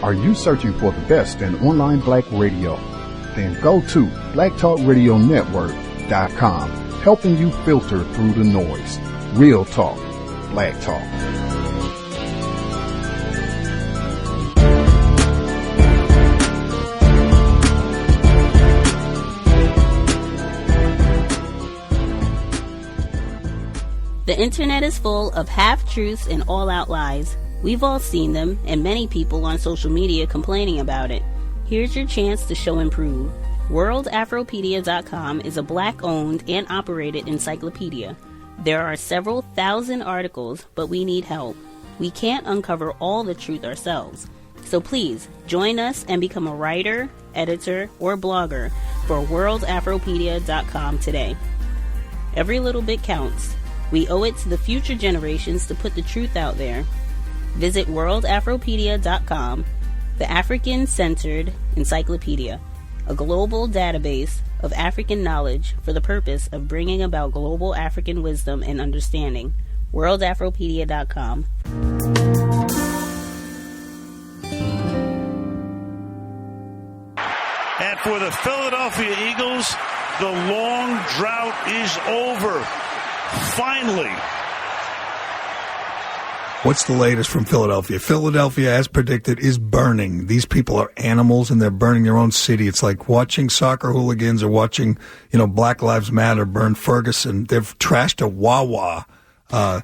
Are you searching for the best in online black radio? Then go to blacktalkradionetwork.com, helping you filter through the noise. Real talk, black talk. The internet is full of half-truths and all-out lies. We've all seen them, and many people on social media complaining about it. Here's your chance to show and prove. WorldAfropedia.com is a black-owned and operated encyclopedia. There are several thousand articles, but we need help. We can't uncover all the truth ourselves. So please, join us and become a writer, editor, or blogger for WorldAfropedia.com today. Every little bit counts. We owe it to the future generations to put the truth out there. Visit WorldAfropedia.com, the African-centered encyclopedia, a global database of African knowledge for the purpose of bringing about global African wisdom and understanding. WorldAfropedia.com. And for the Philadelphia Eagles, the long drought is over. Finally. What's the latest from Philadelphia? Philadelphia, as predicted, is burning. These people are animals, and they're burning their own city. It's like watching soccer hooligans or watching, Black Lives Matter burn Ferguson. They've trashed a Wawa.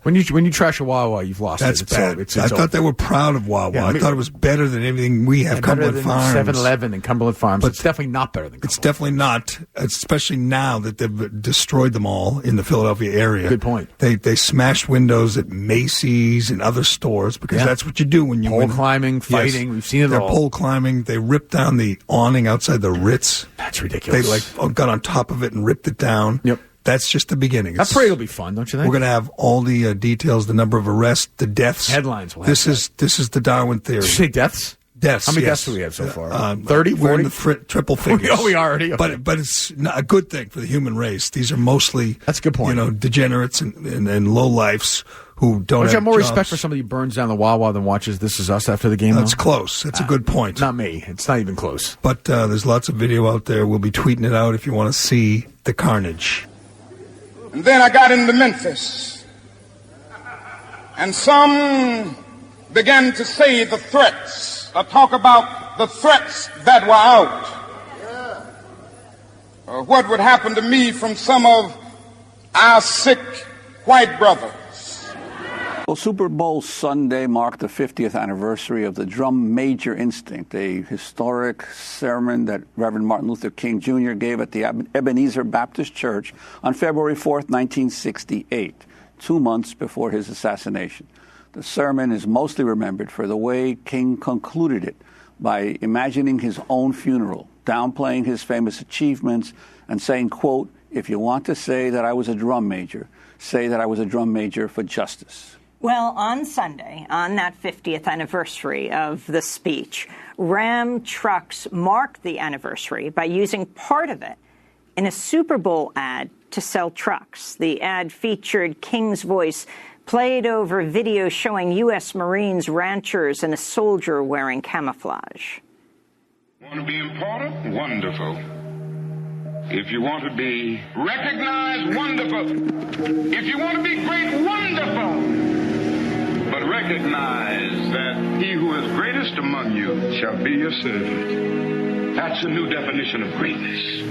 When you trash a Wawa, you've lost that's it. Bad. I thought they were proud of Wawa. Yeah, I thought it was better than anything we have. Cumberland Farms, 7-Eleven, and Cumberland Farms. But it's definitely not better than Cumberland. It's definitely not, especially now that they've destroyed them all in the Philadelphia area. Good point. They smashed windows at Macy's and other stores because that's what you do when you pole climbing, fighting. Yes. We've seen it all. They're pole climbing. They ripped down the awning outside the Ritz. That's ridiculous. They got on top of it and ripped it down. Yep. That's just the beginning. That parade will be fun, don't you think? We're going to have all the details, the number of arrests, the deaths. Headlines. This is the Darwin theory. Did you say deaths? Deaths. How many deaths do we have so far? 30, 40? We're in the triple figures. We are already. Okay. But it's not a good thing for the human race. These are mostly that's a good point. Degenerates and low lifes who don't. Don't you have more jobs. respect for somebody who burns down the Wawa than watches This Is Us after the game? That's close. That's a good point. Not me. It's not even close. But there's lots of video out there. We'll be tweeting it out if you want to see the carnage. And then I got into Memphis, and some began to say the threats, talk about the threats that were out. What would happen to me from some of our sick white brothers. Well, Super Bowl Sunday marked the 50th anniversary of the Drum Major Instinct, a historic sermon that Reverend Martin Luther King Jr. gave at the Ebenezer Baptist Church on February 4th, 1968, 2 months before his assassination. The sermon is mostly remembered for the way King concluded it by imagining his own funeral, downplaying his famous achievements, and saying, quote, "If you want to say that I was a drum major, say that I was a drum major for justice." Well, on Sunday, on that 50th anniversary of the speech, Ram trucks marked the anniversary by using part of it in a Super Bowl ad to sell trucks. The ad featured King's voice played over video showing U.S. Marines, ranchers, and a soldier wearing camouflage. Want to be important? Wonderful. If you want to be recognized, wonderful. If you want to be great, wonderful. But recognize that he who is greatest among you shall be your servant. That's a new definition of greatness.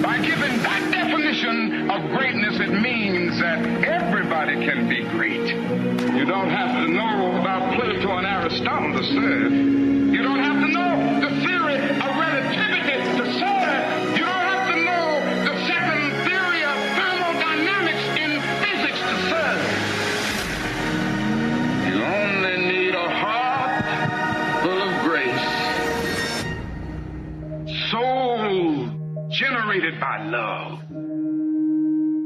By giving that definition of greatness, it means that everybody can be great. You don't have to know about Plato and Aristotle to serve. You don't have to know the theory of relativity to serve. You don't have to know the second theory of thermodynamics in physics to serve. You only need a heart full of grace. Soul generated by love.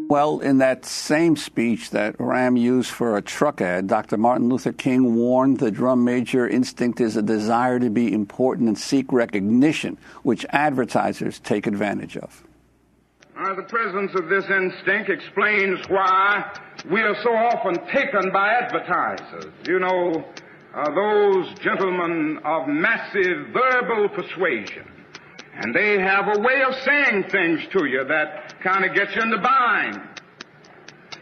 Well, in that same speech that Ram used for a truck ad, Dr. Martin Luther King warned the drum major instinct is a desire to be important and seek recognition, which advertisers take advantage of. The presence of this instinct explains why we are so often taken by advertisers. You know, are those gentlemen of massive verbal persuasion. And they have a way of saying things to you that kind of gets you in the bind.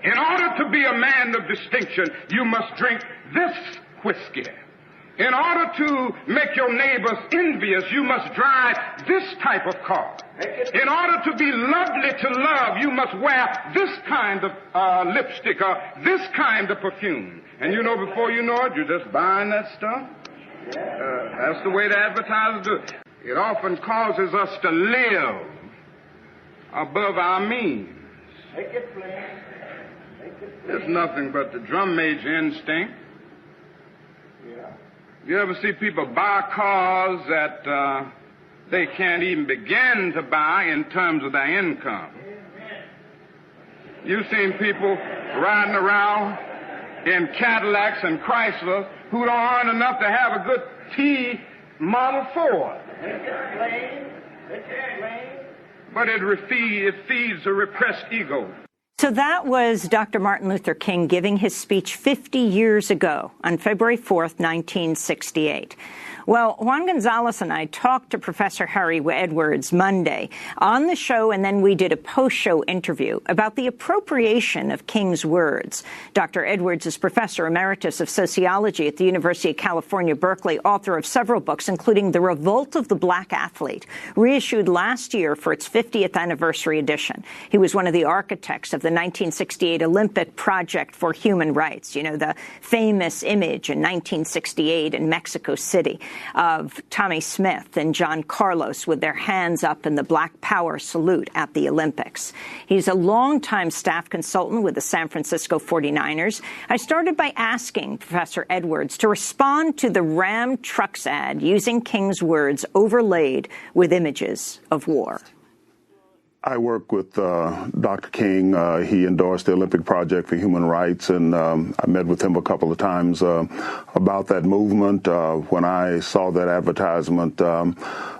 In order to be a man of distinction, you must drink this whiskey. In order to make your neighbors envious, you must drive this type of car. In order to be lovely to love, you must wear this kind of lipstick or this kind of perfume. And you know, before you know it, you're just buying that stuff. That's the way the advertisers do it. It often causes us to live above our means. Make it plain. It's nothing but the drum major instinct. Yeah. You ever see people buy cars that they can't even begin to buy in terms of their income? You've seen people riding around in Cadillacs and Chryslers who don't earn enough to have a good T Model Ford. But it feeds a repressed ego. So that was Dr. Martin Luther King giving his speech 50 years ago on February 4th, 1968. Well, Juan Gonzalez and I talked to Professor Harry Edwards Monday on the show, and then we did a post-show interview about the appropriation of King's words. Dr. Edwards is Professor Emeritus of Sociology at the University of California, Berkeley, author of several books, including The Revolt of the Black Athlete, reissued last year for its 50th anniversary edition. He was one of the architects of the 1968 Olympic Project for Human Rights, you know, the famous image in 1968 in Mexico City of Tommy Smith and John Carlos with their hands up in the Black Power salute at the Olympics. He's a longtime staff consultant with the San Francisco 49ers. I started by asking Professor Edwards to respond to the Ram Trucks ad using King's words overlaid with images of war. I work with Dr. King. He endorsed the Olympic Project for Human Rights, and I met with him a couple of times about that movement. When I saw that advertisement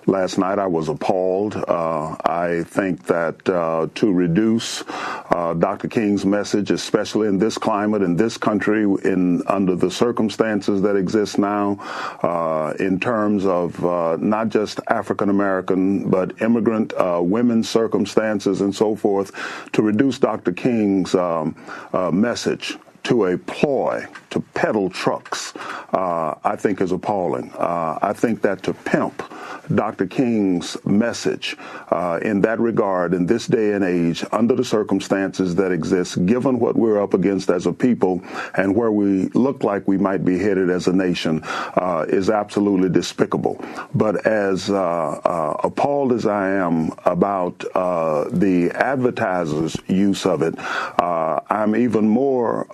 last night, I was appalled. I think that to reduce Dr. King's message, especially in this climate, in this country, under the circumstances that exist now, in terms of not just African American, but immigrant women's circumstances and so forth, to reduce Dr. King's message to a ploy to peddle trucks, I think is appalling. I think that to pimp Dr. King's message in that regard, in this day and age, under the circumstances that exist, given what we're up against as a people and where we look like we might be headed as a nation, is absolutely despicable. But as appalled as I am about the advertisers' use of it, I'm even more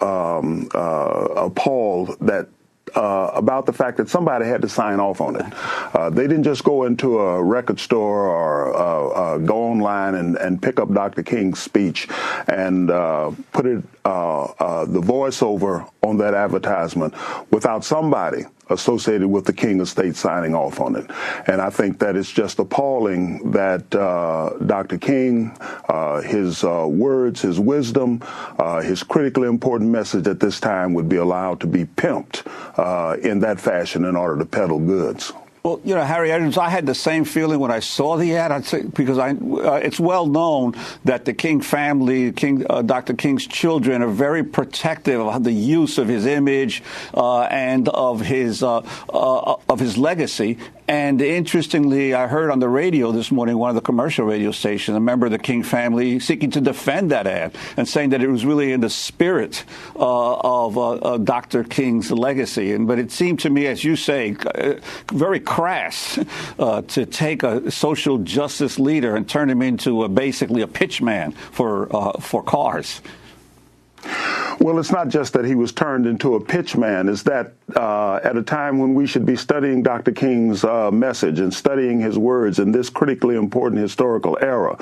appalled that about the fact that somebody had to sign off on it. They didn't just go into a record store or go online and pick up Dr. King's speech and put it the voiceover on that advertisement without somebody associated with the King estate signing off on it. And I think that it's just appalling that Dr. King, his words, his wisdom, his critically important message at this time would be allowed to be pimped in that fashion in order to peddle goods. Well, you know, Harry Edwards, I had the same feeling when I saw the ad. I'd say, because it's well known that the King family, Dr. King's children, are very protective of the use of his image and of his legacy. And interestingly, I heard on the radio this morning, one of the commercial radio stations, a member of the King family seeking to defend that ad and saying that it was really in the spirit of Dr. King's legacy. But it seemed to me, as you say, very crass to take a social justice leader and turn him into basically a pitchman for cars. Well, it's not just that he was turned into a pitchman. It's that at a time when we should be studying Dr. King's message and studying his words in this critically important historical era,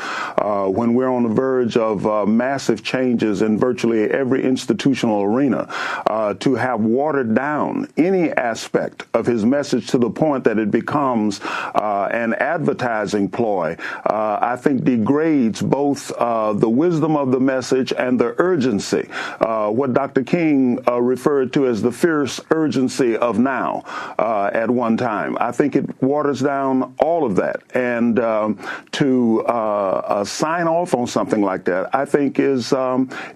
when we're on the verge of massive changes in virtually every institutional arena, to have watered down any aspect of his message to the point that it becomes an advertising ploy, I think degrades both the wisdom of the message and the urgency what Dr. King referred to as the fierce urgency of now at one time. I think it waters down all of that. And to sign off on something like that, I think is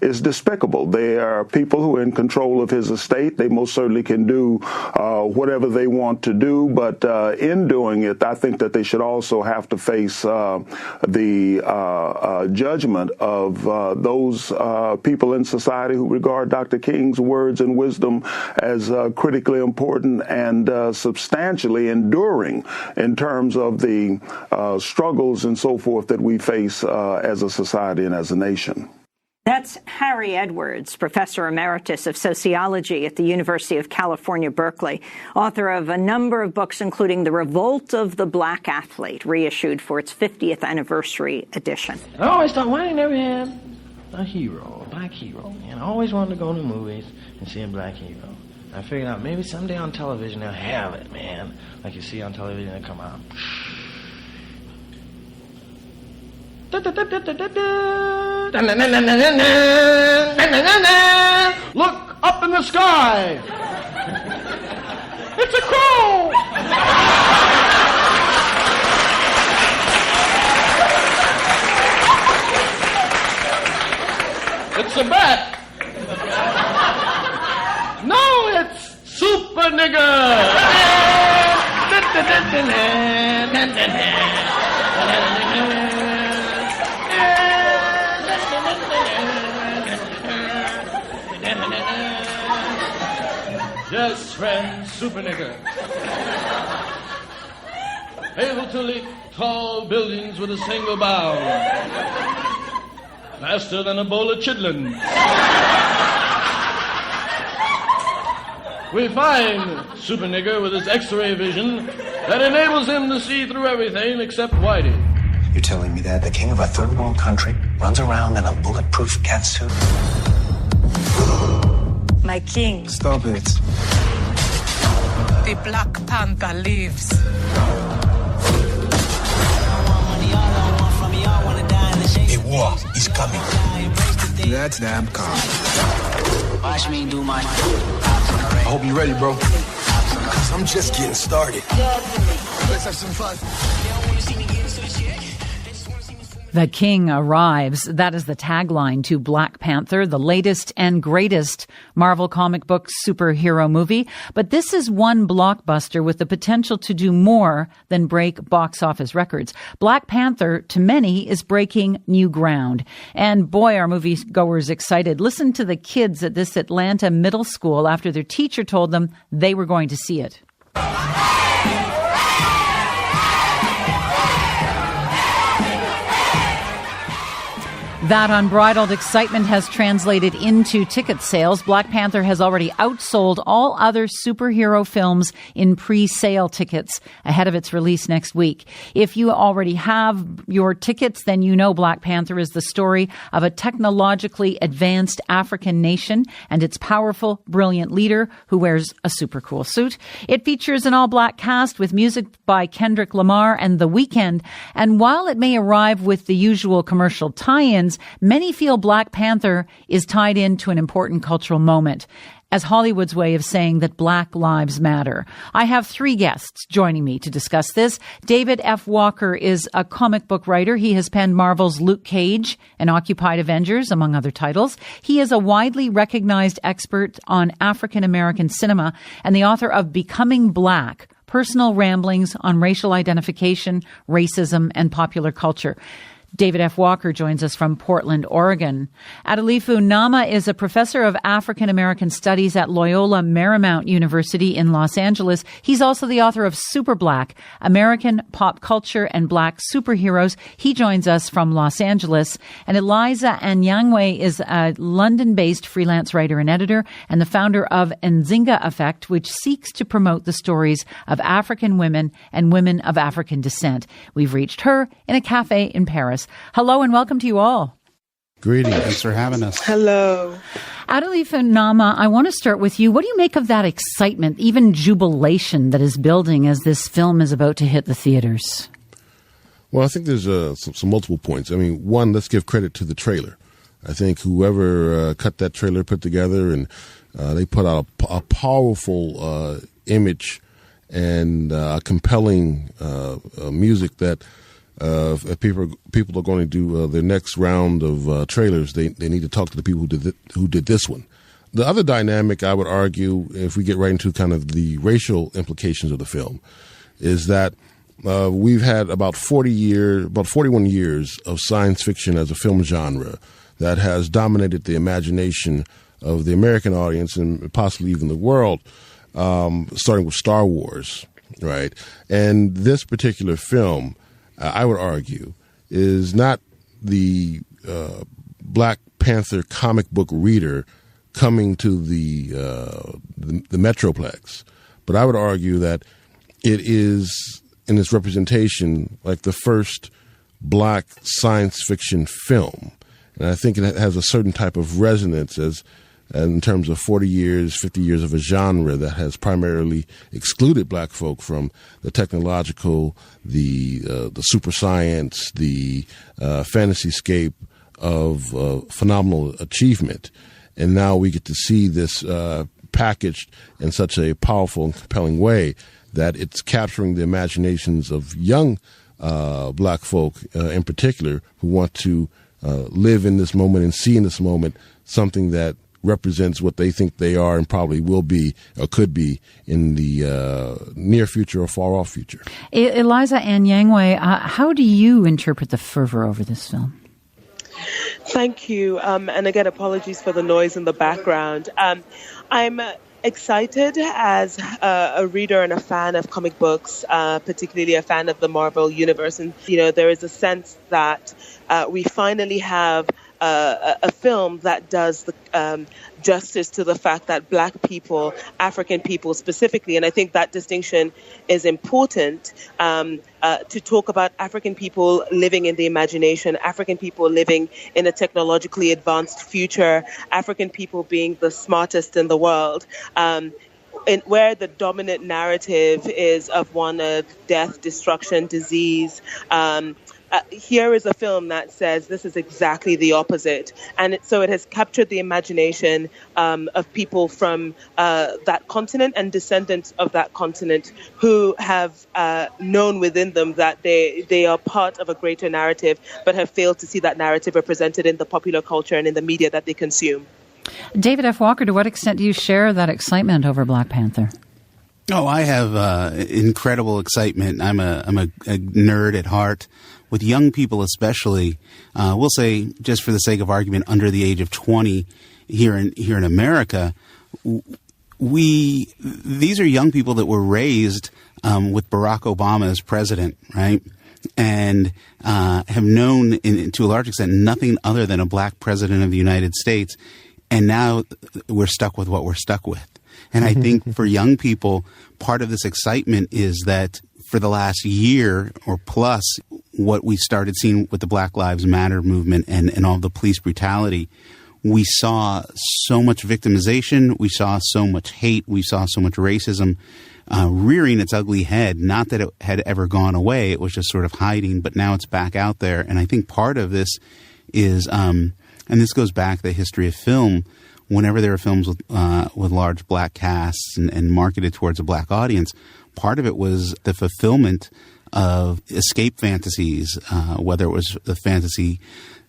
despicable. There are people who are in control of his estate. They most certainly can do whatever they want to do, but in doing it, I think that they should also have to face the judgment of those people in society who regard Dr. King's words and wisdom as critically important and substantially enduring in terms of the struggles and so forth that we face as a society and as a nation. That's Harry Edwards, Professor Emeritus of Sociology at the University of California, Berkeley, author of a number of books, including The Revolt of the Black Athlete, reissued for its 50th anniversary edition. I always thought, why I never had a hero, a black hero? And I always wanted to go to the movies and see a black hero. I figured out maybe someday on television they'll have it, man. Like you see on television, they come out. Look up in the sky. It's a crow. It's a bat. No, it's super nigger. Yes, friend, super nigger. Able to leap tall buildings with a single bound. Faster than a bowl of chitlins. We find super nigger with his X-ray vision that enables him to see through everything except Whitey. You're telling me that the king of a third world country runs around in a bulletproof catsuit? My king. Stop it. The Black Panther lives. A war is coming. That's damn calm. Watch me do my... I hope you're ready, bro. Because I'm just getting started. Let's have some fun. The King arrives. That is the tagline to Black Panther, the latest and greatest Marvel comic book superhero movie. But this is one blockbuster with the potential to do more than break box office records. Black Panther, to many, is breaking new ground. And boy, are moviegoers excited. Listen to the kids at this Atlanta middle school after their teacher told them they were going to see it. That unbridled excitement has translated into ticket sales. Black Panther has already outsold all other superhero films in pre-sale tickets ahead of its release next week. If you already have your tickets, then you know Black Panther is the story of a technologically advanced African nation and its powerful, brilliant leader who wears a super cool suit. It features an all-black cast with music by Kendrick Lamar and The Weeknd. And while it may arrive with the usual commercial tie-ins, many feel Black Panther is tied into an important cultural moment, as Hollywood's way of saying that Black lives matter. I have three guests joining me to discuss this. David F. Walker is a comic book writer. He has penned Marvel's Luke Cage and Occupied Avengers, among other titles. He is a widely recognized expert on African American cinema and the author of Becoming Black, Personal Ramblings on Racial Identification, Racism, and Popular Culture. David F. Walker joins us from Portland, Oregon. Adelifu Nama is a professor of African American Studies at Loyola Marymount University in Los Angeles. He's also the author of Super Black, American Pop Culture and Black Superheroes. He joins us from Los Angeles. And Eliza Anyangwe is a London-based freelance writer and editor and the founder of Nzinga Effect, which seeks to promote the stories of African women and women of African descent. We've reached her in a cafe in Paris. Hello and welcome to you all. Greetings. Thanks for having us. Hello. Adelifu Nama, I want to start with you. What do you make of that excitement, even jubilation that is building as this film is about to hit the theaters? Well, I think there's some multiple points. I mean, one, let's give credit to the trailer. I think whoever cut that trailer put together, and they put out a powerful image and compelling music that if people are going to do their next round of trailers, they need to talk to the people who did this one. The other dynamic, I would argue, if we get right into kind of the racial implications of the film, is that we've had about 41 years of science fiction as a film genre that has dominated the imagination of the American audience and possibly even the world, starting with Star Wars, right? And this particular film, I would argue, is not the Black Panther comic book reader coming to the Metroplex, but I would argue that it is, in its representation, like the first black science fiction film. And I think it has a certain type of resonance in terms of 40 years, 50 years of a genre that has primarily excluded black folk from the technological, the super science, the fantasy-scape of phenomenal achievement. And now we get to see this packaged in such a powerful and compelling way that it's capturing the imaginations of young black folk in particular who want to live in this moment and see in this moment something that represents what they think they are and probably will be or could be in the near future or far off future. Eliza Ann Yangwei, how do you interpret the fervor over this film? Thank you. And again, apologies for the noise in the background. I'm excited as a reader and a fan of comic books, particularly a fan of the Marvel Universe. And, there is a sense that we finally have a film that does the justice to the fact that black people, African people specifically, and I think that distinction is important to talk about African people living in the imagination, African people living in a technologically advanced future, African people being the smartest in the world. Where the dominant narrative is of one of death, destruction, disease, here is a film that says this is exactly the opposite. And so it has captured the imagination of people from that continent and descendants of that continent who have known within them that they are part of a greater narrative, but have failed to see that narrative represented in the popular culture and in the media that they consume. David F. Walker, to what extent do you share that excitement over Black Panther? Oh, I have incredible excitement. I'm a nerd at heart. With young people especially, we'll say, just for the sake of argument, under the age of 20 here in America, these are young people that were raised with Barack Obama as president, right? And have known, to a large extent, nothing other than a black president of the United States. And now we're stuck with what we're stuck with. And I think for young people, part of this excitement is that for the last year or plus, what we started seeing with the Black Lives Matter movement and all the police brutality, we saw so much victimization, we saw so much hate, we saw so much racism rearing its ugly head. Not that it had ever gone away, it was just sort of hiding, but now it's back out there. And I think part of this is, and this goes back to the history of film, whenever there are films with large black casts and marketed towards a black audience, part of it was the fulfillment of escape fantasies, whether it was the fantasy,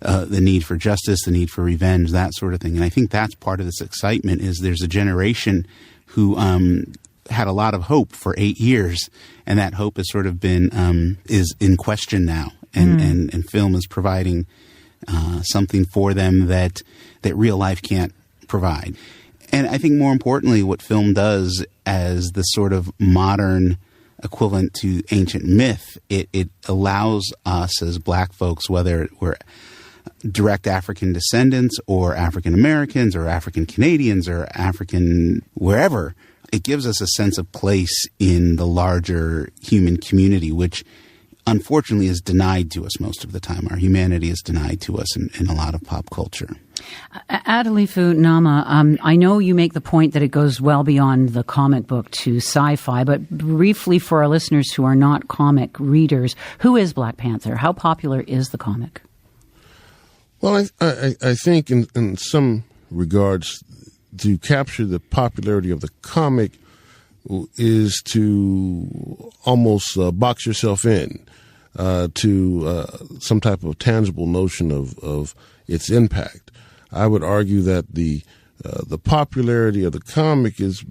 the need for justice, the need for revenge, that sort of thing. And I think that's part of this excitement is there's a generation who had a lot of hope for 8 years, and that hope has sort of been is in question now. And film is providing something for them that real life can't provide. And I think more importantly, what film does as the sort of modern equivalent to ancient myth, it allows us as black folks, whether we're direct African descendants or African Americans or African Canadians or African wherever, it gives us a sense of place in the larger human community, which unfortunately is denied to us most of the time. Our humanity is denied to us in a lot of pop culture. Adelifu Nama, I know you make the point that it goes well beyond the comic book to sci-fi, but briefly for our listeners who are not comic readers, who is Black Panther? How popular is the comic? Well, I think in some regards, to capture the popularity of the comic is to almost box yourself in to some type of tangible notion of its impact. I would argue that the popularity of the comic is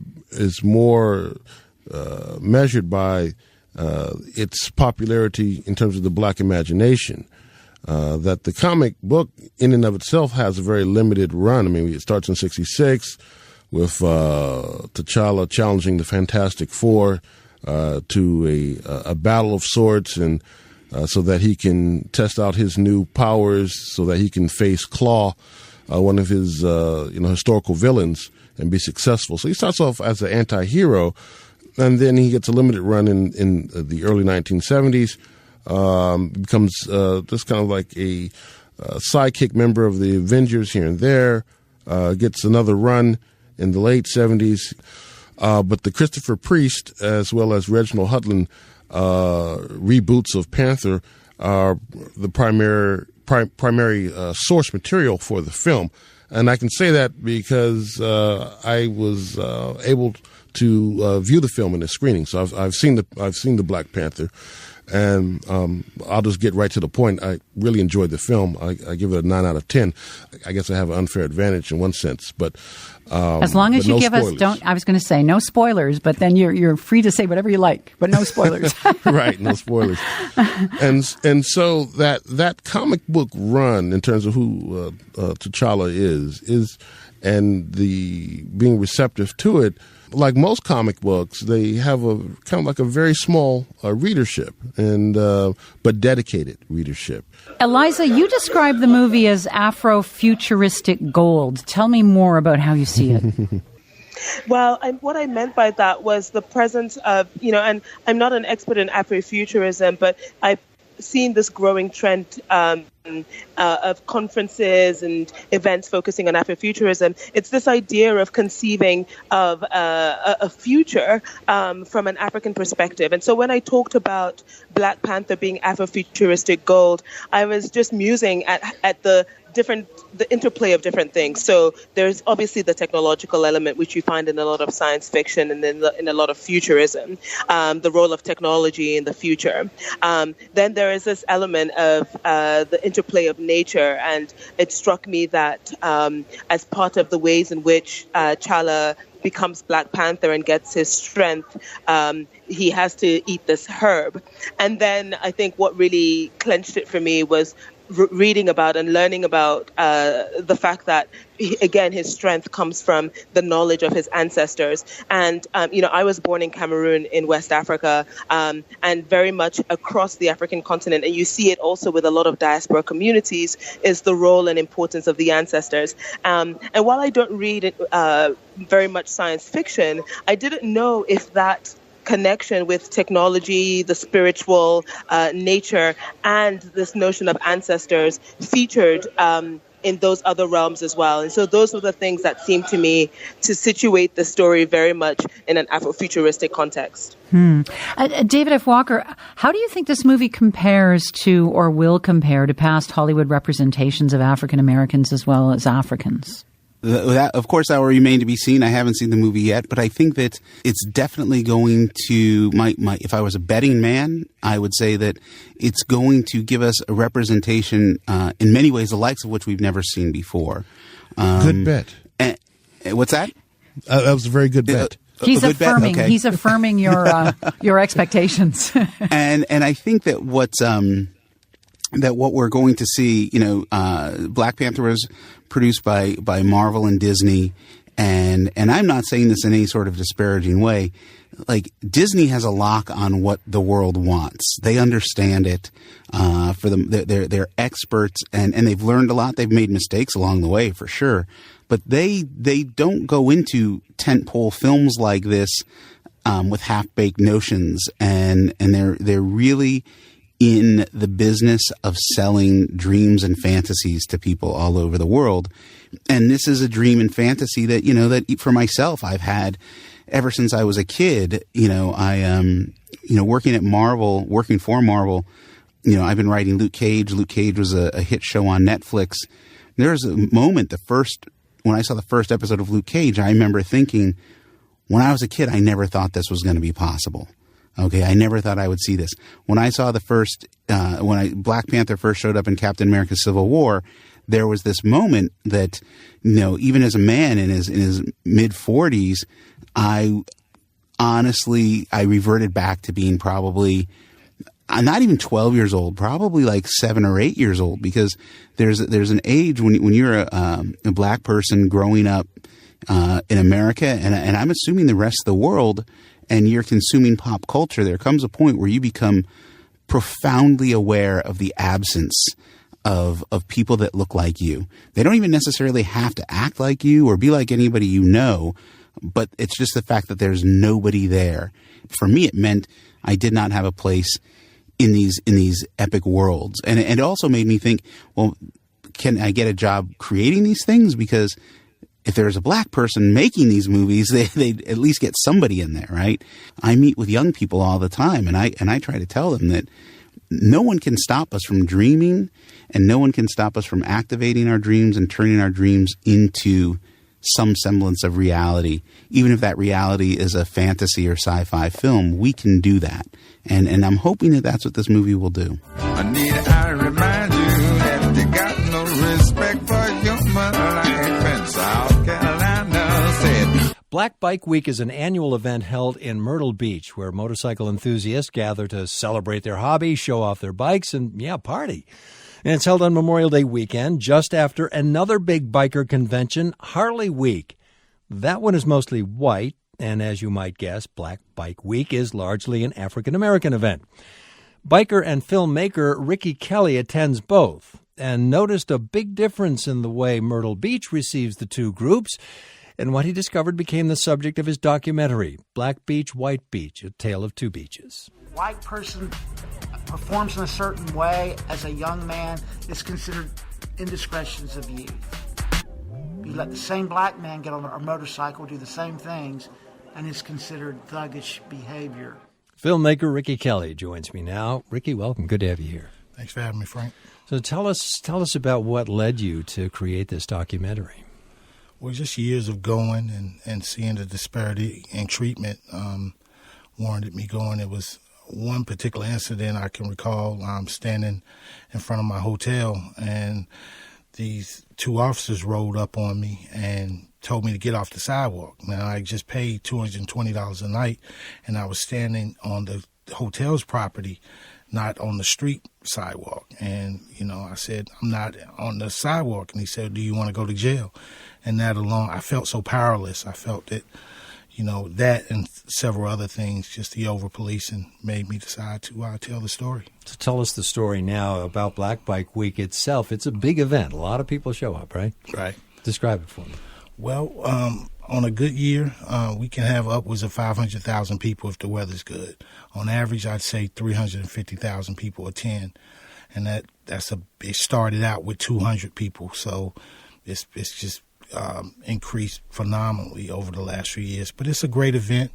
more measured by its popularity in terms of the black imagination. That the comic book in and of itself has a very limited run. I mean, it starts in 1966 with T'Challa challenging the Fantastic Four to a battle of sorts, and so that he can test out his new powers, so that he can face Claw, one of his historical villains, and be successful. So he starts off as an anti-hero, and then he gets a limited run in the early 1970s. Becomes just kind of like a sidekick member of the Avengers here and there. Gets another run in the late 70s. But the Christopher Priest, as well as Reginald Hudlin reboots of Panther, are the primary source material for the film. And I can say that because I was able to view the film in a screening. So I've seen the Black Panther. And I'll just get right to the point. I really enjoyed the film. I give it a 9 out of 10. I guess I have an unfair advantage in one sense, but as long as you no give spoilers. us, I was going to say no spoilers, but then you're free to say whatever you like, but no spoilers. Right, no spoilers. And so that comic book run in terms of who T'Challa is and the being receptive to it. Like most comic books, they have a kind of like a very small readership, and but dedicated readership. Eliza, you described the movie as Afro-futuristic gold. Tell me more about how you see it. Well, what I meant by that was the presence of, and I'm not an expert in Afrofuturism, but I've seen this growing trend of conferences and events focusing on Afrofuturism. It's this idea of conceiving of a future from an African perspective. And so when I talked about Black Panther being Afrofuturistic gold, I was just musing at the interplay of different things. So there's obviously the technological element, which you find in a lot of science fiction and in a lot of futurism, the role of technology in the future. Then there is this element of the interplay of nature, and it struck me that as part of the ways in which T'Challa becomes Black Panther and gets his strength, he has to eat this herb. And then I think what really clenched it for me was reading about and learning about the fact that, again, his strength comes from the knowledge of his ancestors. And, I was born in Cameroon in West Africa, and very much across the African continent. And you see it also with a lot of diaspora communities, is the role and importance of the ancestors. And while I don't read very much science fiction, I didn't know if that connection with technology, the spiritual nature, and this notion of ancestors featured in those other realms as well. And so those were the things that seemed to me to situate the story very much in an Afrofuturistic context. David F. Walker, how do you think this movie compares to or will compare to past Hollywood representations of African Americans as well as Africans? That, of course, that will remain to be seen. I haven't seen the movie yet, but I think that it's definitely going to, if I was a betting man, I would say that it's going to give us a representation in many ways, the likes of which we've never seen before. Good bet. What's that? That was a very good bet. He's affirming. Okay. He's affirming your expectations. And I think that what we're going to see, Black Panther was produced by Marvel and Disney, and I'm not saying this in any sort of disparaging way. Like, Disney has a lock on what the world wants. They understand it. For them, they're experts, and they've learned a lot. They've made mistakes along the way, for sure, but they don't go into tentpole films like this with half-baked notions, and they're really in the business of selling dreams and fantasies to people all over the world. And this is a dream and fantasy that, that for myself, I've had ever since I was a kid. Working for Marvel, I've been writing Luke Cage. Luke Cage was a hit show on Netflix. There's a moment, when I saw the first episode of Luke Cage, I remember thinking, when I was a kid, I never thought this was going to be possible. Okay, I never thought I would see this. When I saw Black Panther first showed up in Captain America: Civil War, there was this moment that, even as a man in his mid-40s, I reverted back to being probably not even 12 years old, probably like 7 or 8 years old, because there's an age when you're a black person growing up in America, and I'm assuming the rest of the world, and you're consuming pop culture, there comes a point where you become profoundly aware of the absence of people that look like you. They don't even necessarily have to act like you or be like anybody you know, but it's just the fact that there's nobody there. For me, it meant I did not have a place in these epic worlds. And it also made me think, well, can I get a job creating these things? Because if there's a black person making these movies, they at least get somebody in there, right? I meet with young people all the time, and I try to tell them that no one can stop us from dreaming, and no one can stop us from activating our dreams and turning our dreams into some semblance of reality. Even if that reality is a fantasy or sci-fi film, we can do that. And I'm hoping that that's what this movie will do. Anita, I remind you that they got no respect for human life in South Carolina. Said Black Bike Week is an annual event held in Myrtle Beach where motorcycle enthusiasts gather to celebrate their hobby, show off their bikes, and, party. And it's held on Memorial Day weekend, just after another big biker convention, Harley Week. That one is mostly white, and as you might guess, Black Bike Week is largely an African-American event. Biker and filmmaker Ricky Kelly attends both and noticed a big difference in the way Myrtle Beach receives the two groups, and what he discovered became the subject of his documentary, Black Beach, White Beach, A Tale of Two Beaches. White person performs in a certain way as a young man is considered indiscretions of youth. You let the same black man get on a motorcycle, do the same things, and it's considered thuggish behavior. Filmmaker Ricky Kelly joins me now. Ricky, welcome. Good to have you here. Thanks for having me, Frank. So tell us about what led you to create this documentary. Well, just years of going and seeing the disparity in treatment warranted me going. It was one particular incident I can recall. I'm standing in front of my hotel, and these two officers rolled up on me and told me to get off the sidewalk. Now, I just paid $220 a night, and I was standing on the hotel's property, not on the street sidewalk. And, I said, I'm not on the sidewalk. And he said, do you want to go to jail? And that alone, I felt so powerless. I felt that, that and several other things, just the over-policing, made me decide to tell the story. So tell us the story now about Black Bike Week itself. It's a big event. A lot of people show up, right? Right. Describe it for me. Well, on a good year, we can have upwards of 500,000 people if the weather's good. On average, I'd say 350,000 people attend, and it started out with 200 people, so it's just increased phenomenally over the last few years. But it's a great event.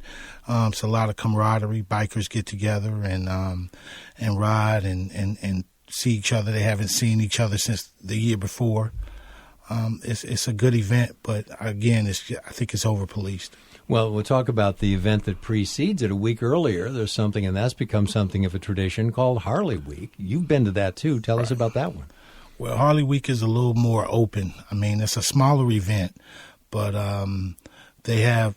It's a lot of camaraderie. Bikers get together and ride and see each other. They haven't seen each other since the year before. It's a good event, but again, I think it's over-policed. Well, we'll talk about the event that precedes it. A week earlier, there's something, and that's become something of a tradition called Harley Week. You've been to that, too. Tell us about that one. Well, Harley Week is a little more open. I mean, it's a smaller event, but they have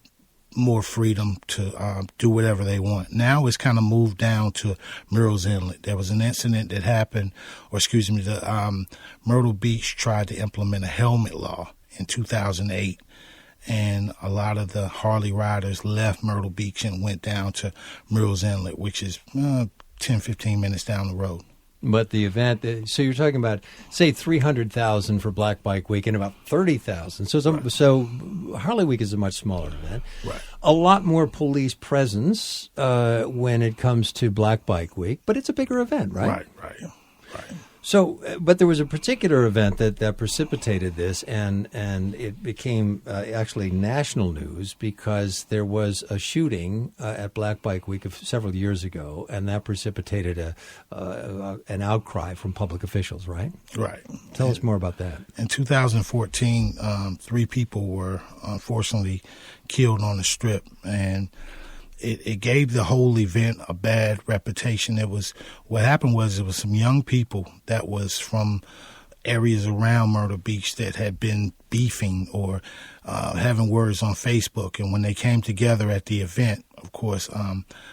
more freedom to do whatever they want. Now it's kind of moved down to Murrells Inlet. There was an incident that happened, Myrtle Beach tried to implement a helmet law in 2008, and a lot of the Harley riders left Myrtle Beach and went down to Murrells Inlet, which is 10, 15 minutes down the road. But the event, so you're talking about, say, 300,000 for Black Bike Week and about 30,000. So Harley Week is a much smaller event. Right. A lot more police presence when it comes to Black Bike Week, but it's a bigger event, right? Right. So, but there was a particular event that precipitated this, and it became actually national news because there was a shooting at Black Bike Week several years ago, and that precipitated an outcry from public officials, right? Right. Tell us more about that. In 2014, 3 people were unfortunately killed on the Strip, and it gave the whole event a bad reputation. What happened was some young people that was from areas around Myrtle Beach that had been beefing or having words on Facebook. And when they came together at the event, of course,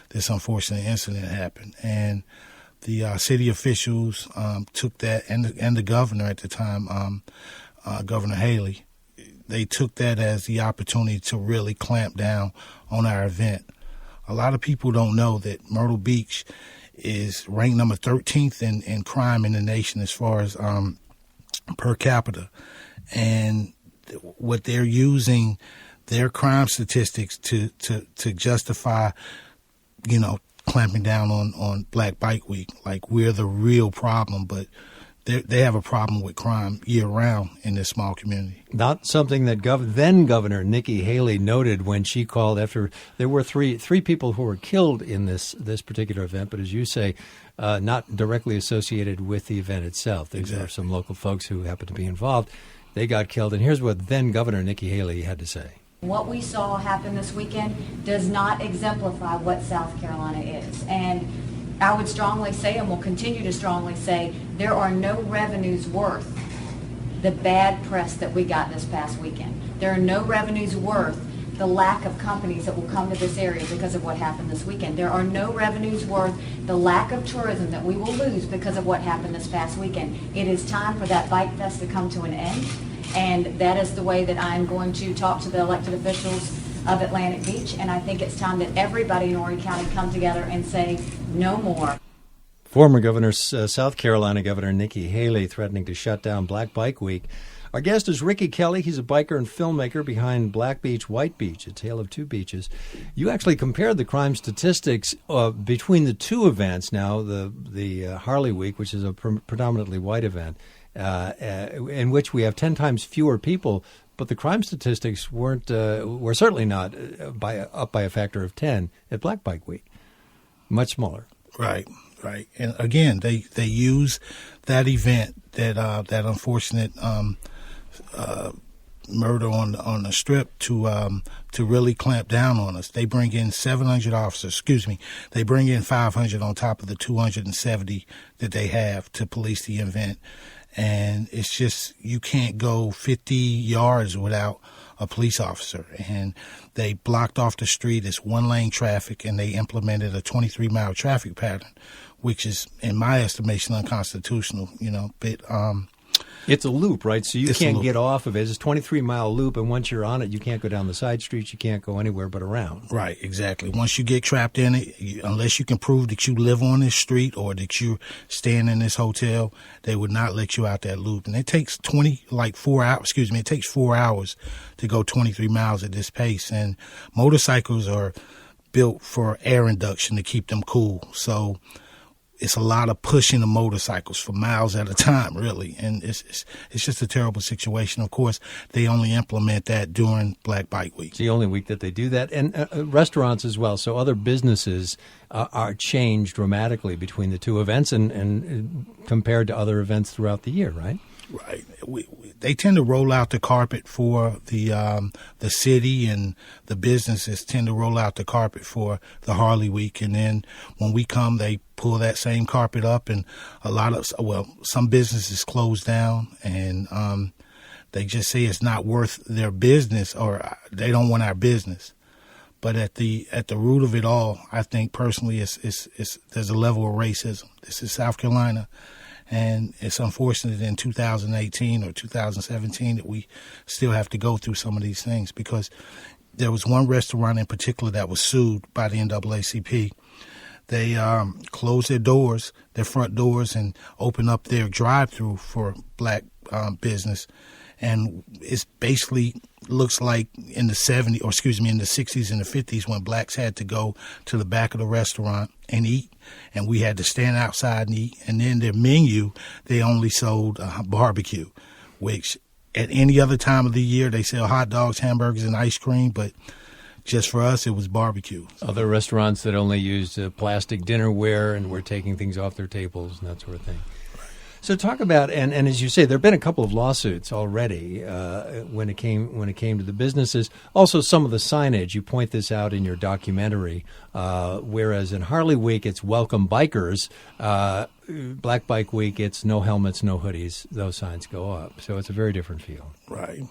this unfortunate incident happened. And the city officials took that, and the governor at the time, Governor Haley, they took that as the opportunity to really clamp down on our event. A lot of people don't know that Myrtle Beach is ranked number 13th in crime in the nation as far as per capita. And what they're using their crime statistics to justify, clamping down on Black Bike Week. Like, we're the real problem, but they have a problem with crime year-round in this small community. Not something that then Governor Nikki Haley noted when she called after there were three people who were killed in this particular event, but as you say, not directly associated with the event itself. These are some local folks who happened to be involved. They got killed, and here's what then Governor Nikki Haley had to say. What we saw happen this weekend does not exemplify what South Carolina is. And I would strongly say, and will continue to strongly say, there are no revenues worth the bad press that we got this past weekend. There are no revenues worth the lack of companies that will come to this area because of what happened this weekend. There are no revenues worth the lack of tourism that we will lose because of what happened this past weekend. It is time for that Bike Fest to come to an end, and that is the way that I'm going to talk to the elected officials of Atlantic Beach, and I think it's time that everybody in Horry County come together and say no more. Former Governor, South Carolina Governor Nikki Haley threatening to shut down Black Bike Week. Our guest is Ricky Kelly. He's a biker and filmmaker behind Black Beach, White Beach, A Tale of Two Beaches. You actually compared the crime statistics between the two events now, the Harley Week, which is a predominantly white event, in which we have 10 times fewer people, but the crime statistics were certainly not up by a factor of 10 at Black Bike Week. Much smaller. Right. And again, they use that event, that unfortunate murder on the Strip to really clamp down on us. They bring in 700 officers. They bring in 500 on top of the 270 that they have to police the event. And it's just, you can't go 50 yards without a police officer. And they blocked off the street as one-lane traffic, and they implemented a 23-mile traffic pattern, which is, in my estimation, unconstitutional. It's a loop, right? So you can't get off of it. It's a 23-mile loop, and once you're on it, you can't go down the side streets. You can't go anywhere but around. Right, exactly. Once you get trapped in it, unless you can prove that you live on this street or that you're staying in this hotel, they would not let you out that loop. And it takes 4 hours. It takes 4 hours to go 23 miles at this pace. And motorcycles are built for air induction to keep them cool. So it's a lot of pushing the motorcycles for miles at a time, really. And it's just a terrible situation. Of course, they only implement that during Black Bike Week. It's the only week that they do that. And restaurants as well. So other businesses are changed dramatically between the two events and compared to other events throughout the year, right? Right. They tend to roll out the carpet for the city, and the businesses tend to roll out the carpet for the Harley Week. And then when we come, they pull that same carpet up, and some businesses close down, and they just say it's not worth their business, or they don't want our business. But at the root of it all, I think personally, there's a level of racism. This is South Carolina. And it's unfortunate in 2018 or 2017 that we still have to go through some of these things, because there was one restaurant in particular that was sued by the NAACP. They closed their front doors, and opened up their drive-through for black business. And it's basically looks like in the 60s and the 50s when blacks had to go to the back of the restaurant and eat, and we had to stand outside and eat. And then their menu, they only sold barbecue, which at any other time of the year they sell hot dogs, hamburgers, and ice cream, but just for us, it was barbecue. Other restaurants that only used plastic dinnerware and were taking things off their tables and that sort of thing. So talk about, and as you say, there have been a couple of lawsuits already when it came to the businesses. Also, some of the signage. You point this out in your documentary. Whereas in Harley Week, it's welcome bikers. Black Bike Week, it's no helmets, no hoodies. Those signs go up. So it's a very different feel. Right.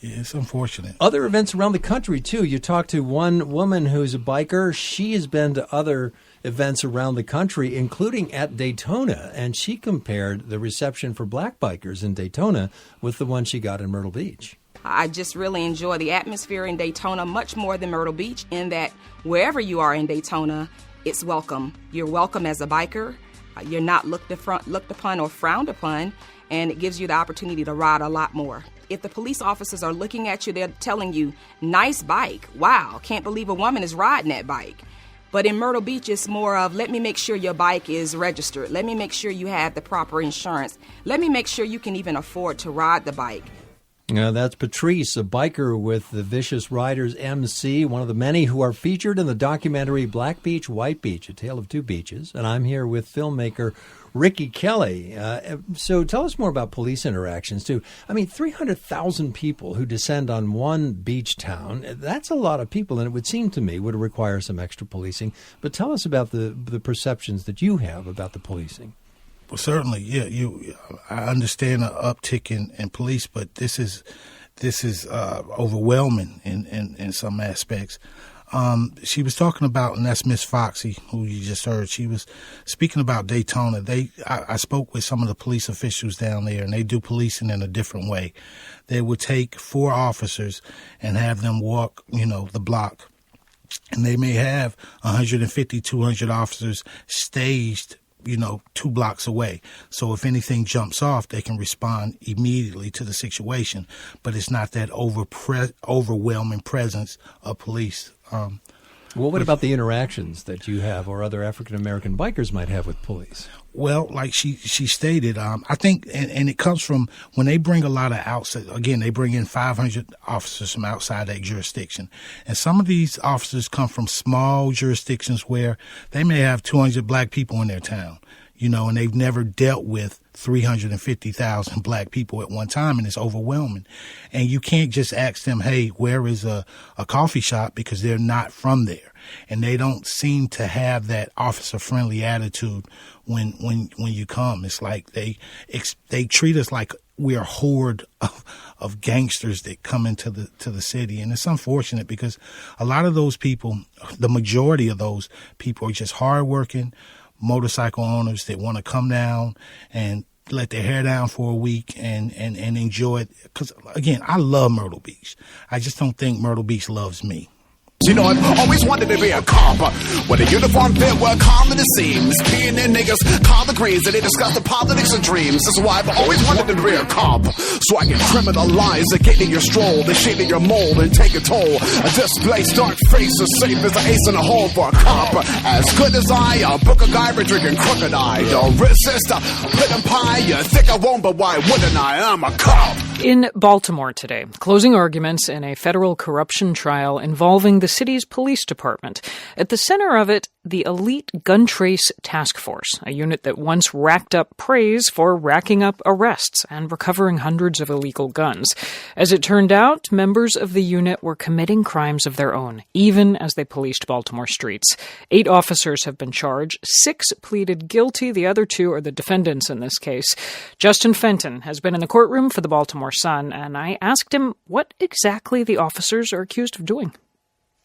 Yeah, it's unfortunate. Other events around the country, too. You talked to one woman who's a biker. She has been to other events around the country, including at Daytona, and she compared the reception for black bikers in Daytona with the one she got in Myrtle Beach. I just really enjoy the atmosphere in Daytona much more than Myrtle Beach, in that wherever you are in Daytona, it's welcome. You're welcome as a biker. You're not looked upon or frowned upon, and it gives you the opportunity to ride a lot more. If the police officers are looking at you, they're telling you, nice bike. Wow, can't believe a woman is riding that bike. But in Myrtle Beach, it's more of, let me make sure your bike is registered. Let me make sure you have the proper insurance. Let me make sure you can even afford to ride the bike. That's Patrice, a biker with the Vicious Riders MC, one of the many who are featured in the documentary Black Beach, White Beach, A Tale of Two Beaches. And I'm here with filmmaker Ricky Kelly. So tell us more about police interactions, too. I mean, 300,000 people who descend on one beach town, that's a lot of people, and it would seem to me would require some extra policing. But tell us about the perceptions that you have about the policing. Well, certainly, yeah. I understand an uptick in police, but this is overwhelming in some aspects. She was talking about, and that's Miss Foxy, who you just heard. She was speaking about Daytona. I spoke with some of the police officials down there, and they do policing in a different way. They would take 4 officers and have them walk, the block, and they may have 150, 200 officers staged 2 blocks away. So if anything jumps off, they can respond immediately to the situation. But it's not that overwhelming presence of police. Well, what about the interactions that you have or other African-American bikers might have with police? Well, like she stated, I think, and it comes from when they bring a lot of outside, again, they bring in 500 officers from outside that jurisdiction. And some of these officers come from small jurisdictions where they may have 200 black people in their town, and they've never dealt with 350,000 black people at one time, and it's overwhelming. And you can't just ask them, hey, where is a coffee shop, because they're not from there. And they don't seem to have that officer-friendly attitude when you come. It's like they treat us like we're a horde of gangsters that come into the city. And it's unfortunate because a lot of those people, the majority of those people, are just hardworking motorcycle owners that want to come down and let their hair down for a week and enjoy it. Because, again, I love Myrtle Beach. I just don't think Myrtle Beach loves me. I've always wanted to be a cop with a uniform fit where common it seems. Being in niggas call the crazy, they discuss the politics of dreams. That's why I've always wanted to be a cop, so I can criminalize the gate of your stroll, the shape of your mold, and take a toll. A displaced dark face as safe as an ace in a hole for a cop. As good as I, a book of guy drinking crocodile. Don't resist, put and pie. You think I won't, but why wouldn't I? I'm a cop. In Baltimore today, closing arguments in a federal corruption trial involving the city's police department. At the center of it, the elite Gun Trace Task Force, a unit that once racked up praise for racking up arrests and recovering hundreds of illegal guns. As it turned out, members of the unit were committing crimes of their own, even as they policed Baltimore streets. 8 officers have been charged. 6 pleaded guilty. The other 2 are the defendants in this case. Justin Fenton has been in the courtroom for the Baltimore Sun, and I asked him what exactly the officers are accused of doing.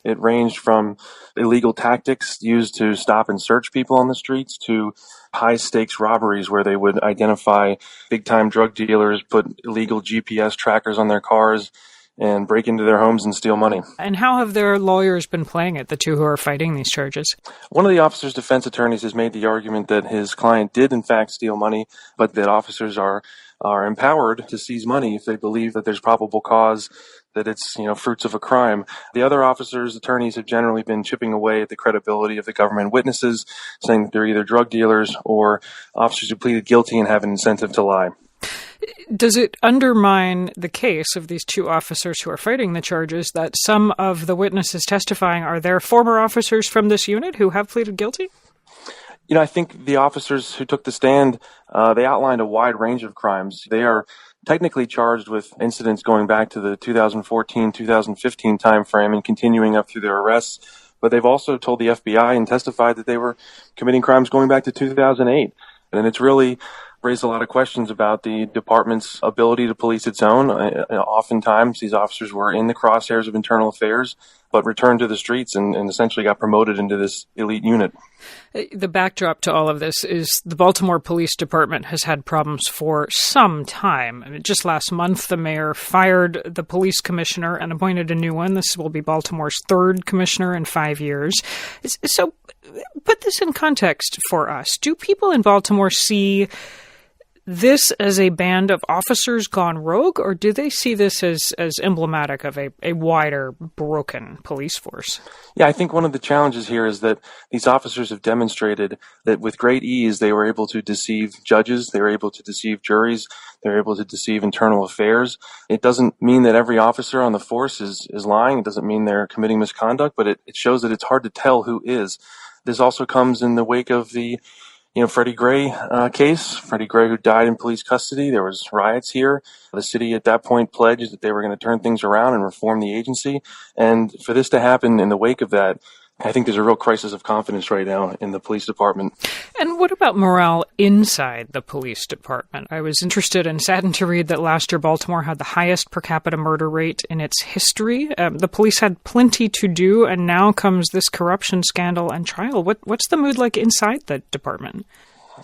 It ranged from illegal tactics used to stop and search people on the streets to high-stakes robberies where they would identify big-time drug dealers, put illegal GPS trackers on their cars, and break into their homes and steal money. And how have their lawyers been playing it, the 2 who are fighting these charges? One of the officer's defense attorneys has made the argument that his client did in fact steal money, but that officers are are empowered to seize money if they believe that there's probable cause that it's, fruits of a crime. The other officers, attorneys have generally been chipping away at the credibility of the government witnesses, saying that they're either drug dealers or officers who pleaded guilty and have an incentive to lie. Does it undermine the case of these two officers who are fighting the charges that some of the witnesses testifying are their former officers from this unit who have pleaded guilty? I think the officers who took the stand, they outlined a wide range of crimes. They are technically charged with incidents going back to the 2014-2015 timeframe and continuing up through their arrests. But they've also told the FBI and testified that they were committing crimes going back to 2008. And it's really raised a lot of questions about the department's ability to police its own. Oftentimes, these officers were in the crosshairs of internal affairs, but returned to the streets and essentially got promoted into this elite unit. The backdrop to all of this is the Baltimore Police Department has had problems for some time. I mean, just last month, the mayor fired the police commissioner and appointed a new one. This will be Baltimore's third commissioner in 5 years. So put this in context for us. Do people in Baltimore see this as a band of officers gone rogue, or do they see this as emblematic of a wider, broken police force? Yeah, I think one of the challenges here is that these officers have demonstrated that with great ease they were able to deceive judges, they were able to deceive juries, they were able to deceive internal affairs. It doesn't mean that every officer on the force is lying. It doesn't mean they're committing misconduct, but it shows that it's hard to tell who is. This also comes in the wake of the Freddie Gray case, Freddie Gray who died in police custody. There was riots here. The city at that point pledged that they were going to turn things around and reform the agency. And for this to happen in the wake of that, I think there's a real crisis of confidence right now in the police department. And what about morale inside the police department? I was interested and saddened to read that last year Baltimore had the highest per capita murder rate in its history. The police had plenty to do, and now comes this corruption scandal and trial. What's the mood like inside the department?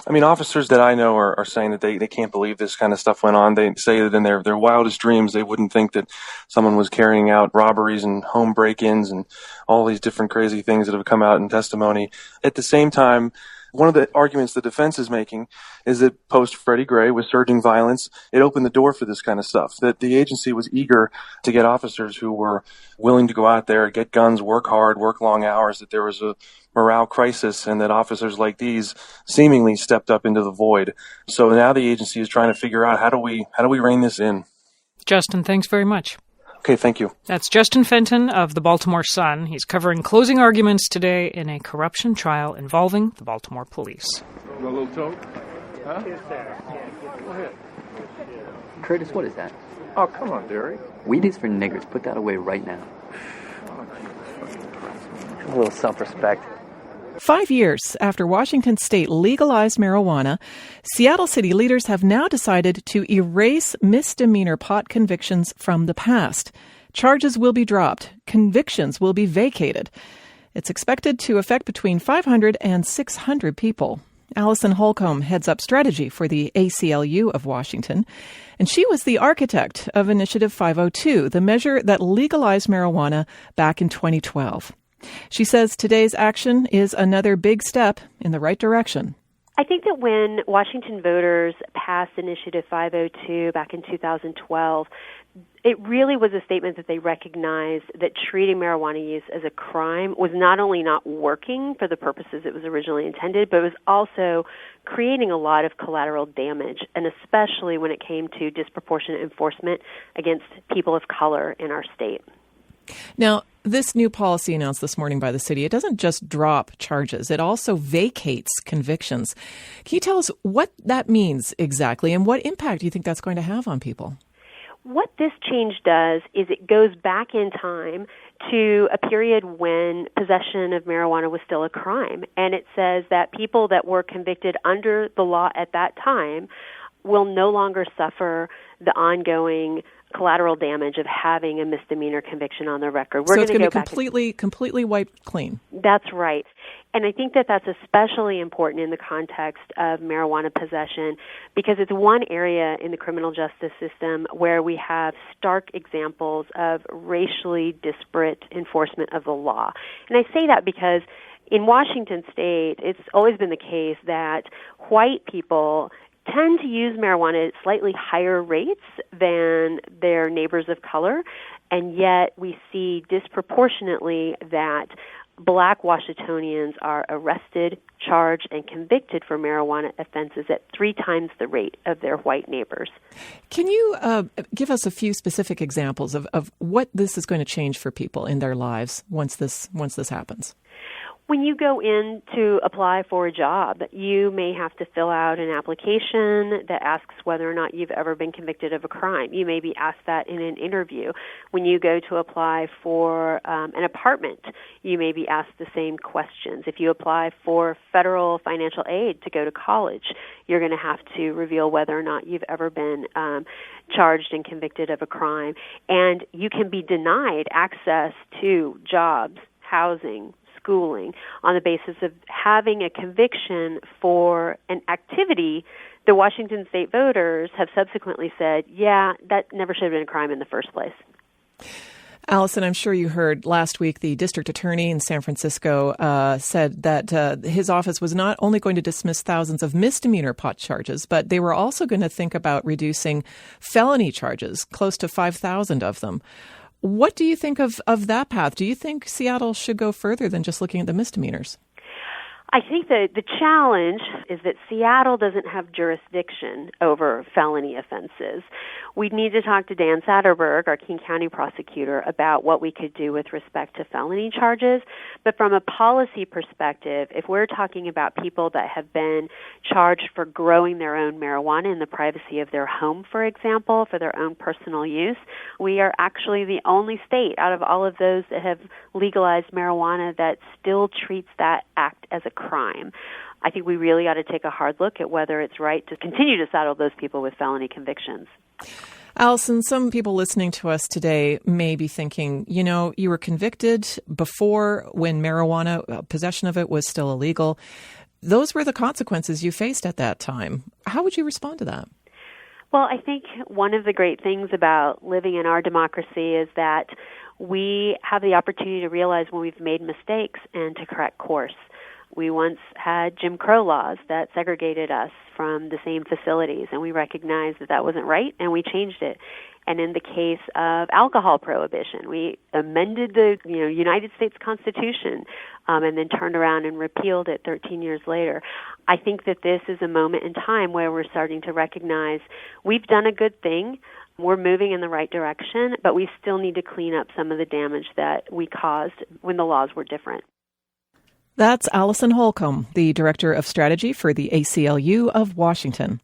I mean, officers that I know are saying that they can't believe this kind of stuff went on. They say that in their wildest dreams, they wouldn't think that someone was carrying out robberies and home break-ins and all these different crazy things that have come out in testimony. At the same time, one of the arguments the defense is making is that post Freddie Gray, with surging violence, it opened the door for this kind of stuff, that the agency was eager to get officers who were willing to go out there, get guns, work hard, work long hours, that there was a morale crisis, and that officers like these seemingly stepped up into the void. So now the agency is trying to figure out how do we rein this in. Justin, thanks very much. Okay, thank you. That's Justin Fenton of the Baltimore Sun. He's covering closing arguments today in a corruption trial involving the Baltimore police. A little tote? Huh? Go ahead. Curtis, what is that? Oh, come on, Derek. Weed is for niggers. Put that away right now. A little self-respect. 5 years after Washington state legalized marijuana, Seattle city leaders have now decided to erase misdemeanor pot convictions from the past. Charges will be dropped. Convictions will be vacated. It's expected to affect between 500 and 600 people. Allison Holcomb heads up strategy for the ACLU of Washington, and she was the architect of Initiative 502, the measure that legalized marijuana back in 2012. She says today's action is another big step in the right direction. I think that when Washington voters passed Initiative 502 back in 2012, it really was a statement that they recognized that treating marijuana use as a crime was not only not working for the purposes it was originally intended, but it was also creating a lot of collateral damage, and especially when it came to disproportionate enforcement against people of color in our state. Now, this new policy announced this morning by the city, it doesn't just drop charges, it also vacates convictions. Can you tell us what that means exactly, and what impact do you think that's going to have on people? What this change does is it goes back in time to a period when possession of marijuana was still a crime. And it says that people that were convicted under the law at that time will no longer suffer the ongoing collateral damage of having a misdemeanor conviction on their record. So it's going to be completely wiped clean. That's right. And I think that that's especially important in the context of marijuana possession because it's one area in the criminal justice system where we have stark examples of racially disparate enforcement of the law. And I say that because in Washington state, it's always been the case that white people tend to use marijuana at slightly higher rates than their neighbors of color, and yet we see disproportionately that Black Washingtonians are arrested, charged, and convicted for marijuana offenses at 3 times the rate of their white neighbors. Can you give us a few specific examples of what this is going to change for people in their lives once this happens? When you go in to apply for a job, you may have to fill out an application that asks whether or not you've ever been convicted of a crime. You may be asked that in an interview. When you go to apply for an apartment, you may be asked the same questions. If you apply for federal financial aid to go to college, you're going to have to reveal whether or not you've ever been charged and convicted of a crime. And you can be denied access to jobs, housing, schooling on the basis of having a conviction for an activity. The Washington state voters have subsequently said, yeah, that never should have been a crime in the first place. Allison, I'm sure you heard last week the district attorney in San Francisco said that his office was not only going to dismiss thousands of misdemeanor pot charges, but they were also going to think about reducing felony charges, close to 5,000 of them. What do you think of that path? Do you think Seattle should go further than just looking at the misdemeanors? I think that the challenge is that Seattle doesn't have jurisdiction over felony offenses. We need to talk to Dan Satterberg, our King County prosecutor, about what we could do with respect to felony charges. But from a policy perspective, if we're talking about people that have been charged for growing their own marijuana in the privacy of their home, for example, for their own personal use, we are actually the only state out of all of those that have legalized marijuana that still treats that act as a crime. I think we really ought to take a hard look at whether it's right to continue to saddle those people with felony convictions. Allison, some people listening to us today may be thinking, you were convicted before when marijuana, possession of it was still illegal. Those were the consequences you faced at that time. How would you respond to that? Well, I think one of the great things about living in our democracy is that we have the opportunity to realize when we've made mistakes and to correct course. We once had Jim Crow laws that segregated us from the same facilities, and we recognized that that wasn't right, and we changed it. And in the case of alcohol prohibition, we amended the United States Constitution and then turned around and repealed it 13 years later. I think that this is a moment in time where we're starting to recognize we've done a good thing. We're moving in the right direction, but we still need to clean up some of the damage that we caused when the laws were different. That's Allison Holcomb, the Director of Strategy for the ACLU of Washington.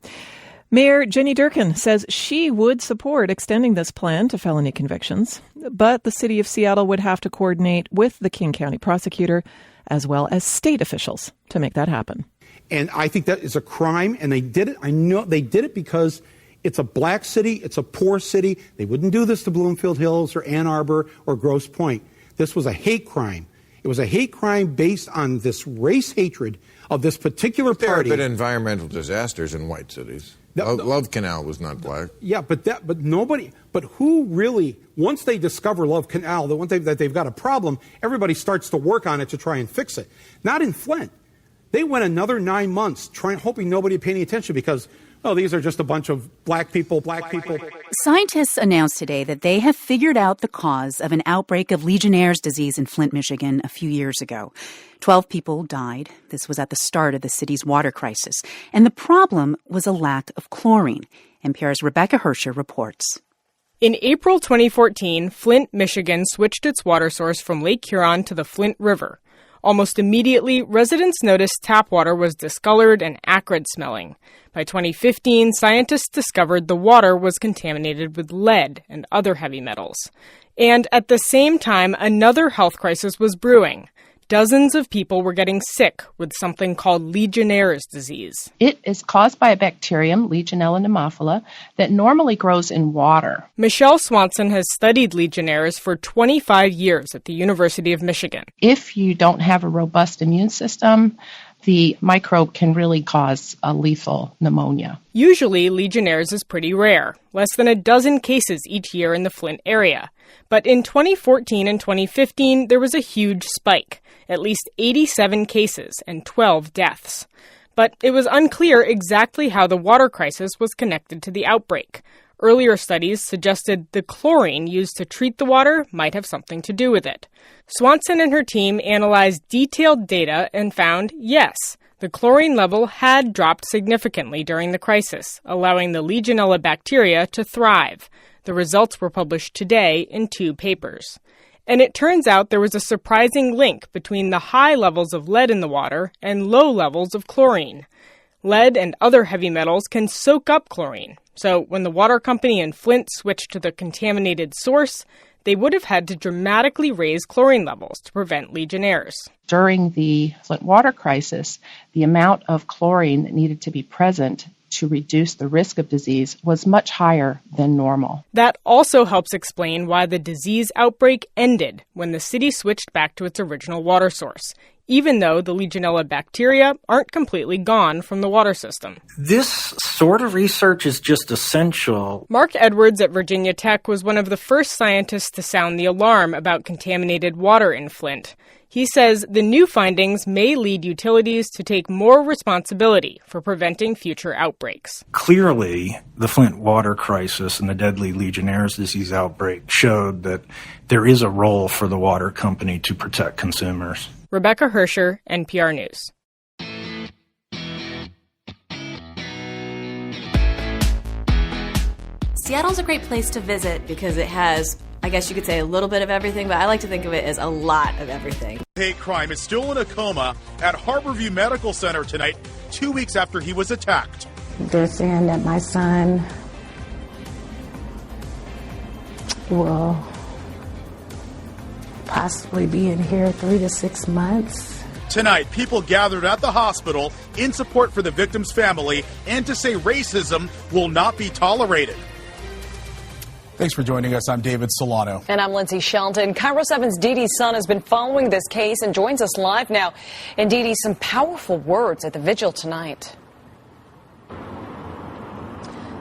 Mayor Jenny Durkin says she would support extending this plan to felony convictions, but the city of Seattle would have to coordinate with the King County prosecutor as well as state officials to make that happen. And I think that is a crime, and they did it. I know they did it because it's a black city, it's a poor city. They wouldn't do this to Bloomfield Hills or Ann Arbor or Grosse Pointe. This was a hate crime. It was a hate crime based on this race hatred of this particular party. There have been environmental disasters in white cities. Love Canal was not black. Yeah, but who really, once they discover Love Canal, that they've got a problem, everybody starts to work on it to try and fix it. Not in Flint. They went another 9 months hoping nobody would pay any attention because, these are just a bunch of black people. Scientists announced today that they have figured out the cause of an outbreak of Legionnaire's disease in Flint, Michigan a few years ago. 12 people died. This was at the start of the city's water crisis. And the problem was a lack of chlorine. NPR's Rebecca Hersher reports. In April 2014, Flint, Michigan switched its water source from Lake Huron to the Flint River. Almost immediately, residents noticed tap water was discolored and acrid smelling. By 2015, scientists discovered the water was contaminated with lead and other heavy metals. And at the same time, another health crisis was brewing. Dozens of people were getting sick with something called Legionnaire's disease. It is caused by a bacterium, Legionella pneumophila, that normally grows in water. Michelle Swanson has studied Legionnaire's for 25 years at the University of Michigan. If you don't have a robust immune system, the microbe can really cause a lethal pneumonia. Usually, Legionnaire's is pretty rare, less than a dozen cases each year in the Flint area. But in 2014 and 2015, there was a huge spike, at least 87 cases and 12 deaths. But it was unclear exactly how the water crisis was connected to the outbreak. Earlier studies suggested the chlorine used to treat the water might have something to do with it. Swanson and her team analyzed detailed data and found, yes, the chlorine level had dropped significantly during the crisis, allowing the Legionella bacteria to thrive. The results were published today in 2 papers. And it turns out there was a surprising link between the high levels of lead in the water and low levels of chlorine. Lead and other heavy metals can soak up chlorine. So when the water company in Flint switched to the contaminated source, they would have had to dramatically raise chlorine levels to prevent Legionnaires. During the Flint water crisis, the amount of chlorine that needed to be present to reduce the risk of disease was much higher than normal. That also helps explain why the disease outbreak ended when the city switched back to its original water source, even though the Legionella bacteria aren't completely gone from the water system. This sort of research is just essential. Mark Edwards at Virginia Tech was one of the first scientists to sound the alarm about contaminated water in Flint. He says the new findings may lead utilities to take more responsibility for preventing future outbreaks. Clearly, the Flint water crisis and the deadly Legionnaire's disease outbreak showed that there is a role for the water company to protect consumers. Rebecca Hersher, NPR News. Seattle's a great place to visit because it has, I guess you could say, a little bit of everything, but I like to think of it as a lot of everything. Hate crime is still in a coma at Harborview Medical Center tonight, 2 weeks after he was attacked. They're saying that my son will possibly be in here 3 to 6 months. Tonight, people gathered at the hospital in support for the victim's family and to say racism will not be tolerated. Thanks for joining us. I'm David Solano. And I'm Lindsay Shelton. Cairo 7's Dee Dee's son has been following this case and joins us live now. And Dee Dee, some powerful words at the vigil tonight.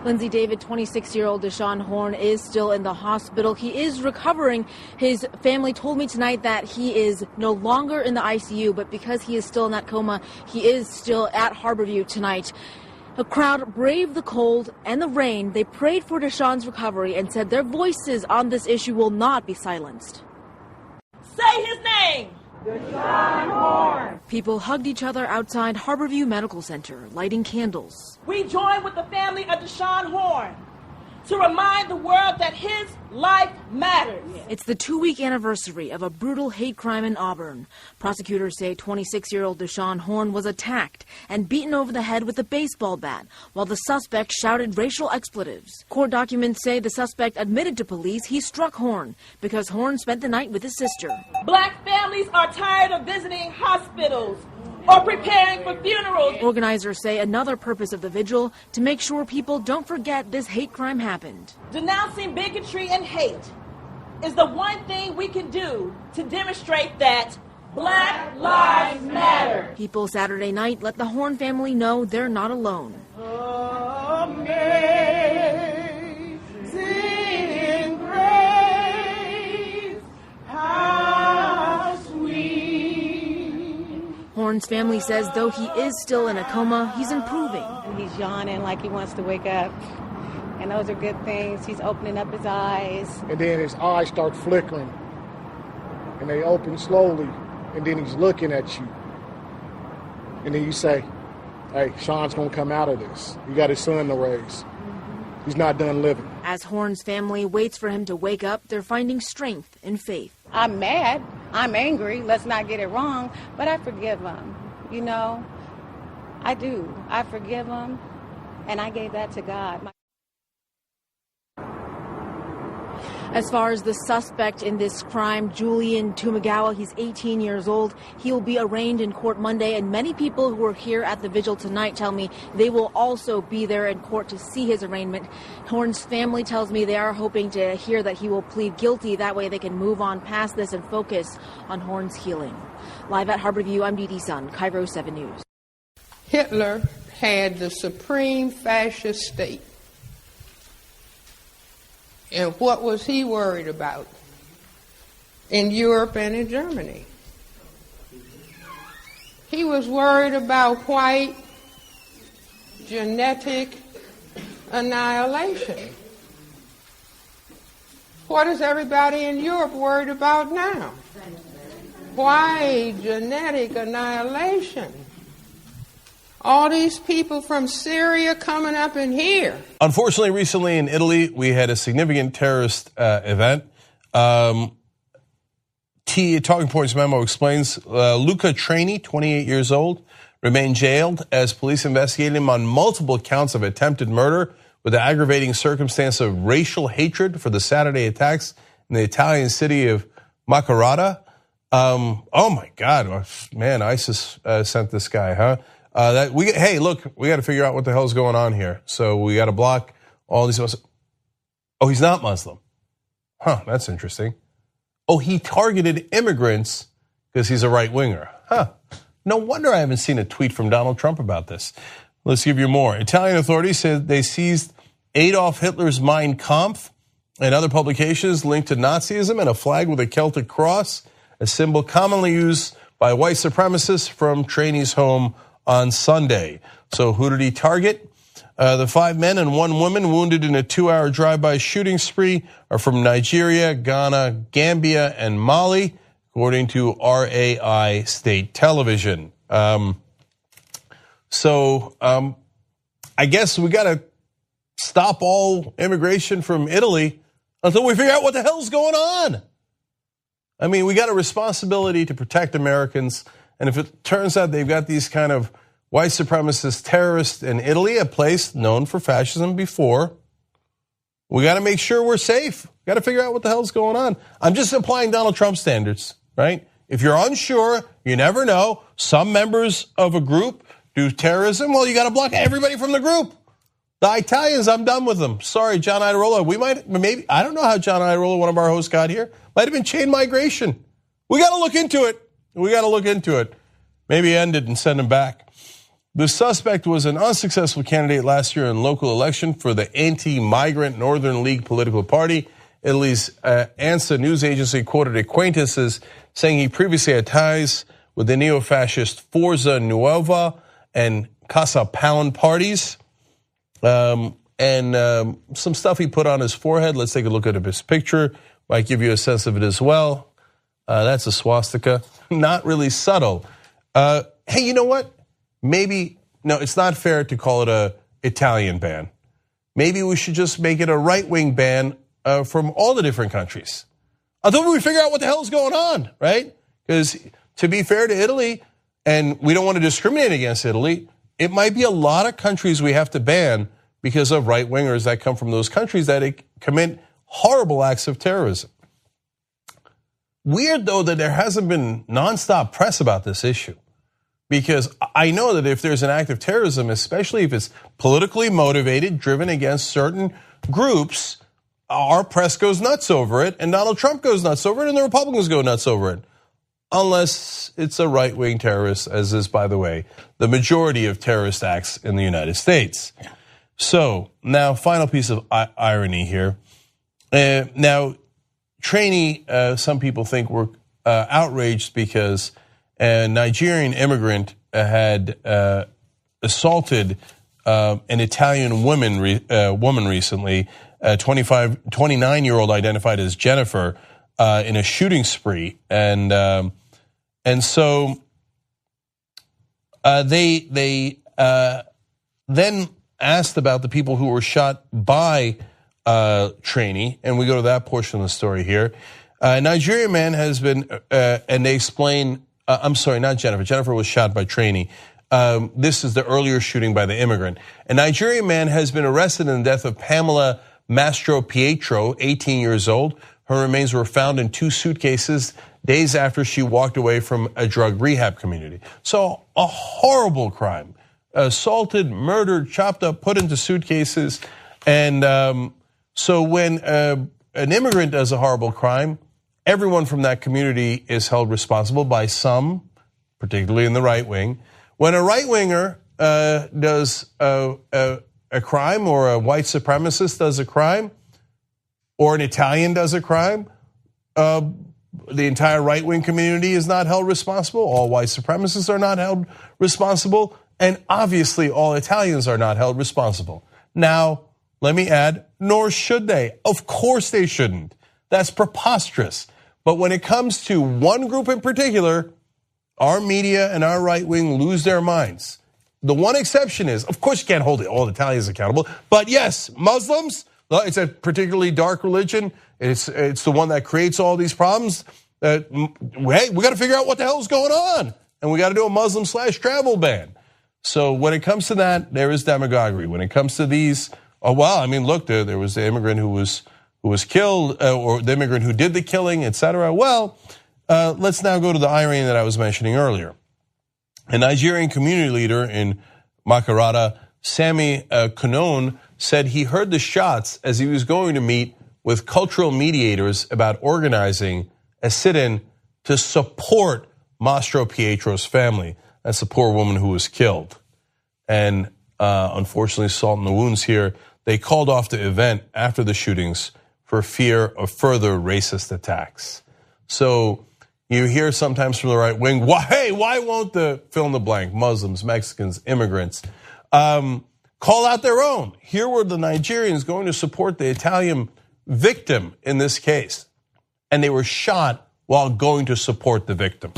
Lindsay, David, 26-year-old Deshaun Horn is still in the hospital. He is recovering. His family told me tonight that he is no longer in the ICU, but because he is still in that coma, he is still at Harborview tonight. A crowd braved the cold and the rain. They prayed for Deshaun's recovery and said their voices on this issue will not be silenced. Say his name! Deshaun Horn! People hugged each other outside Harborview Medical Center, lighting candles. We join with the family of Deshaun Horn to remind the world that his life matters. It's the 2-week anniversary of a brutal hate crime in Auburn. Prosecutors say 26-year-old Deshaun Horn was attacked and beaten over the head with a baseball bat while the suspect shouted racial expletives. Court documents say the suspect admitted to police he struck Horn because Horn spent the night with his sister. Black families are tired of visiting hospitals or preparing for funerals. Organizers say another purpose of the vigil to make sure people don't forget this hate crime happened. Denouncing bigotry and hate is the one thing we can do to demonstrate that Black Lives Matter. People Saturday night let the Horn family know they're not alone. Amazing grace, how sweet. Horn's family says though he is still in a coma, he's improving. He's yawning like he wants to wake up. And those are good things. He's opening up his eyes. And then his eyes start flickering. And they open slowly. And then he's looking at you. And then you say, hey, Sean's going to come out of this. You got his son to raise. He's not done living. As Horn's family waits for him to wake up, they're finding strength and faith. I'm mad. I'm angry. Let's not get it wrong. But I forgive him. You know, I do. I forgive him. And I gave that to God. As far as the suspect in this crime, Julian Tumagawa, he's 18 years old. He will be arraigned in court Monday, and many people who are here at the vigil tonight tell me they will also be there in court to see his arraignment. Horn's family tells me they are hoping to hear that he will plead guilty. That way they can move on past this and focus on Horn's healing. Live at Harborview, I'm Dee Dee Sun, Cairo 7 News. Hitler had the supreme fascist state. And what was he worried about in Europe and in Germany? He was worried about white genetic annihilation? What is everybody in Europe worried about now? Why genetic annihilation? All these people from Syria coming up in here. Unfortunately, recently in Italy, we had a significant terrorist event. Talking Points memo explains Luca Traini, 28 years old, remained jailed as police investigated him on multiple counts of attempted murder with the aggravating circumstance of racial hatred for the Saturday attacks in the Italian city of Macerata. Oh my God, man! ISIS sent this guy, huh? Hey, look, we got to figure out what the hell's going on here. So we got to block all these. Oh, he's not Muslim, huh? That's interesting. Oh, he targeted immigrants because he's a right winger, huh? No wonder I haven't seen a tweet from Donald Trump about this. Let's give you more. Italian authorities said they seized Adolf Hitler's Mein Kampf and other publications linked to Nazism and a flag with a Celtic cross, a symbol commonly used by white supremacists, from Traini's home on Sunday. So who did he target? The 5 men and 1 woman wounded in a 2-hour drive-by shooting spree are from Nigeria, Ghana, Gambia, and Mali, according to RAI state television. I guess we got to stop all immigration from Italy until we figure out what the hell's going on. I mean, we got a responsibility to protect Americans, and if it turns out they've got these kind of white supremacist terrorists in Italy, a place known for fascism before, we got to make sure we're safe. We got to figure out what the hell's going on. I'm just applying Donald Trump standards, right? If you're unsure, you never know. Some members of a group do terrorism. Well, you got to block everybody from the group. The Italians, I'm done with them. Sorry, John Iadarola. We might, maybe, I don't know how John Iadarola, one of our hosts, got here. Might have been chain migration. We got to look into it. Maybe end it and send him back. The suspect was an unsuccessful candidate last year in local election for the anti-migrant Northern League political party. Italy's ANSA news agency quoted acquaintances saying he previously had ties with the neo-fascist Forza Nuova and Casa Pound parties. Some stuff he put on his forehead. Let's take a look at his picture. Might give you a sense of it as well. That's a swastika. Not really subtle. Hey, you know what? Maybe, no, it's not fair to call it a Italian ban. Maybe we should just make it a right-wing ban from all the different countries until we figure out what the hell is going on, right? Because to be fair to Italy, and we don't want to discriminate against Italy, it might be a lot of countries we have to ban because of right-wingers that come from those countries that commit horrible acts of terrorism. Weird, though, that there hasn't been nonstop press about this issue. Because I know that if there's an act of terrorism, especially if it's politically motivated, driven against certain groups, our press goes nuts over it, and Donald Trump goes nuts over it, and the Republicans go nuts over it. Unless it's a right-wing terrorist, as is, by the way, the majority of terrorist acts in the United States. So, now, final piece of irony here. Now, Traini, some people think, were outraged because a Nigerian immigrant had assaulted an Italian woman recently, a 29-year-old identified as Jennifer, in a shooting spree. And so they then asked about the people who were shot by Traini, and we go to that portion of the story here. A Nigerian man has been, and they explain, I'm sorry, not Jennifer. Jennifer was shot by Traini. This is the earlier shooting by the immigrant. A Nigerian man has been arrested in the death of Pamela Mastro Pietro, 18 years old. Her remains were found in 2 suitcases days after she walked away from a drug rehab community. So a horrible crime. Assaulted, murdered, chopped up, put into suitcases. And so when an immigrant does a horrible crime, everyone from that community is held responsible by some, particularly in the right wing. When a right-winger does a crime, or a white supremacist does a crime, or an Italian does a crime, the entire right-wing community is not held responsible. All white supremacists are not held responsible. And obviously all Italians are not held responsible. Now, let me add, nor should they. Of course they shouldn't. That's preposterous. But when it comes to one group in particular, our media and our right wing lose their minds. The one exception is, of course you can't hold all Italians accountable, but yes, Muslims, it's a particularly dark religion. It's the one that creates all these problems. Hey, we got to figure out what the hell is going on. And we got to do a Muslim/travel ban. So when it comes to that, there is demagoguery. When it comes to these, look, there was the immigrant who was killed, or the immigrant who did the killing, etc. Well, let's now go to the irony that I was mentioning earlier. A Nigerian community leader in Makurata, Sami Konon, said he heard the shots as he was going to meet with cultural mediators about organizing a sit-in to support Mastro Pietro's family. That's the poor woman who was killed. And unfortunately, salt in the wounds here, they called off the event after the shootings for fear of further racist attacks. So you hear sometimes from the right wing, why won't the fill in the blank, Muslims, Mexicans, immigrants, call out their own? Here were the Nigerians going to support the Italian victim in this case, and they were shot while going to support the victim.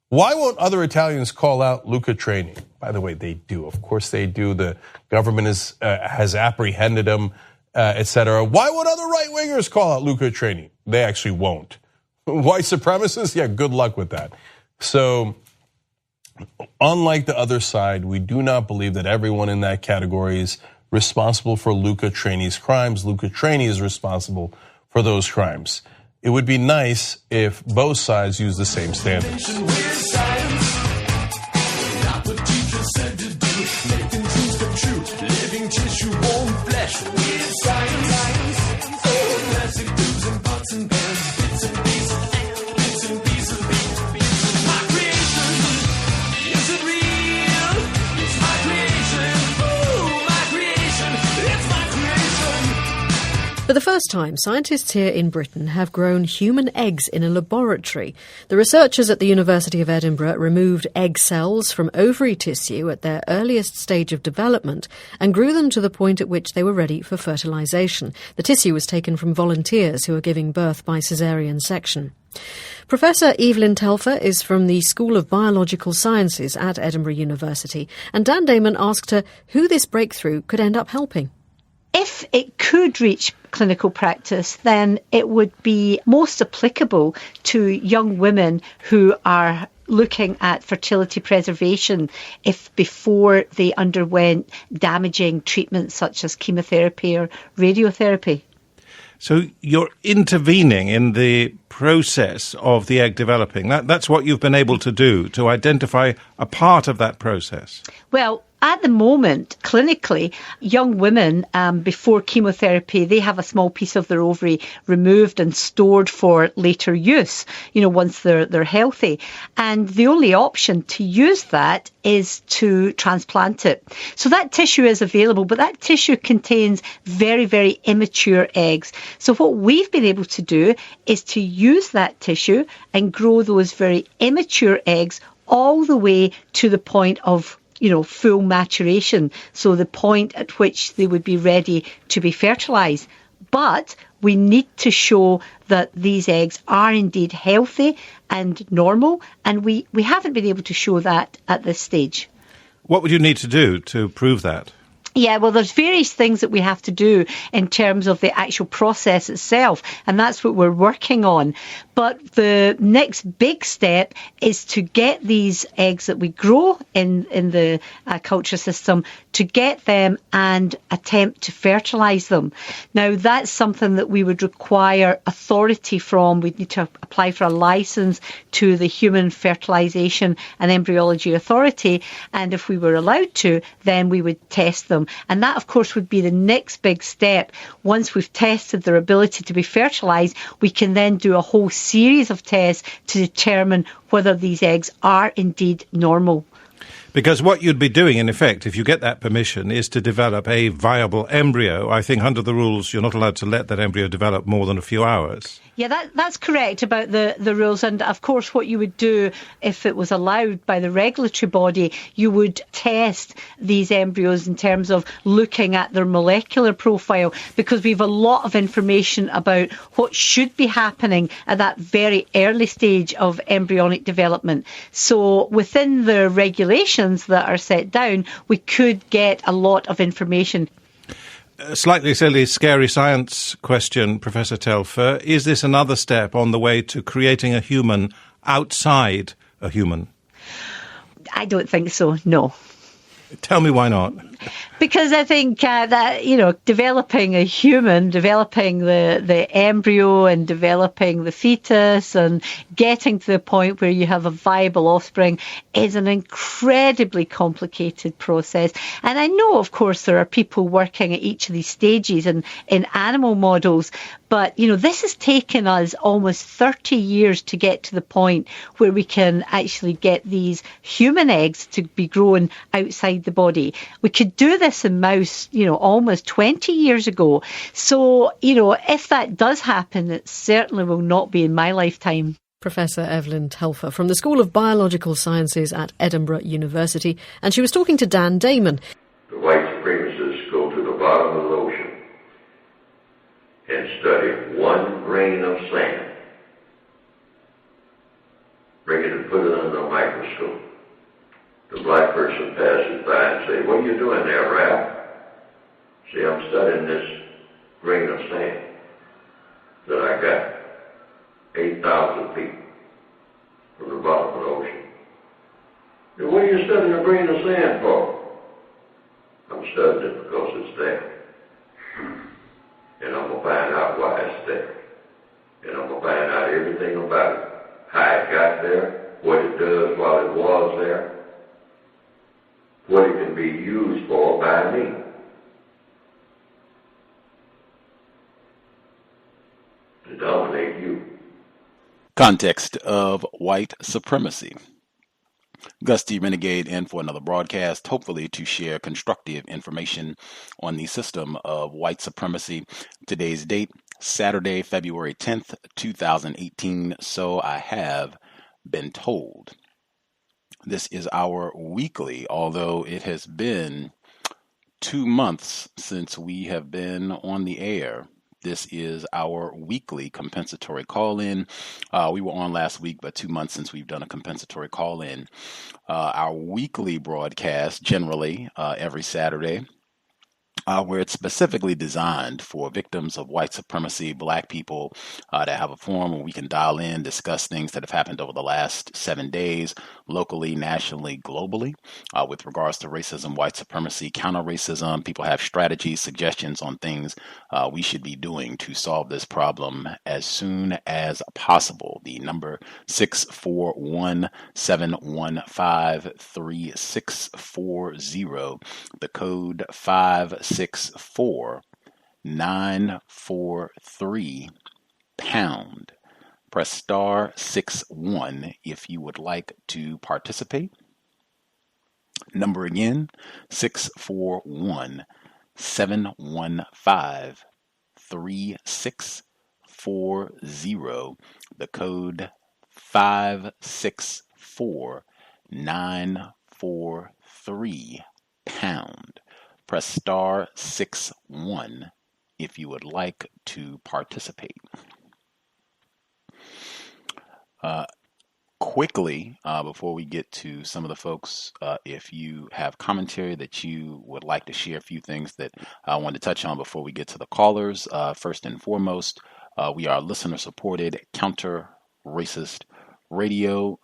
Why won't other Italians call out Luca Traini? By the way, they do. Of course they do. The government has apprehended him, etc. Why would other right-wingers call out Luca Traini? They actually won't. White supremacists? Yeah, good luck with that. So, unlike the other side, we do not believe that everyone in that category is responsible for Luca Traini's crimes. Luca Traini is responsible for those crimes. It would be nice if both sides use the same standards. For the first time, scientists here in Britain have grown human eggs in a laboratory. The researchers at the University of Edinburgh removed egg cells from ovary tissue at their earliest stage of development and grew them to the point at which they were ready for fertilisation. The tissue was taken from volunteers who are giving birth by caesarean section. Professor Evelyn Telfer is from the School of Biological Sciences at Edinburgh University, and Dan Damon asked her who this breakthrough could end up helping. If it could reach clinical practice, then it would be most applicable to young women who are looking at fertility preservation if before they underwent damaging treatments such as chemotherapy or radiotherapy. So you're intervening in the process of the egg developing. That's what you've been able to do, to identify a part of that process. Well, at the moment, clinically, young women, before chemotherapy, they have a small piece of their ovary removed and stored for later use, once they're healthy. And the only option to use that is to transplant it. So that tissue is available, but that tissue contains very, very immature eggs. So what we've been able to do is to use that tissue and grow those very immature eggs all the way to the point of full maturation, so the point at which they would be ready to be fertilised. But we need to show that these eggs are indeed healthy and normal, and we haven't been able to show that at this stage. What would you need to do to prove that? Yeah, well, there's various things that we have to do in terms of the actual process itself, and that's what we're working on. But the next big step is to get these eggs that we grow in the culture system, to get them and attempt to fertilise them. Now, that's something that we would require authority from. We'd need to apply for a licence to the Human Fertilisation and Embryology Authority, and if we were allowed to, then we would test them. And that, of course, would be the next big step. Once we've tested their ability to be fertilised, we can then do a whole series of tests to determine whether these eggs are indeed normal. Because what you'd be doing, in effect, if you get that permission, is to develop a viable embryo. I think under the rules, you're not allowed to let that embryo develop more than a few hours. Yeah, that's correct about the rules. And of course, what you would do if it was allowed by the regulatory body, you would test these embryos in terms of looking at their molecular profile, because we have a lot of information about what should be happening at that very early stage of embryonic development. So within the regulations that are set down, we could get a lot of information. A slightly silly, scary science question, Professor Telfer. Is this another step on the way to creating a human outside a human? I don't think so, no. Tell me why not. Because I think that, developing a human, developing the embryo and developing the fetus and getting to the point where you have a viable offspring is an incredibly complicated process. And I know, of course, there are people working at each of these stages and in animal models. But, this has taken us almost 30 years to get to the point where we can actually get these human eggs to be grown outside the body. We could do this in mouse, almost 20 years ago. So, if that does happen, it certainly will not be in my lifetime. Professor Evelyn Telfer from the School of Biological Sciences at Edinburgh University, and she was talking to Dan Damon. The white supremacists go to the bottom of the ocean and study one grain of sand, bring it and put it under a microscope. The black person passes by and say, "What are you doing there, Rap?" Say, "I'm studying this grain of sand that I got 8,000 feet from the bottom of the ocean." "Then what are you studying a grain of sand for?" "I'm studying it because it's there. And I'm going to find out why it's there. And I'm going to find out everything about it. How it got there, what it does while it was there, what it can be used for by me." To dominate you. Context of White Supremacy. Gus T Renegade in for another broadcast, hopefully to share constructive information on the system of white supremacy. Today's date, Saturday, February 10th, 2018, so I have been told. This is our weekly, although it has been 2 months since we have been on the air. This is our weekly compensatory call-in. We were on last week, but 2 months since we've done a compensatory call-in. Our weekly broadcast, generally every Saturday, where it's specifically designed for victims of white supremacy, black people, to have a forum where we can dial in, discuss things that have happened over the last 7 days, locally, nationally, globally, with regards to racism, white supremacy, counter-racism. People have strategies, suggestions on things we should be doing to solve this problem as soon as possible. The number 641-715-3640, the code 564-943 pound. Press star 61 if you would like to participate. Number again, 641-715-3640. The code 564-943 pound. Press star 61 if you would like to participate. Quickly, before we get to some of the folks, if you have commentary that you would like to share, a few things that I want to touch on before we get to the callers. First and foremost, we are listener-supported, counter-racist radio,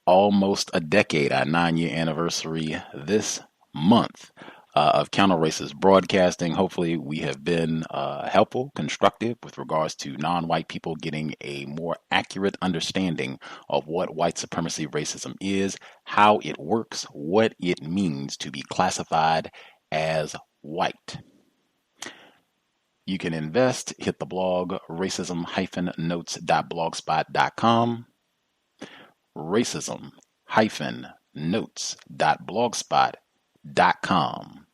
almost a decade, our 9-year anniversary this month. Of counter-racist broadcasting. Hopefully we have been helpful, constructive with regards to non-white people getting a more accurate understanding of what white supremacy racism is, how it works, what it means to be classified as white. You can invest, hit the blog racism-notes.blogspot.com, racism-notes.blogspot.com. notes.blogspot.com.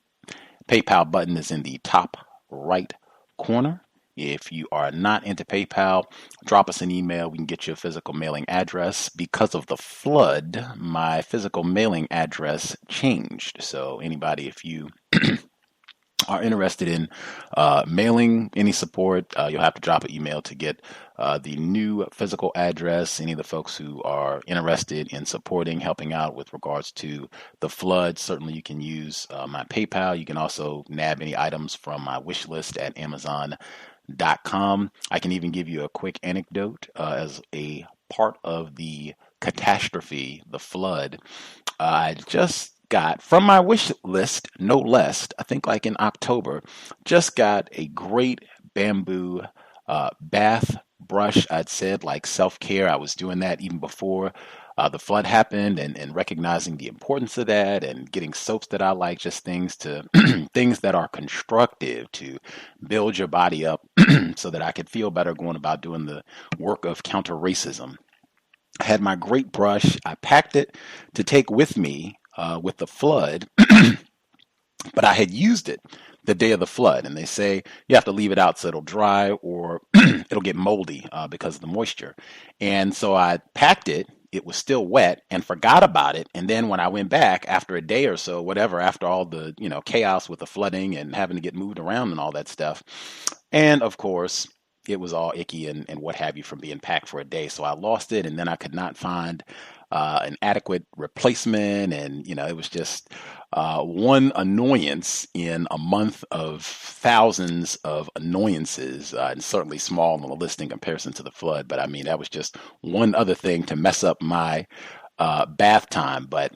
PayPal button is in the top right corner. If you are not into PayPal, drop us an email. We can get you a physical mailing address. Because of the flood, my physical mailing address changed. So anybody, if you are interested in mailing any support, you'll have to drop an email to get the new physical address. Any of the folks who are interested in supporting, helping out with regards to the flood, certainly you can use my PayPal. You can also nab any items from my wish list at Amazon.com. I can even give you a quick anecdote as a part of the catastrophe, the flood. I just got from my wish list, no less, I think like in October, just got a great bamboo bath brush. I'd said like self-care. I was doing that even before the flood happened, and recognizing the importance of that, and getting soaps that I like, just things to things that are constructive to build your body up so that I could feel better going about doing the work of counter racism. I had my great brush. I packed it to take with me with the flood, but I had used it the day of the flood, and they say you have to leave it out so it'll dry or it'll get moldy because of the moisture. And so I packed it. It was still wet, and forgot about it. And then when I went back after a day or so, whatever, after all the chaos with the flooding and having to get moved around and all that stuff, and of course it was all icky and what have you from being packed for a day. So I lost it, and then I could not find an adequate replacement, and it was just one annoyance in a month of thousands of annoyances, and certainly small on the list in comparison to the flood. But I mean, that was just one other thing to mess up my bath time. But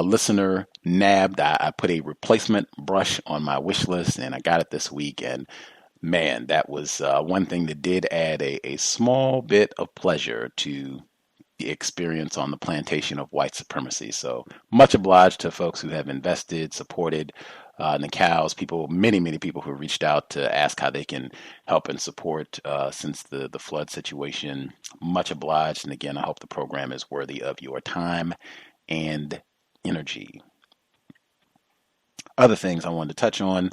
listener nabbed, I put a replacement brush on my wish list, and I got it this week. And man, that was one thing that did add a small bit of pleasure to the experience on the plantation of white supremacy. So much obliged to folks who have invested, supported in the cows, many people who reached out to ask how they can help and support since the flood situation. Much obliged. And again, I hope the program is worthy of your time and energy. Other things I wanted to touch on.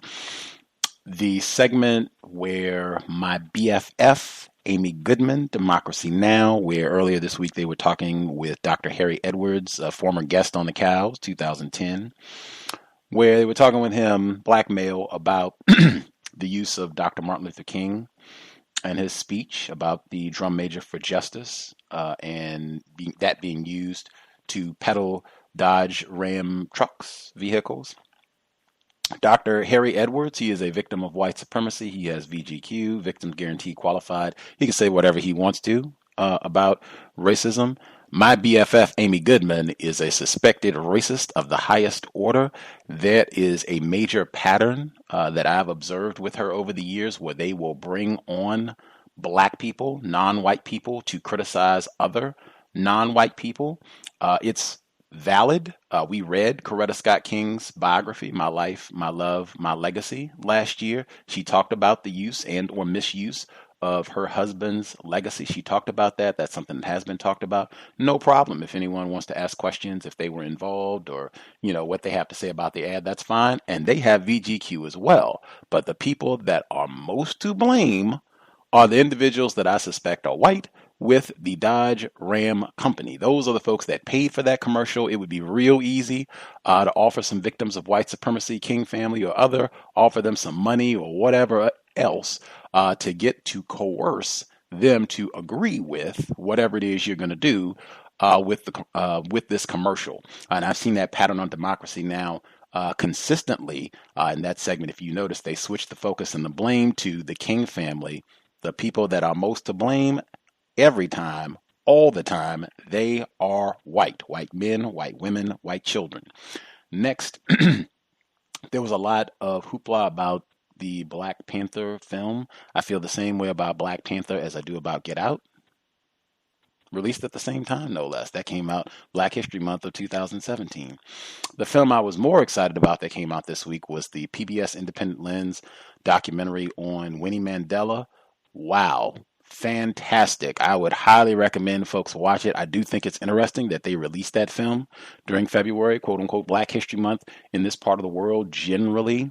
The segment where my BFF, Amy Goodman, Democracy Now!, where earlier this week they were talking with Dr. Harry Edwards, a former guest on the Cows, 2010, where they were talking with him, black male, about the use of Dr. Martin Luther King and his speech about the drum major for justice, and that being used to peddle Dodge Ram trucks, vehicles. Dr. Harry Edwards, he is a victim of white supremacy. He has VGQ, Victims Guarantee Qualified. He can say whatever he wants to about racism. My BFF, Amy Goodman, is a suspected racist of the highest order. That is a major pattern that I've observed with her over the years, where they will bring on black people, non-white people, to criticize other non-white people. It's valid. We read Coretta Scott King's biography, My Life, My Love, My Legacy, last year. She talked about the use and or misuse of her husband's legacy. She talked about that. That's something that has been talked about. No problem. If anyone wants to ask questions, if they were involved, or what they have to say about the ad, that's fine. And they have VGQ as well. But the people that are most to blame are the individuals that I suspect are white, with the Dodge Ram company. Those are the folks that paid for that commercial. It would be real easy to offer some victims of white supremacy, King family or other, offer them some money or whatever else to get to coerce them to agree with whatever it is you're going to do with this commercial. And I've seen that pattern on Democracy Now! Consistently in that segment. If you notice, they switch the focus and the blame to the King family, the people that are most to blame. Every time, all the time, they are white men, white women, white children. Next, there was a lot of hoopla about the Black Panther film. I feel the same way about Black Panther as I do about Get Out. Released at the same time, no less. That came out Black History Month of 2017. The film I was more excited about that came out this week was the PBS Independent Lens documentary on Winnie Mandela. Wow. fantastic. I would highly recommend folks watch it. I do think it's interesting that they released that film during February, quote unquote, Black History Month in this part of the world. Generally,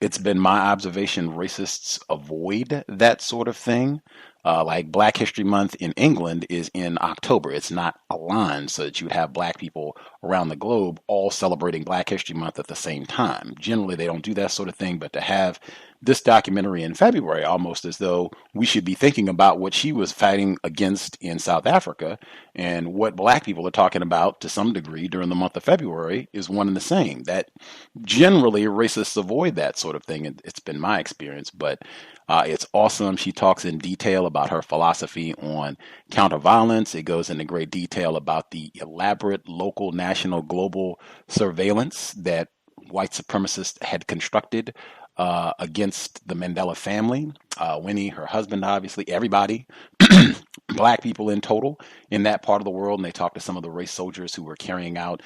it's been my observation racists avoid that sort of thing. Like Black History Month in England is in October. It's not aligned so that you would have black people around the globe all celebrating Black History Month at the same time. Generally, they don't do that sort of thing, but to have this documentary in February, almost as though we should be thinking about what she was fighting against in South Africa and what black people are talking about to some degree during the month of February is one and the same. That generally racists avoid that sort of thing. It's been my experience, but it's awesome. She talks in detail about her philosophy on counterviolence. It goes into great detail about the elaborate local, national, global surveillance that white supremacists had constructed against the Mandela family, Winnie, her husband, obviously, everybody, black people in total in that part of the world. And they talked to some of the race soldiers who were carrying out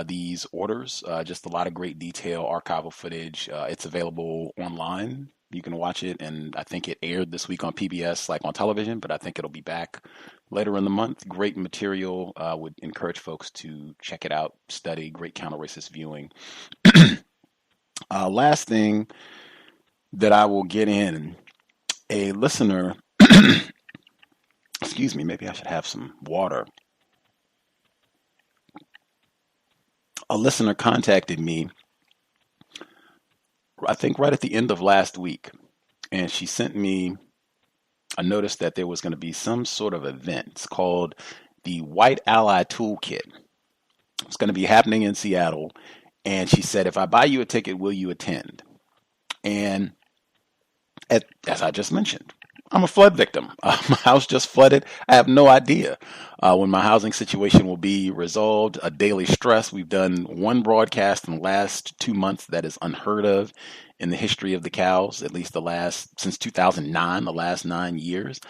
these orders. Just a lot of great detail, archival footage. It's available online. You can watch it, and I think it aired this week on PBS, like on television, but I think it'll be back later in the month. Great material. Would encourage folks to check it out, study, great counter-racist viewing. Last thing that I will get in, a listener, excuse me, maybe I should have some water. A listener contacted me, I think right at the end of last week, and she sent me a notice that there was going to be some sort of event. It's called the White Ally Toolkit. It's going to be happening in Seattle. And she said, if I buy you a ticket, will you attend? And as I just mentioned, I'm a flood victim. My house just flooded. I have no idea when my housing situation will be resolved. A daily stress. We've done one broadcast in the last 2 months that is unheard of in the history of the cows, at least since 2009, the last 9 years.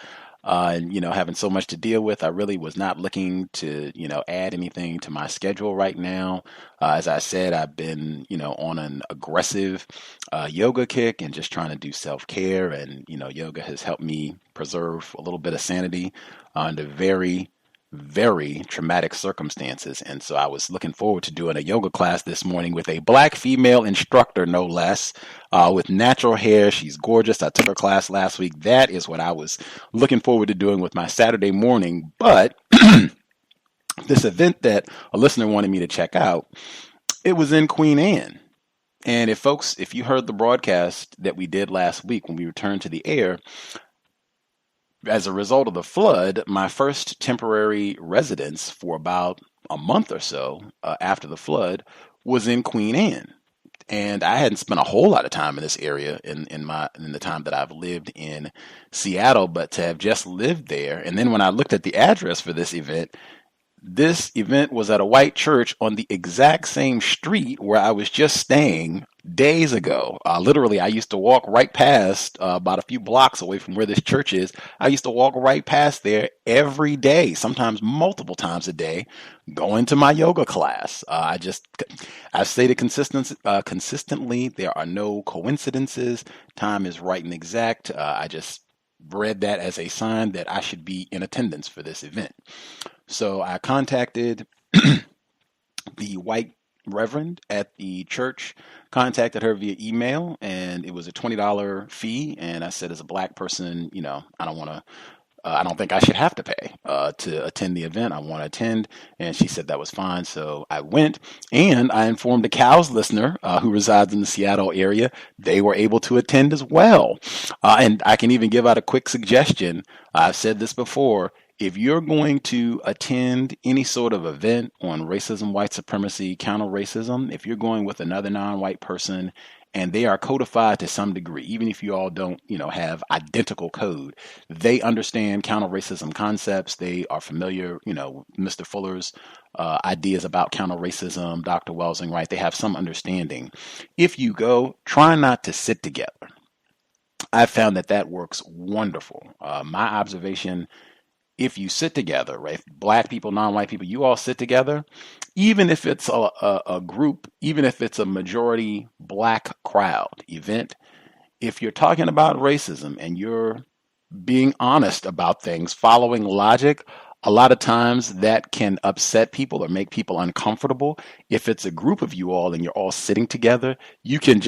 And, having so much to deal with, I really was not looking to, add anything to my schedule right now. As I said, I've been, on an aggressive yoga kick and just trying to do self-care. And, yoga has helped me preserve a little bit of sanity under very, very traumatic circumstances. And so I was looking forward to doing a yoga class this morning with a black female instructor, no less, with natural hair. She's gorgeous. I took her class last week. That is what I was looking forward to doing with my Saturday morning. But this event that a listener wanted me to check out, it was in Queen Anne. And if you heard the broadcast that we did last week when we returned to the air, as a result of the flood, my first temporary residence for about a month or so after the flood was in Queen Anne. And I hadn't spent a whole lot of time in this area in the time that I've lived in Seattle, but to have just lived there. And then when I looked at the address for this event was at a white church on the exact same street where I was just staying days ago. Literally, I used to walk right past, about a few blocks away from where this church is. I used to walk right past there every day, sometimes multiple times a day, going to my yoga class. I've stated consistently, there are no coincidences. Time is right and exact. I just read that as a sign that I should be in attendance for this event. So I contacted the white reverend at the church, contacted her via email, and it was a $20 fee. And I said, as a black person, I don't think I should have to pay to attend the event. I want to attend. And she said that was fine. So I went, and I informed a COWS listener who resides in the Seattle area. They were able to attend as well. And I can even give out a quick suggestion. I've said this before. If you're going to attend any sort of event on racism, white supremacy, counter-racism, if you're going with another non-white person and they are codified to some degree, even if you all don't, have identical code, they understand counter-racism concepts. They are familiar, Mr. Fuller's ideas about counter-racism, Dr. Welsing, right? They have some understanding. If you go, try not to sit together. I found that works wonderful. My observation, if you sit together, right, black people, non-white people, you all sit together, even if it's a group, even if it's a majority black crowd event, if you're talking about racism and you're being honest about things, following logic, a lot of times that can upset people or make people uncomfortable. If it's a group of you all and you're all sitting together, you can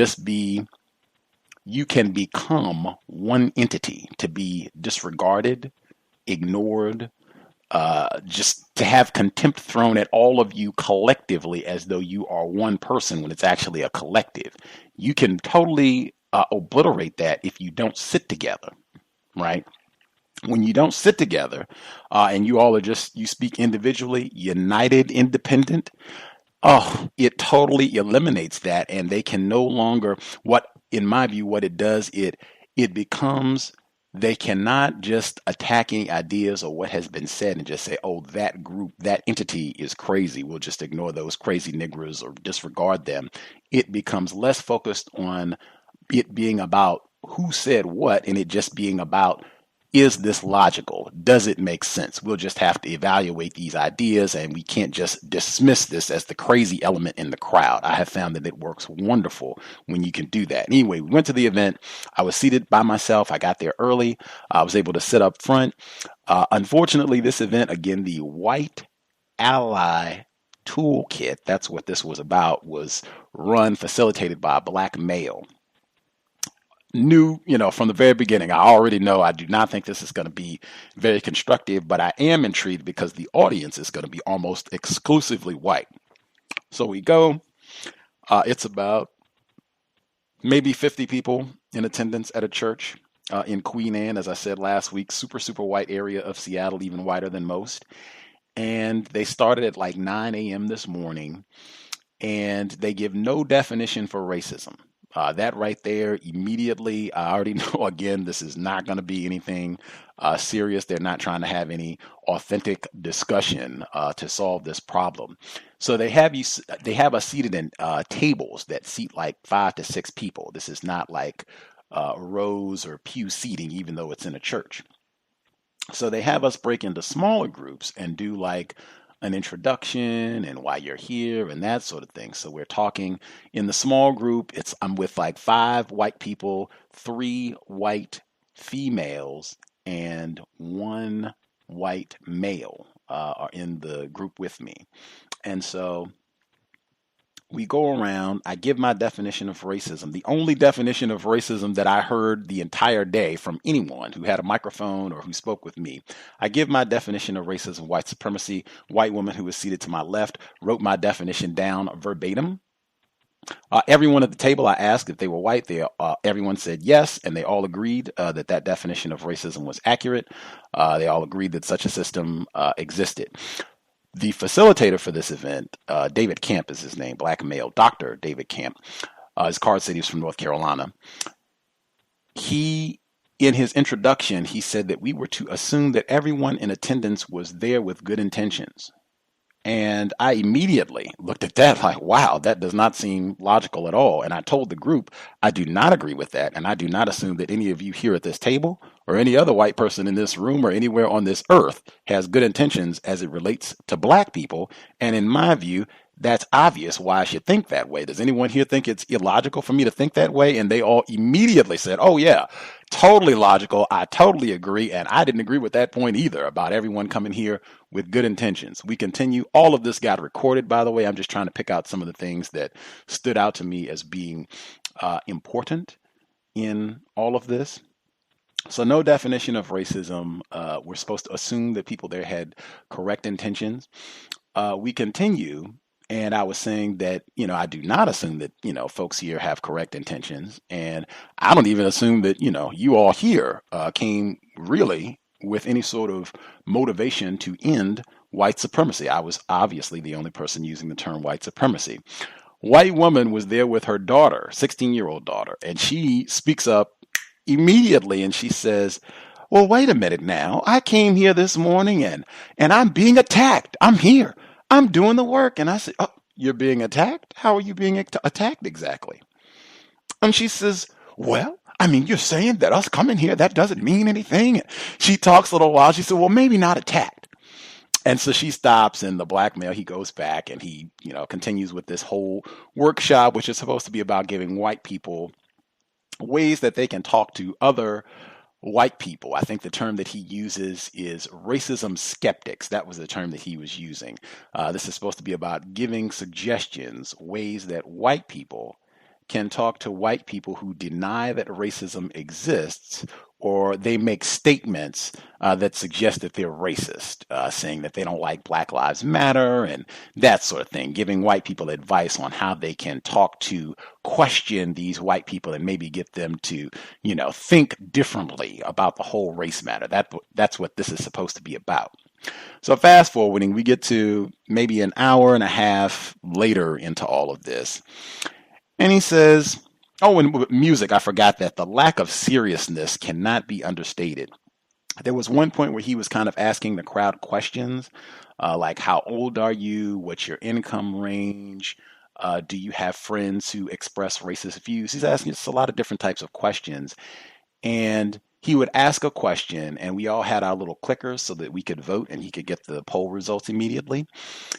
become one entity, to be disregarded, ignored, just to have contempt thrown at all of you collectively as though you are one person when it's actually a collective. You can totally obliterate that if you don't sit together, right? When you don't sit together and you all are you speak individually, united, independent, it totally eliminates that, and they can no longer, in my view, what it does, it becomes, they cannot just attack any ideas or what has been said and just say, oh, that group, that entity is crazy, we'll just ignore those crazy niggers or disregard them. It becomes less focused on it being about who said what, and it just being about, is this logical? Does it make sense? We'll just have to evaluate these ideas, and we can't just dismiss this as the crazy element in the crowd. I have found that it works wonderful when you can do that. Anyway, we went to the event. I was seated by myself. I got there early. I was able to sit up front. Unfortunately, this event, again, the White Ally Toolkit, that's what this was about, was facilitated by a black male. Knew, from the very beginning, I already know I do not think this is going to be very constructive, but I am intrigued because the audience is going to be almost exclusively white. So we go. It's about maybe 50 people in attendance at a church in Queen Anne, as I said last week, super, super white area of Seattle, even whiter than most. And they started at like 9 a.m. this morning, and they give no definition for racism. That right there, immediately, I already know, again, this is not going to be anything serious. They're not trying to have any authentic discussion to solve this problem. So they have us seated in tables that seat like 5 to 6 people. This is not like rows or pew seating, even though it's in a church. So they have us break into smaller groups and do like an introduction and why you're here and that sort of thing. So we're talking in the small group. I'm with like 5 white people, 3 white females, and 1 white male are in the group with me. And so we go around, I give my definition of racism, the only definition of racism that I heard the entire day from anyone who had a microphone or who spoke with me. I give my definition of racism, white supremacy. White woman who was seated to my left wrote my definition down verbatim. Everyone at the table, I asked if they were white. Everyone said yes, and they all agreed that definition of racism was accurate. They all agreed that such a system existed. The facilitator for this event, David Camp is his name, black male, Dr. David Camp. His card said he was from North Carolina. In his introduction, he said that we were to assume that everyone in attendance was there with good intentions. And I immediately looked at that like, wow, that does not seem logical at all. And I told the group, I do not agree with that. And I do not assume that any of you here at this table or any other white person in this room or anywhere on this earth has good intentions as it relates to black people. And in my view, that's obvious why I should think that way. Does anyone here think it's illogical for me to think that way? And they all immediately said, oh yeah, totally logical. I totally agree. And I didn't agree with that point either about everyone coming here with good intentions. We continue. All of this got recorded, by the way. I'm just trying to pick out some of the things that stood out to me as being important in all of this. So no definition of racism. We're supposed to assume that people there had correct intentions. We continue. And I was saying that, I do not assume that, folks here have correct intentions. And I don't even assume that, you all here came really with any sort of motivation to end white supremacy. I was obviously the only person using the term white supremacy. White woman was there with her daughter, 16-year-old daughter, and she speaks up immediately and she says, well, wait a minute now. I came here this morning and I'm being attacked. I'm here. I'm doing the work. And I said, oh, you're being attacked? How are you being attacked exactly? And she says, well, you're saying that us coming here, that doesn't mean anything. She talks a little while. She said, well, maybe not attacked. And so she stops, and the black male, he goes back and he, continues with this whole workshop, which is supposed to be about giving white people ways that they can talk to other white people. I think the term that he uses is racism skeptics. That was the term that he was using. This is supposed to be about giving suggestions, ways that white people can talk to white people who deny that racism exists, or they make statements that suggest that they're racist, saying that they don't like Black Lives Matter and that sort of thing, giving white people advice on how they can talk to, question these white people and maybe get them to, think differently about the whole race matter. That's what this is supposed to be about. So fast forwarding, we get to maybe an hour and a half later into all of this. And he says, and with music, I forgot that the lack of seriousness cannot be understated. There was one point where he was kind of asking the crowd questions, like, how old are you? What's your income range? Do you have friends who express racist views? He's asking just a lot of different types of questions. And he would ask a question, and we all had our little clickers so that we could vote and he could get the poll results immediately.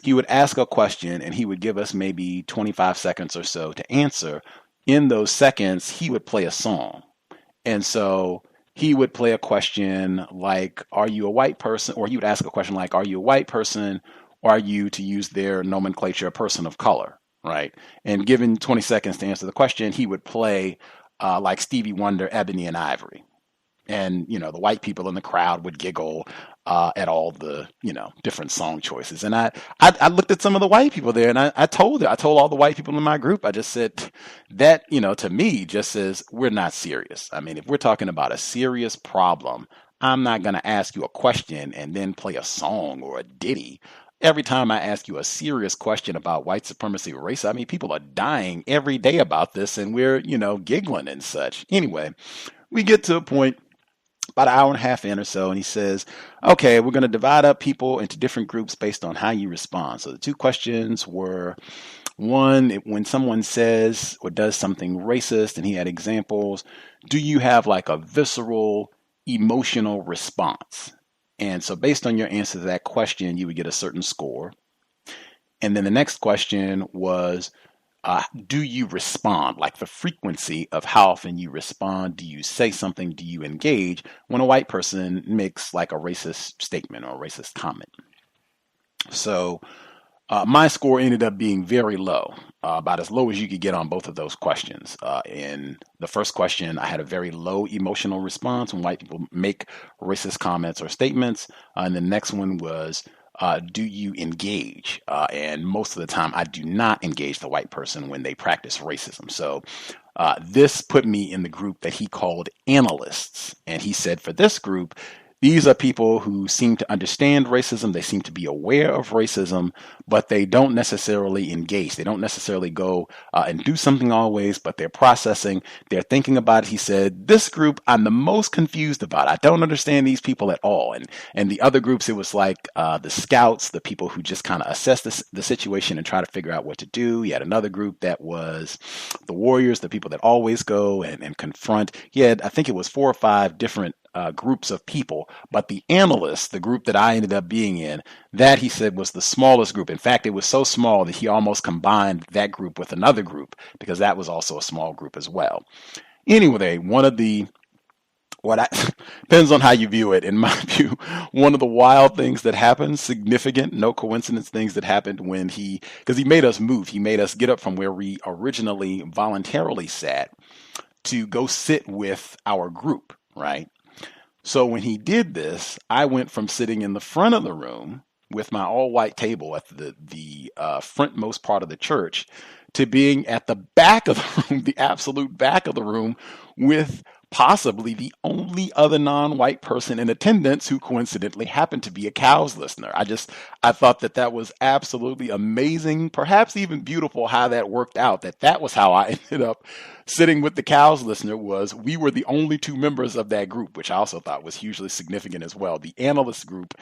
He would ask a question, and he would give us maybe 25 seconds or so to answer. In those seconds, he would play a song. And so he would play a question like, are you a white person? Or he would ask a question like, are you a white person? Or are you, to use their nomenclature, a person of color, right? And given 20 seconds to answer the question, he would play like Stevie Wonder, Ebony and Ivory. And, the white people in the crowd would giggle at all the, different song choices. And I looked at some of the white people there, and I told all the white people in my group, I just said that, to me just says we're not serious. I mean, if we're talking about a serious problem, I'm not going to ask you a question and then play a song or a ditty. Every time I ask you a serious question about white supremacy or race, I mean, people are dying every day about this, and we're, giggling and such. Anyway, we get to a point about an hour and a half in or so, and he says, okay, we're going to divide up people into different groups based on how you respond. So the two questions were, one, when someone says or does something racist, and he had examples, do you have like a visceral, emotional response? And so based on your answer to that question, you would get a certain score. And then the next question was, do you respond? Like the frequency of how often you respond. Do you say something? Do you engage when a white person makes like a racist statement or a racist comment? So my score ended up being very low, about as low as you could get on both of those questions. In the first question, I had a very low emotional response when white people make racist comments or statements. And the next one was, do you engage? And most of the time, I do not engage the white person when they practice racism. So this put me in the group that he called analysts. And he said for this group, these are people who seem to understand racism. They seem to be aware of racism, but they don't necessarily engage. They don't necessarily go and do something always, but they're processing. They're thinking about it. He said, this group I'm the most confused about. I don't understand these people at all. And the other groups, it was like the scouts, the people who just kind of assess the situation and try to figure out what to do. He had another group that was the warriors, the people that always go and confront. He had, I think it was 4 or 5 different groups of people, but the analysts, the group that I ended up being in, that he said was the smallest group. In fact, it was so small that he almost combined that group with another group because that was also a small group as well. Anyway, depends on how you view it. In my view, one of the wild things that happened, significant, no coincidence things that happened because he made us move. He made us get up from where we originally voluntarily sat to go sit with our group, right? So when he did this, I went from sitting in the front of the room with my all-white table at the frontmost part of the church to being at the back of the room, the absolute back of the room, with possibly the only other non-white person in attendance who coincidentally happened to be a C.O.W.S listener. I thought that was absolutely amazing, perhaps even beautiful how that worked out, that was how I ended up sitting with the C.O.W.S listener. We were the only 2 members of that group, which I also thought was hugely significant as well. The analyst group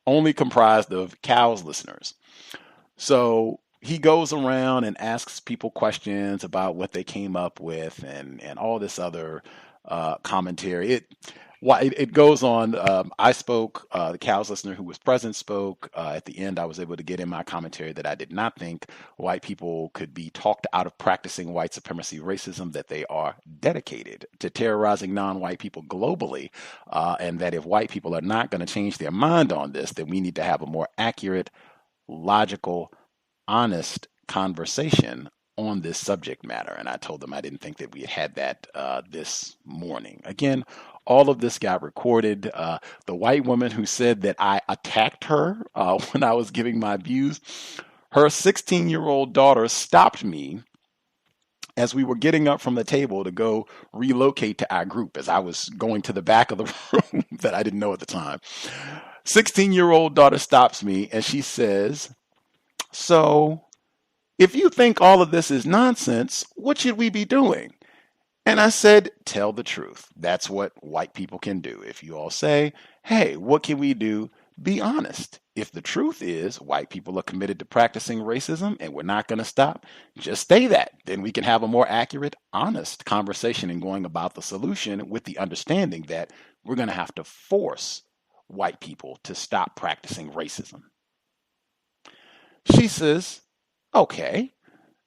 only comprised of C.O.W.S listeners. So he goes around and asks people questions about what they came up with and all this other commentary. why it goes on. I spoke, the COWS listener who was present spoke. At the end, I was able to get in my commentary that I did not think white people could be talked out of practicing white supremacy racism, that they are dedicated to terrorizing non-white people globally, and that if white people are not going to change their mind on this, then we need to have a more accurate, logical, honest conversation on this subject matter. And I told them I didn't think that we had that this morning. Again, all of this got recorded. The white woman who said that I attacked her when I was giving my views, her 16-year-old daughter stopped me as we were getting up from the table to go relocate to our group, as I was going to the back of the room that I didn't know at the time. 16-year-old daughter stops me and she says, "So if you think all of this is nonsense, what should we be doing?" And I said, tell the truth. That's what white people can do. If you all say, hey, what can we do? Be honest. If the truth is white people are committed to practicing racism and we're not going to stop, just say that. Then we can have a more accurate, honest conversation in going about the solution, with the understanding that we're going to have to force white people to stop practicing racism. She says, okay.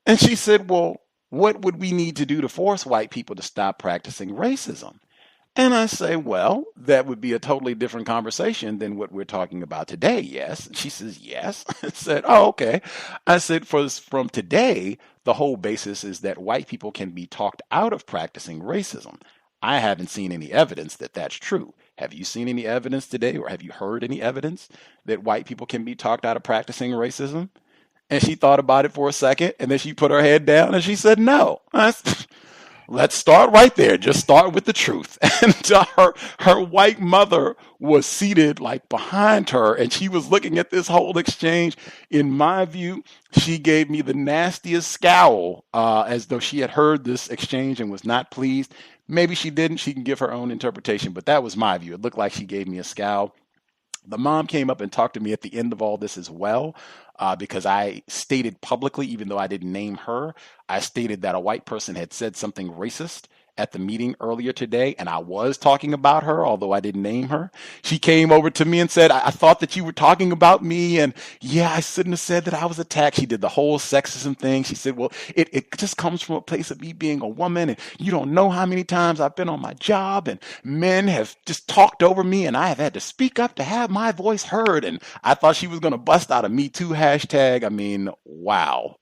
And she said, well, what would we need to do to force white people to stop practicing racism? And I say, well, that would be a totally different conversation than what we're talking about today. Yes. And she says, yes. I said, oh, okay. I said, from today, the whole basis is that white people can be talked out of practicing racism. I haven't seen any evidence that that's true. Have you seen any evidence today, or have you heard any evidence that white people can be talked out of practicing racism? And she thought about it for a second, and then she put her head down and she said, no. Let's start right there. Just start with the truth. And her white mother was seated like behind her, and she was looking at this whole exchange. In my view, she gave me the nastiest scowl, as though she had heard this exchange and was not pleased. Maybe she didn't. She can give her own interpretation, but that was my view. It looked like she gave me a scowl. The mom came up and talked to me at the end of all this as well, because I stated publicly, even though I didn't name her, I stated that a white person had said something racist at the meeting earlier today, and I was talking about her, although I didn't name her. She came over to me and said, I thought that you were talking about me, and yeah, I shouldn't have said that I was attacked. She did the whole sexism thing. She said, well, it just comes from a place of me being a woman, and you don't know how many times I've been on my job, and men have just talked over me, and I have had to speak up to have my voice heard. And I thought she was going to bust out a Me Too hashtag. I mean, wow.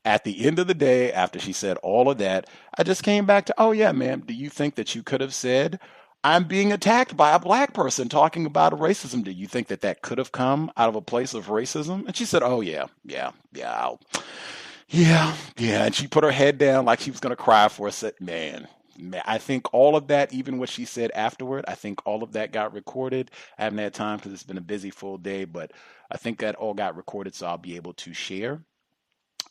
At the end of the day, after she said all of that, I just came back to, oh yeah, ma'am, do you think that you could have said, I'm being attacked by a black person talking about racism? Do you think that that could have come out of a place of racism? And she said, oh yeah. And she put her head down like she was going to cry for a second. Man, I think all of that, even what she said afterward, I think all of that got recorded. I haven't had time because it's been a busy full day, but I think that all got recorded, so I'll be able to share.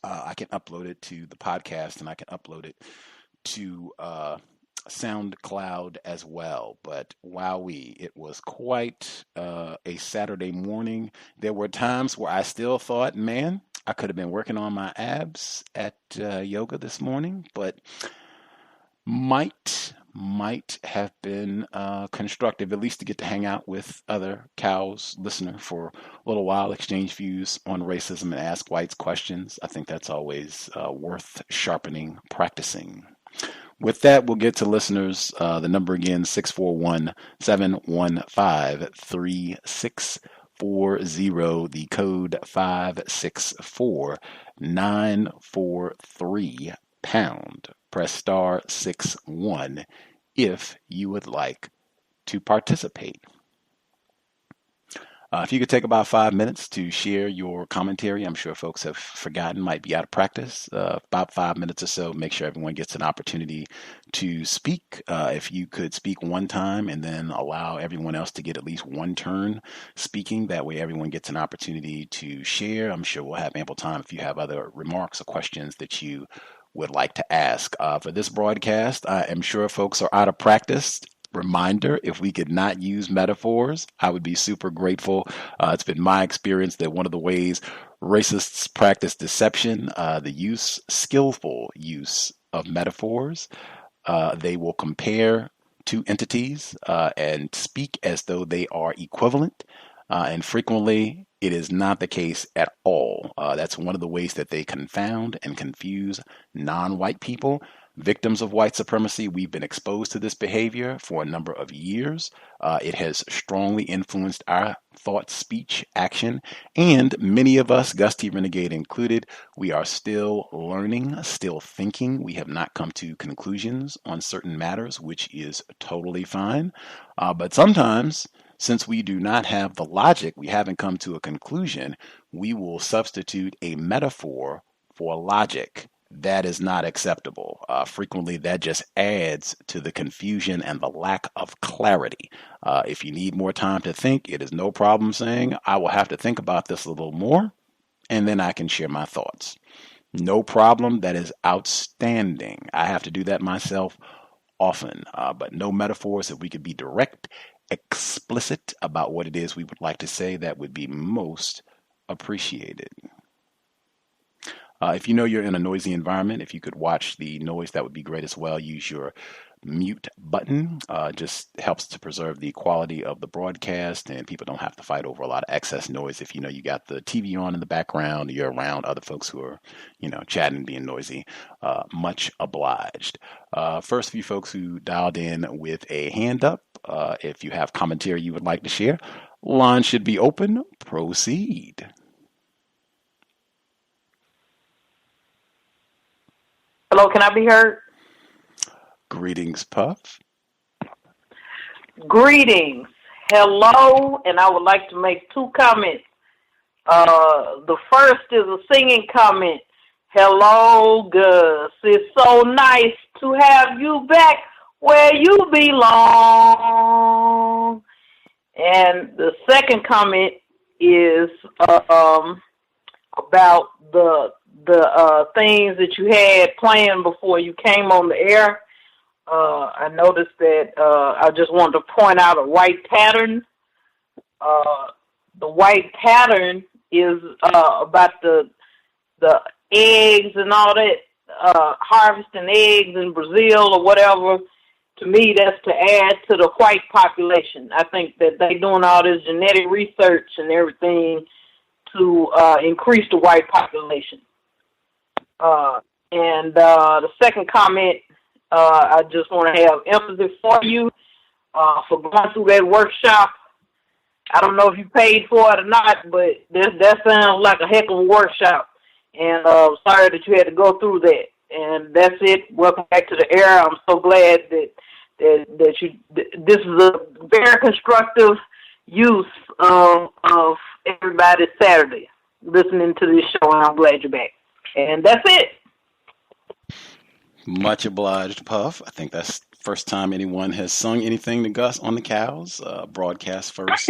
I can upload it to the podcast, and I can upload it to SoundCloud as well. But wowee, it was quite a Saturday morning. There were times where I still thought, man, I could have been working on my abs at yoga this morning, but might have been constructive, at least to get to hang out with other COWS listener for a little while, exchange views on racism, and ask whites questions. I think that's always worth sharpening, practicing. With that, we'll get to listeners. The number again, 641-715-3640. The code 564-943 #. Press star 61 if you would like to participate. If you could take about 5 minutes to share your commentary, I'm sure folks have forgotten, might be out of practice. About 5 minutes or so, make sure everyone gets an opportunity to speak. If you could speak one time and then allow everyone else to get at least one turn speaking, that way everyone gets an opportunity to share. I'm sure we'll have ample time if you have other remarks or questions that you would like to ask. For this broadcast, I am sure folks are out of practice. Reminder, if we could not use metaphors, I would be super grateful. It's been my experience that one of the ways racists practice deception, the skillful use of metaphors. They will compare two entities and speak as though they are equivalent. And frequently, it is not the case at all. That's one of the ways that they confound and confuse non-white people. Victims of white supremacy, we've been exposed to this behavior for a number of years. It has strongly influenced our thought, speech, action, and many of us, Gus T Renegade included, we are still learning, still thinking. We have not come to conclusions on certain matters, which is totally fine. But sometimes, since we do not have the logic, we haven't come to a conclusion, we will substitute a metaphor for logic. That is not acceptable. Frequently, that just adds to the confusion and the lack of clarity. If you need more time to think, it is no problem saying, I will have to think about this a little more, and then I can share my thoughts. No problem. That is outstanding. I have to do that myself often, but no metaphors. If we could be direct, explicit about what it is we would like to say, that would be most appreciated. If you know you're in a noisy environment, if you could watch the noise, that would be great as well. Use your mute button. Just helps to preserve the quality of the broadcast, and people don't have to fight over a lot of excess noise. If you know you got the TV on in the background, you're around other folks who are, chatting, being noisy, much obliged. First few folks who dialed in with a hand up, if you have commentary you would like to share, line should be open. Proceed. Hello, can I be heard? Greetings, Puff. Greetings. Hello, and I would like to make two comments. The first is a singing comment. Hello, Gus. It's so nice to have you back where you belong. And the second comment is about the things that you had planned before you came on the air. I noticed that I just wanted to point out a white pattern. The white pattern is about the eggs and all that, harvesting eggs in Brazil or whatever. To me, that's to add to the white population. I think that they're doing all this genetic research and everything to increase the white population. And the second comment, I just want to have empathy for you for going through that workshop. I don't know if you paid for it or not, but that sounds like a heck of a workshop. And sorry that you had to go through that. And that's it. Welcome back to the air. I'm so glad that you. This is a very constructive use of everybody's Saturday listening to this show, and I'm glad you're back. And that's it. Much obliged, Puff. I think that's the first time anyone has sung anything to Gus on the cows. Broadcast first.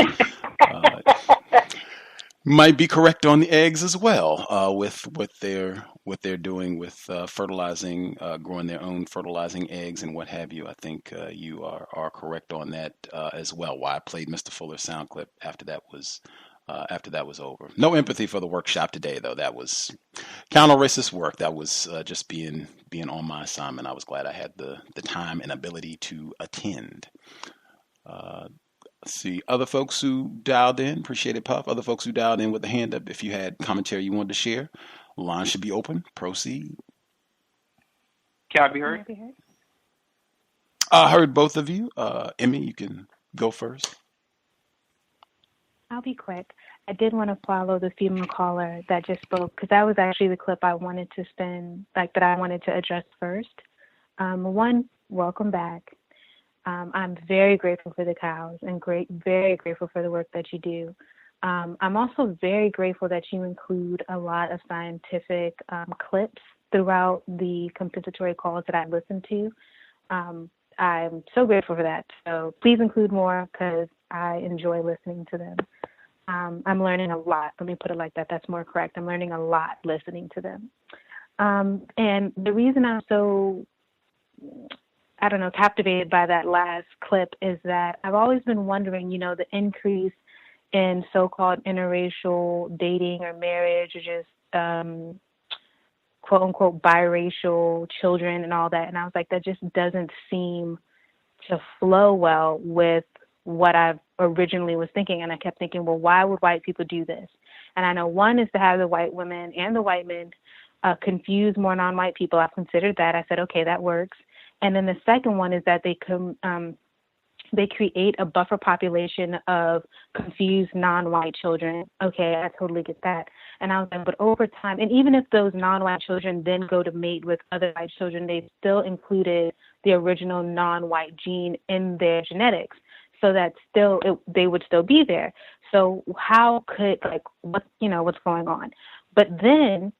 Might be correct on the eggs as well, with what they're doing with fertilizing, growing their own fertilizing eggs and what have you. I think you are correct on that as well. Why I played Mr. Fuller's sound clip after that was over. No empathy for the workshop today, though. That was counter-racist work. That was just being on my assignment. I was glad I had the time and ability to attend. See, other folks who dialed in, appreciate it, Puff. Other folks who dialed in with the hand up, if you had commentary you wanted to share, line should be open. Proceed. Can I be heard? I heard both of you. Emmy, you can go first. I'll be quick. I did want to follow the female caller that just spoke, because that was actually the clip I wanted to that I wanted to address first. One, welcome back. I'm very grateful for the cows and very grateful for the work that you do. I'm also very grateful that you include a lot of scientific clips throughout the compensatory calls that I listen to. I'm so grateful for that. So please include more, because I enjoy listening to them. I'm learning a lot. Let me put it like that. That's more correct. I'm learning a lot listening to them. And the reason I'm so, captivated by that last clip is that I've always been wondering, the increase in so-called interracial dating or marriage, or just quote-unquote biracial children and all that. And I was like, that just doesn't seem to flow well with what I originally was thinking. And I kept thinking, well, why would white people do this? And I know one is to have the white women and the white men confuse more non-white people. I've considered that. I said, okay, that works. And then the second one is that they create a buffer population of confused non-white children. Okay, I totally get that. And I was like, but over time, and even if those non-white children then go to mate with other white children, they still included the original non-white gene in their genetics, so that they would still be there. So how could, what's going on? But then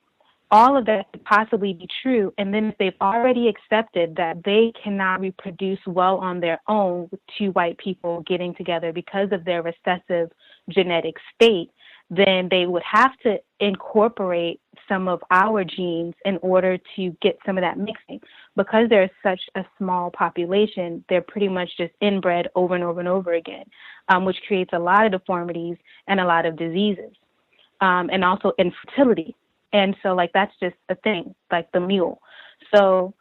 all of that could possibly be true. And then if they've already accepted that they cannot reproduce well on their own with two white people getting together because of their recessive genetic state, then they would have to incorporate some of our genes in order to get some of that mixing. Because there's such a small population, they're pretty much just inbred over and over and over again, which creates a lot of deformities and a lot of diseases, and also infertility. And so, that's just a thing, like the mule. So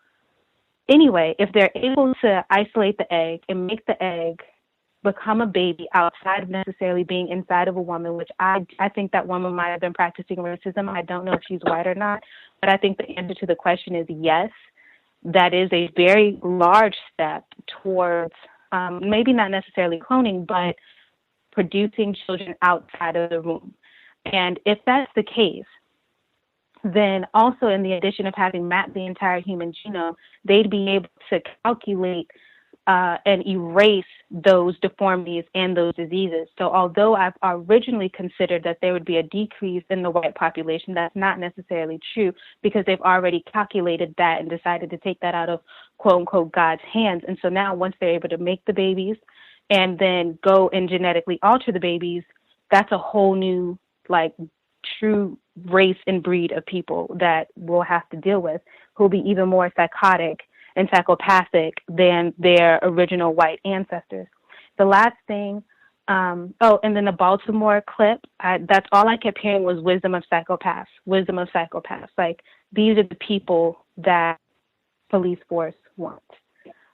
anyway, if they're able to isolate the egg and make the egg become a baby outside of necessarily being inside of a woman, which I think that woman might have been practicing racism. I don't know if she's white or not, but I think the answer to the question is yes. That is a very large step towards maybe not necessarily cloning, but producing children outside of the womb. And if that's the case, then also in the addition of having mapped the entire human genome, they'd be able to calculate and erase those deformities and those diseases. So although I've originally considered that there would be a decrease in the white population, that's not necessarily true, because they've already calculated that and decided to take that out of quote unquote God's hands. And so now once they're able to make the babies and then go and genetically alter the babies, that's a whole new true race and breed of people that we'll have to deal with, who'll be even more psychotic and psychopathic than their original white ancestors. The last thing, and then the Baltimore clip, that's all I kept hearing was wisdom of psychopaths. These are the people that police force wants.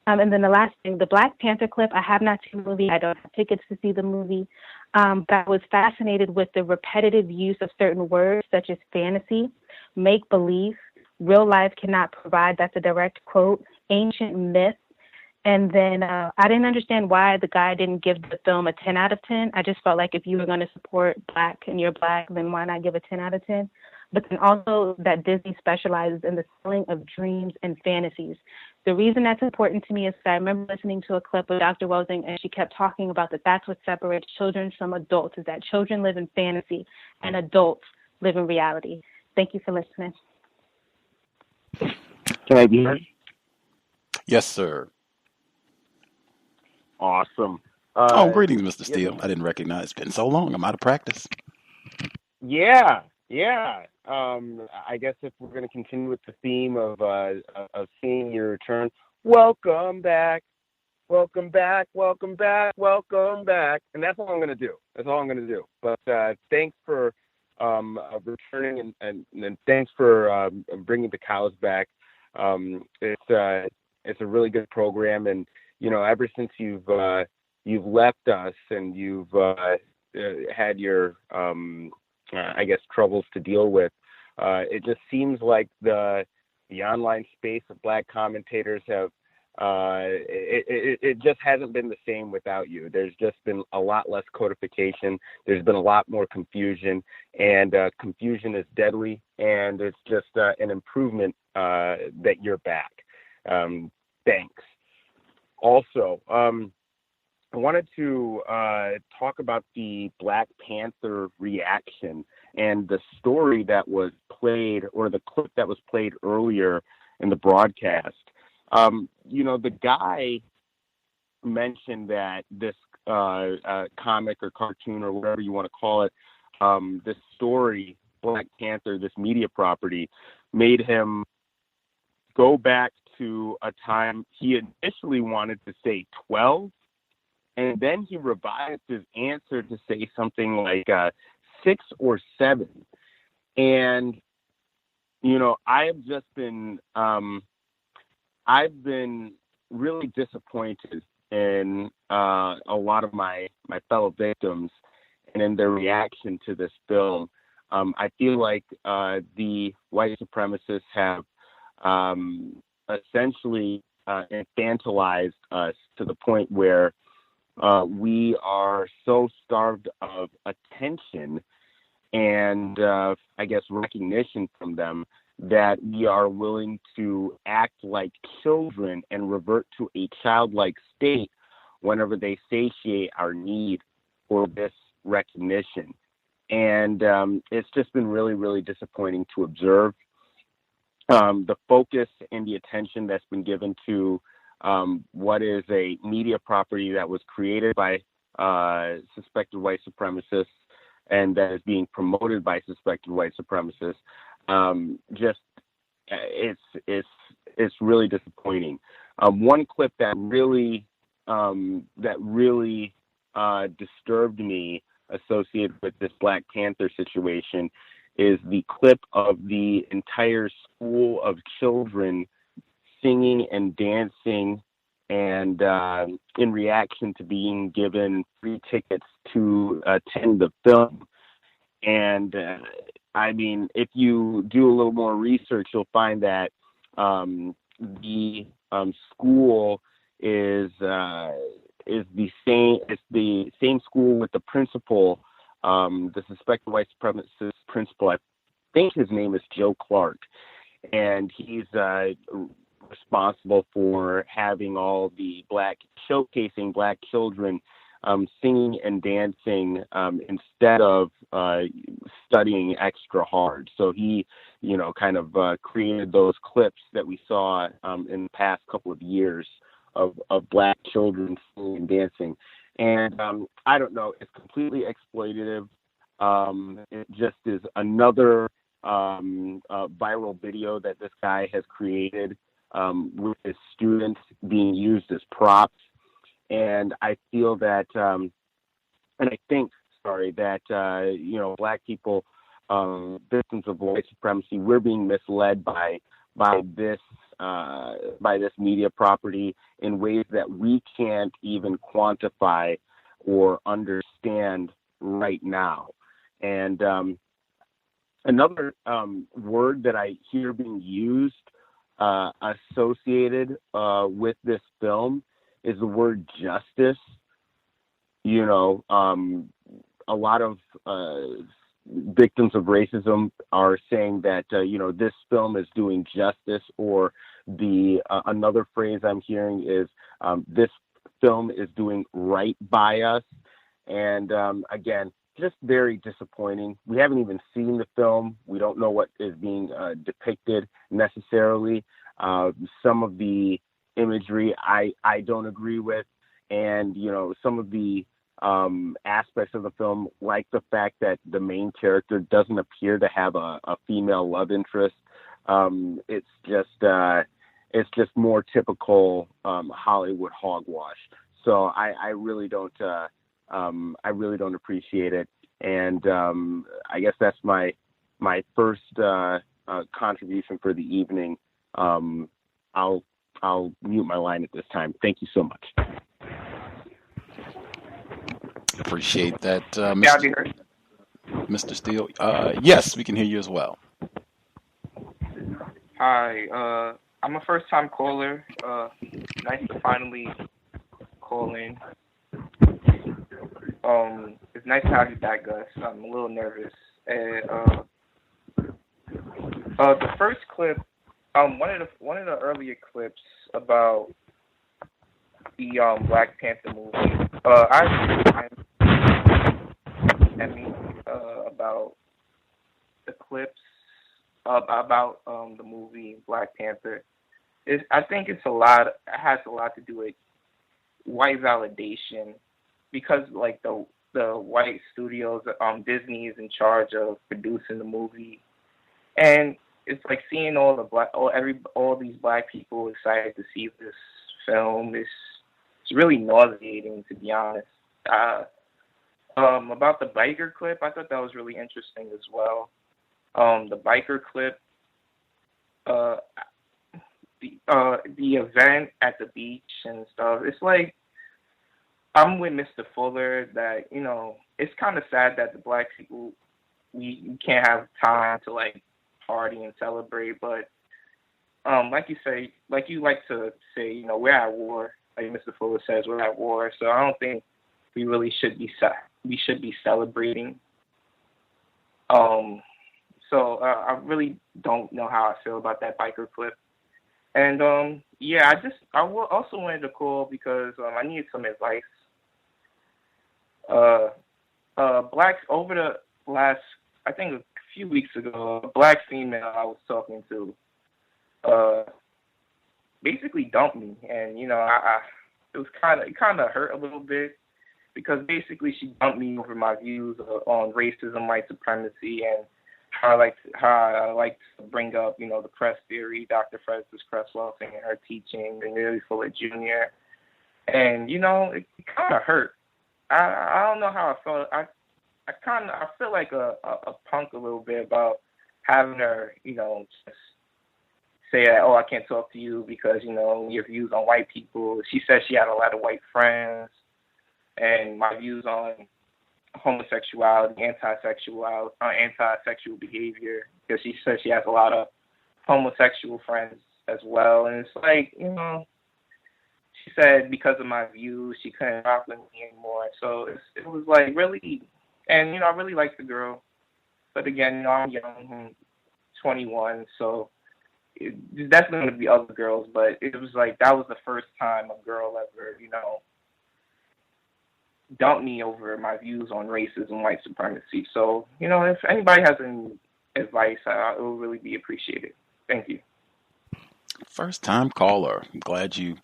And then the last thing, the Black Panther clip, I have not seen the movie. I don't have tickets to see the movie. But I was fascinated with the repetitive use of certain words such as fantasy, make-believe, real life cannot provide, that's a direct quote, ancient myth. And then I didn't understand why the guy didn't give the film a 10 out of 10. I just felt like if you were going to support Black and you're Black, then why not give a 10 out of 10? But then also that Disney specializes in the selling of dreams and fantasies. The reason that's important to me is that I remember listening to a clip of Dr. Welsing, and she kept talking about that's what separates children from adults, is that children live in fantasy and adults live in reality. Thank you for listening. Can I be heard? Yes, sir. Awesome. Greetings, Mr. Steele. I didn't recognize. It's been so long. I'm out of practice. Yeah. I guess if we're going to continue with the theme of seeing your return, welcome back, and that's all I'm going to do. But thanks for returning, and thanks for bringing the cows back. It's a really good program, and ever since you've left us and you've had your troubles to deal with, it just seems like the online space of Black commentators have it just hasn't been the same without you. There's just been a lot less codification. There's been a lot more confusion, and confusion is deadly, and it's just an improvement that you're back. Thanks. Also, I wanted to talk about the Black Panther reaction and the story that was played, or the clip that was played earlier in the broadcast. The guy mentioned that this comic or cartoon or whatever you want to call it, this story, Black Panther, this media property, made him go back to a time he initially wanted to say 12, and then he revised his answer to say something like 6 or 7. And, I've just been, I've been really disappointed in a lot of my fellow victims and in their reaction to this film. I feel like the white supremacists have essentially infantilized us to the point where we are so starved of attention and I guess recognition from them that we are willing to act like children and revert to a childlike state whenever they satiate our need for this recognition. And it's just been really, really disappointing to observe the focus and the attention that's been given to what is a media property that was created by suspected white supremacists and that is being promoted by suspected white supremacists. It's really disappointing. One clip that really disturbed me associated with this Black Panther situation is the clip of the entire school of children singing and dancing and in reaction to being given free tickets to attend the film. And I mean, if you do a little more research, you'll find that the school is the same. It's the same school with the principal, the suspected white supremacist principal. I think his name is Joe Clark, and he's responsible for having all the showcasing black children singing and dancing instead of studying extra hard. So he, kind of created those clips that we saw in the past couple of years of black children singing and dancing. And I don't know, it's completely exploitative. It just is another viral video that this guy has created with his students being used as props. And I feel that, and I think, that, black people, victims of white supremacy, we're being misled by this media property in ways that we can't even quantify or understand right now. And another word that I hear being used associated with this film is the word justice. A lot of victims of racism are saying that this film is doing justice, or the another phrase I'm hearing is this film is doing right by us. And again, just very disappointing. We haven't even seen the film. We don't know what is being depicted necessarily. Some of the imagery I don't agree with, and some of the aspects of the film, like the fact that the main character doesn't appear to have a female love interest. It's just more typical Hollywood hogwash. So I really don't appreciate it. And I guess that's my first contribution for the evening. I'll mute my line at this time. Thank you so much. Appreciate that, Mr. Steele. Yes, we can hear you as well. Hi, I'm a first-time caller. Nice to finally call in. It's nice to have you back, Gus. I'm a little nervous. And the first clip, one of the earlier clips about the Black Panther movie. About the clips about the movie Black Panther. I think it has a lot to do with white validation, because like the white studios, Disney is in charge of producing the movie, and it's like seeing all these black people excited to see this film. It's really nauseating, to be honest. About the biker clip, I thought that was really interesting as well. The biker clip, the event at the beach and stuff. It's like I'm with Mr. Fuller that, you know, it's kind of sad that the black people, we can't have time to, like, party and celebrate. But like you say, like you like to say, you know, we're at war. Like Mr. Fuller says, we're at war. So I don't think we really should be celebrating. So I really don't know how I feel about that biker clip. And yeah, I also wanted to call because I needed some advice. Blacks over the last, I think a few weeks ago, a black female I was talking to, basically dumped me, and you know, it kind of hurt a little bit because basically she dumped me over my views on racism, white supremacy, and how I like to bring up, you know, the press theory, Dr. Frances Cresswell and her teaching, and Nearly Fuller Jr. And you know, it kind of hurt. I don't know how I felt. I feel like a punk a little bit about having her, you know, just say that, oh, I can't talk to you because, you know, your views on white people. She said she had a lot of white friends, and my views on homosexuality, anti-sexual behavior, because she says she has a lot of homosexual friends as well. And it's like, you know, she said because of my views, she couldn't rock with me anymore. So it was like really, and, you know, I really like the girl. But again, you know, I'm young, I'm 21, so there's definitely going to be other girls, but it was like that was the first time a girl ever, you know, dumped me over my views on racism, white supremacy. So, you know, if anybody has any advice, it will really be appreciated. Thank you. First time caller. I'm glad you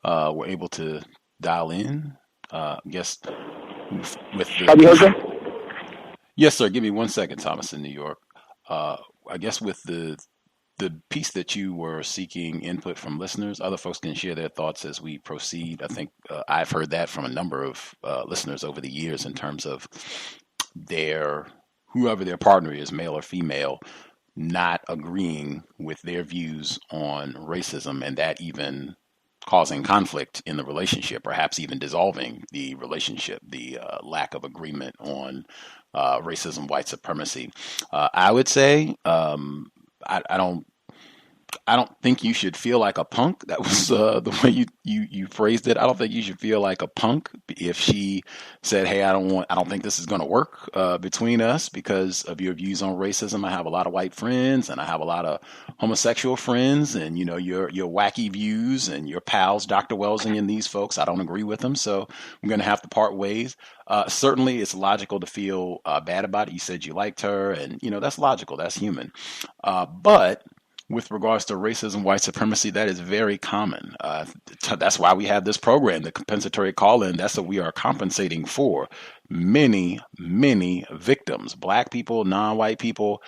were able to dial in. I guess with the... Have you heard that? Yes, sir. Give me 1 second, Thomas in New York. I guess with the piece that you were seeking input from listeners, other folks can share their thoughts as we proceed. I think I've heard that from a number of listeners over the years in terms of whoever their partner is, male or female, not agreeing with their views on racism, and that even causing conflict in the relationship, perhaps even dissolving the relationship, the lack of agreement on racism, white supremacy. I would say I don't think you should feel like a punk. That was the way you phrased it. I don't think you should feel like a punk if she said, "Hey, I don't think this is going to work between us because of your views on racism. I have a lot of white friends and I have a lot of homosexual friends, and you know your wacky views and your pals, Dr. Welsing and these folks. I don't agree with them, so we're going to have to part ways." Certainly, it's logical to feel bad about it. You said you liked her, and you know that's logical. That's human, but with regards to racism, white supremacy, that is very common. That's why we have this program, the Compensatory Call-In. That's what we are compensating for. Many, many victims, black people, non-white people,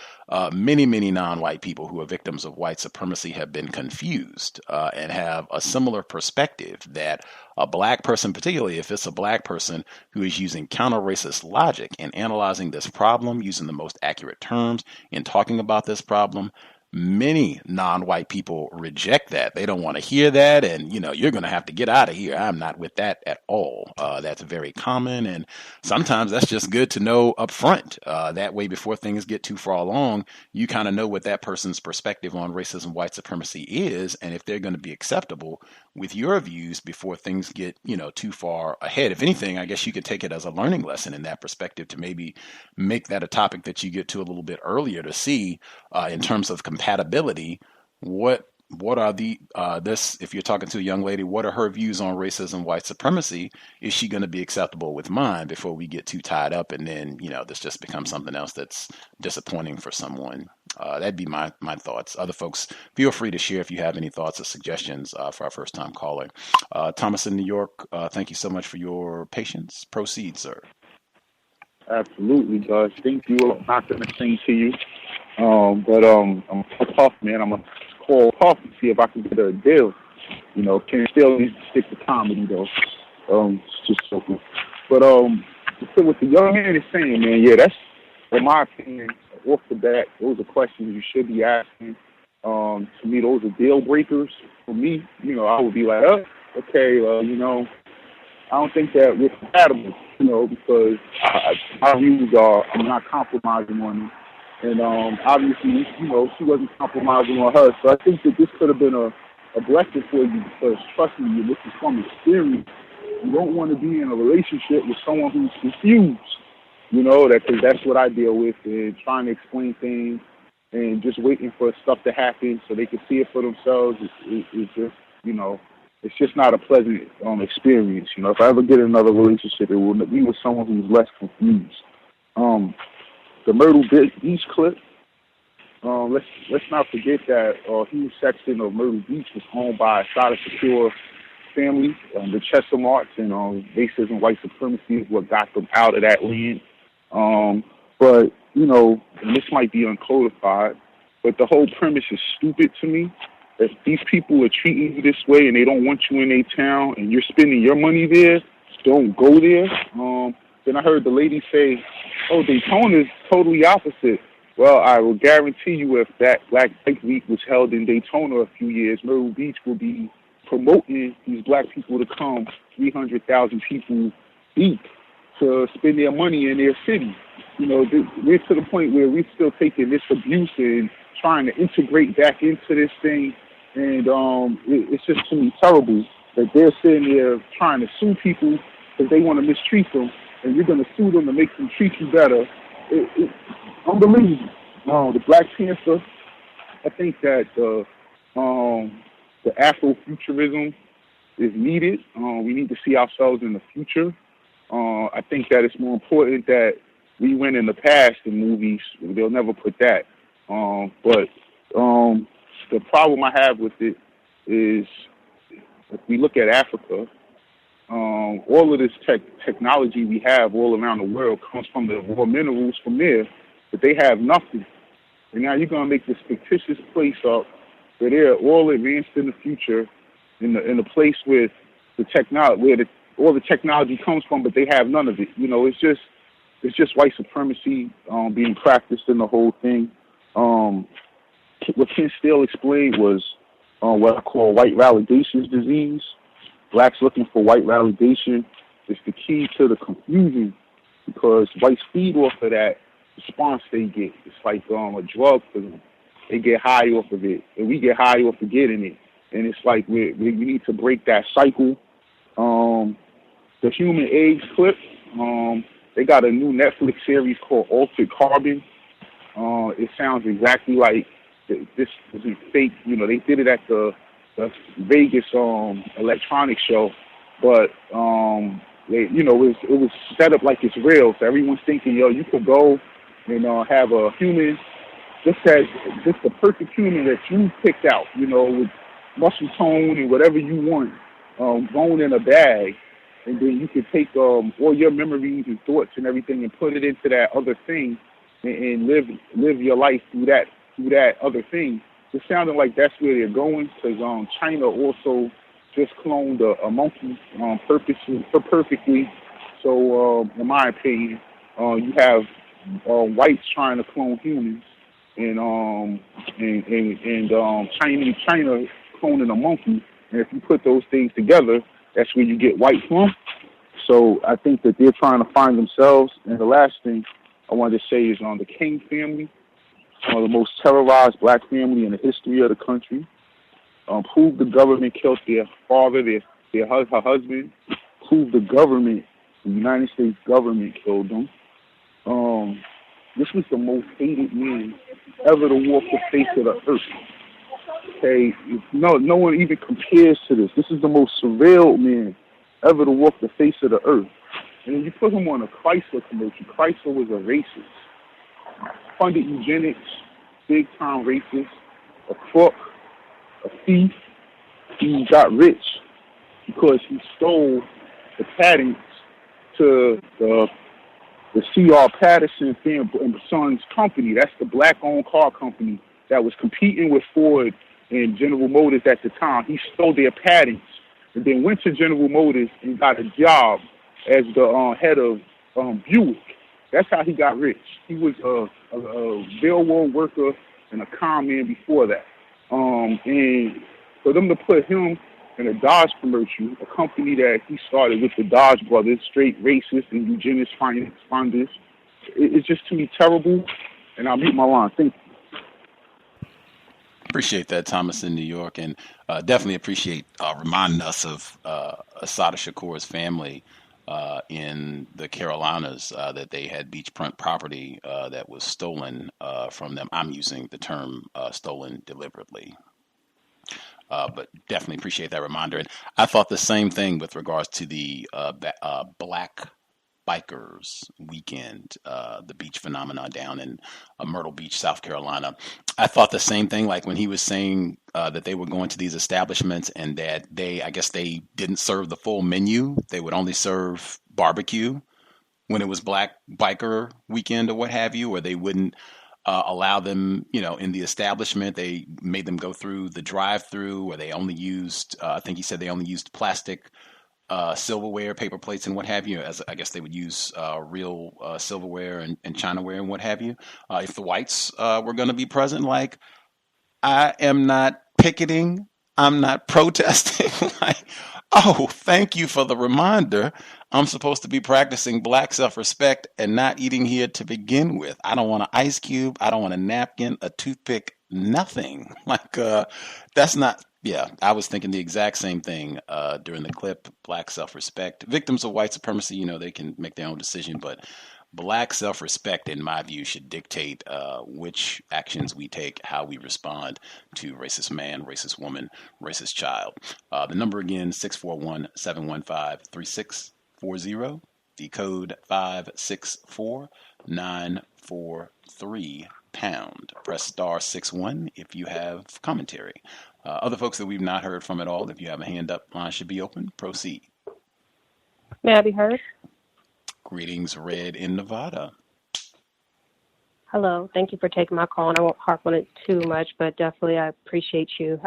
many, many non-white people who are victims of white supremacy have been confused and have a similar perspective that a black person, particularly if it's a black person who is using counter-racist logic and analyzing this problem, using the most accurate terms in talking about this problem, many non-white people reject that. They don't want to hear that. And, you know, you're going to have to get out of here. I'm not with that at all. That's very common. And sometimes that's just good to know up front. That way, before things get too far along, you kind of know what that person's perspective on racism, white supremacy is. And if they're going to be acceptable with your views before things get, you know, too far ahead. If anything, I guess you could take it as a learning lesson in that perspective to maybe make that a topic that you get to a little bit earlier to see in terms of compatibility, what are the if you're talking to a young lady, what are her views on racism, white supremacy? Is she going to be acceptable with mine before we get too tied up and then, you know, this just becomes something else that's disappointing for someone? That'd be my thoughts. Other folks, feel free to share if you have any thoughts or suggestions for our first time caller. Thomas in New York, thank you so much for your patience. Proceed, sir. Absolutely, Gus. Thank you. I'm not going to sing to you. But I'm tough, man. I'm going to call Puff and see if I can get her a deal. You know, can still stick to comedy, though. Just so good. But what the young man is saying, man, yeah, that's, in my opinion, off the bat, those are questions you should be asking. To me, those are deal breakers. For me, you know, I would be like, okay, you know, don't think that we're compatible, because my views are I'm not compromising on it. And obviously, she wasn't compromising on her. So I think that this could have been a blessing for you, because trust me, this is from experience. You don't want to be in a relationship with someone who's confused, because that's what I deal with, and trying to explain things and just waiting for stuff to happen so they can see it for themselves. It's just, it's just not a pleasant experience. If I ever get in another relationship, it will be with someone who's less confused. The Myrtle Beach clip, let's not forget that a huge section of Myrtle Beach was owned by a solid, secure family. The Chester marks and racism, white supremacy is what got them out of that land. But, and this might be uncodified, but the whole premise is stupid to me. If these people are treating you this way and they don't want you in their town and you're spending your money there, don't go there. Then I heard the lady say, Daytona is totally opposite. Well, I will guarantee you if that Black Week was held in Daytona a few years, Myrtle Beach will be promoting these black people to come 300,000 people deep to spend their money in their city. We're to the point where we're still taking this abuse and trying to integrate back into this thing. And it's just to me terrible that they're sitting there trying to sue people because they want to mistreat them, and you're going to sue them to make them treat you better. It's unbelievable. The Black Panther, I think that the Afrofuturism is needed. We need to see ourselves in the future. I think that it's more important that we win in the past in movies. They'll never put that. But the problem I have with it is if we look at Africa, all of this technology we have all around the world comes from the raw minerals from there, but they have nothing. And now you're going to make this fictitious place up where they're all advanced in the future, in the place with the technology, where all the technology comes from, but they have none of it. It's just white supremacy being practiced in the whole thing. What Ken Steele explained was what I call white validation disease. Blacks looking for white validation is the key to the confusion, because whites feed off of that response they get. It's like a drug for them. They get high off of it, and we get high off of getting it. And it's like we need to break that cycle. The human eggs clip, they got a new Netflix series called Altered Carbon. It sounds exactly like this isn't fake. They did it at the Vegas electronic show, but it was set up like it's real. So everyone's thinking, you could go and have a human, just the perfect human that you picked out, with muscle tone and whatever you want, going in a bag, and then you could take all your memories and thoughts and everything and put it into that other thing and live your life through that other thing. It sounded like that's where they're going, because China also just cloned a monkey perfectly. So, in my opinion, you have whites trying to clone humans, and China cloning a monkey. And if you put those things together, that's where you get white from. So I think that they're trying to find themselves. And the last thing I wanted to say is the King family, the most terrorized black family in the history of the country. Proved the government killed their father, her husband. Proved the government, the United States government, killed them. This was the most hated man ever to walk the face of the earth. Okay, no one even compares to this. This is the most surveilled man ever to walk the face of the earth. And then you put him on a Chrysler commercial. Chrysler was a racist. Funded eugenics, big time racist, a crook, a thief. He got rich because he stole the patents to the C.R. Patterson and Sons company. That's the black-owned car company that was competing with Ford and General Motors at the time. He stole their patents and then went to General Motors and got a job as the head of Buick. That's how he got rich. He was a railroad worker and a con man before that. And for them to put him in a Dodge commercial, a company that he started with the Dodge brothers, straight racist and eugenics funders. It's just to me terrible, and I'll mute my line. Thank you. Appreciate that, Thomas in New York, and definitely appreciate reminding us of Assata Shakur's family in the Carolinas, that they had beachfront property that was stolen from them. I'm using the term stolen deliberately. But definitely appreciate that reminder. And I thought the same thing with regards to the Black Bikers Weekend, the beach phenomenon down in Myrtle Beach, South Carolina. I thought the same thing, like when he was saying that they were going to these establishments and that I guess they didn't serve the full menu. They would only serve barbecue when it was Black Biker Weekend or what have you, or they wouldn't allow them, in the establishment. They made them go through the drive-through, or they only used, I think he said they only used plastic silverware, paper plates, and what have you. As I guess they would use real silverware and chinaware and what have you. If the whites were going to be present, like, I am not picketing, I'm not protesting. Like, oh, thank you for the reminder. I'm supposed to be practicing Black self-respect and not eating here to begin with. I don't want an ice cube. I don't want a napkin, a toothpick, nothing. Like, that's not. Yeah, I was thinking the exact same thing during the clip. Black self-respect. Victims of white supremacy, they can make their own decision, but Black self-respect, in my view, should dictate which actions we take, how we respond to racist man, racist woman, racist child. The number again, 641-715-3640. The code 564-943#. Press *61 if you have commentary. Other folks that we've not heard from at all, if you have a hand up, line should be open. Proceed. May I be heard? Greetings, Red in Nevada. Hello. Thank you for taking my call, and I won't harp on it too much, but definitely I appreciate you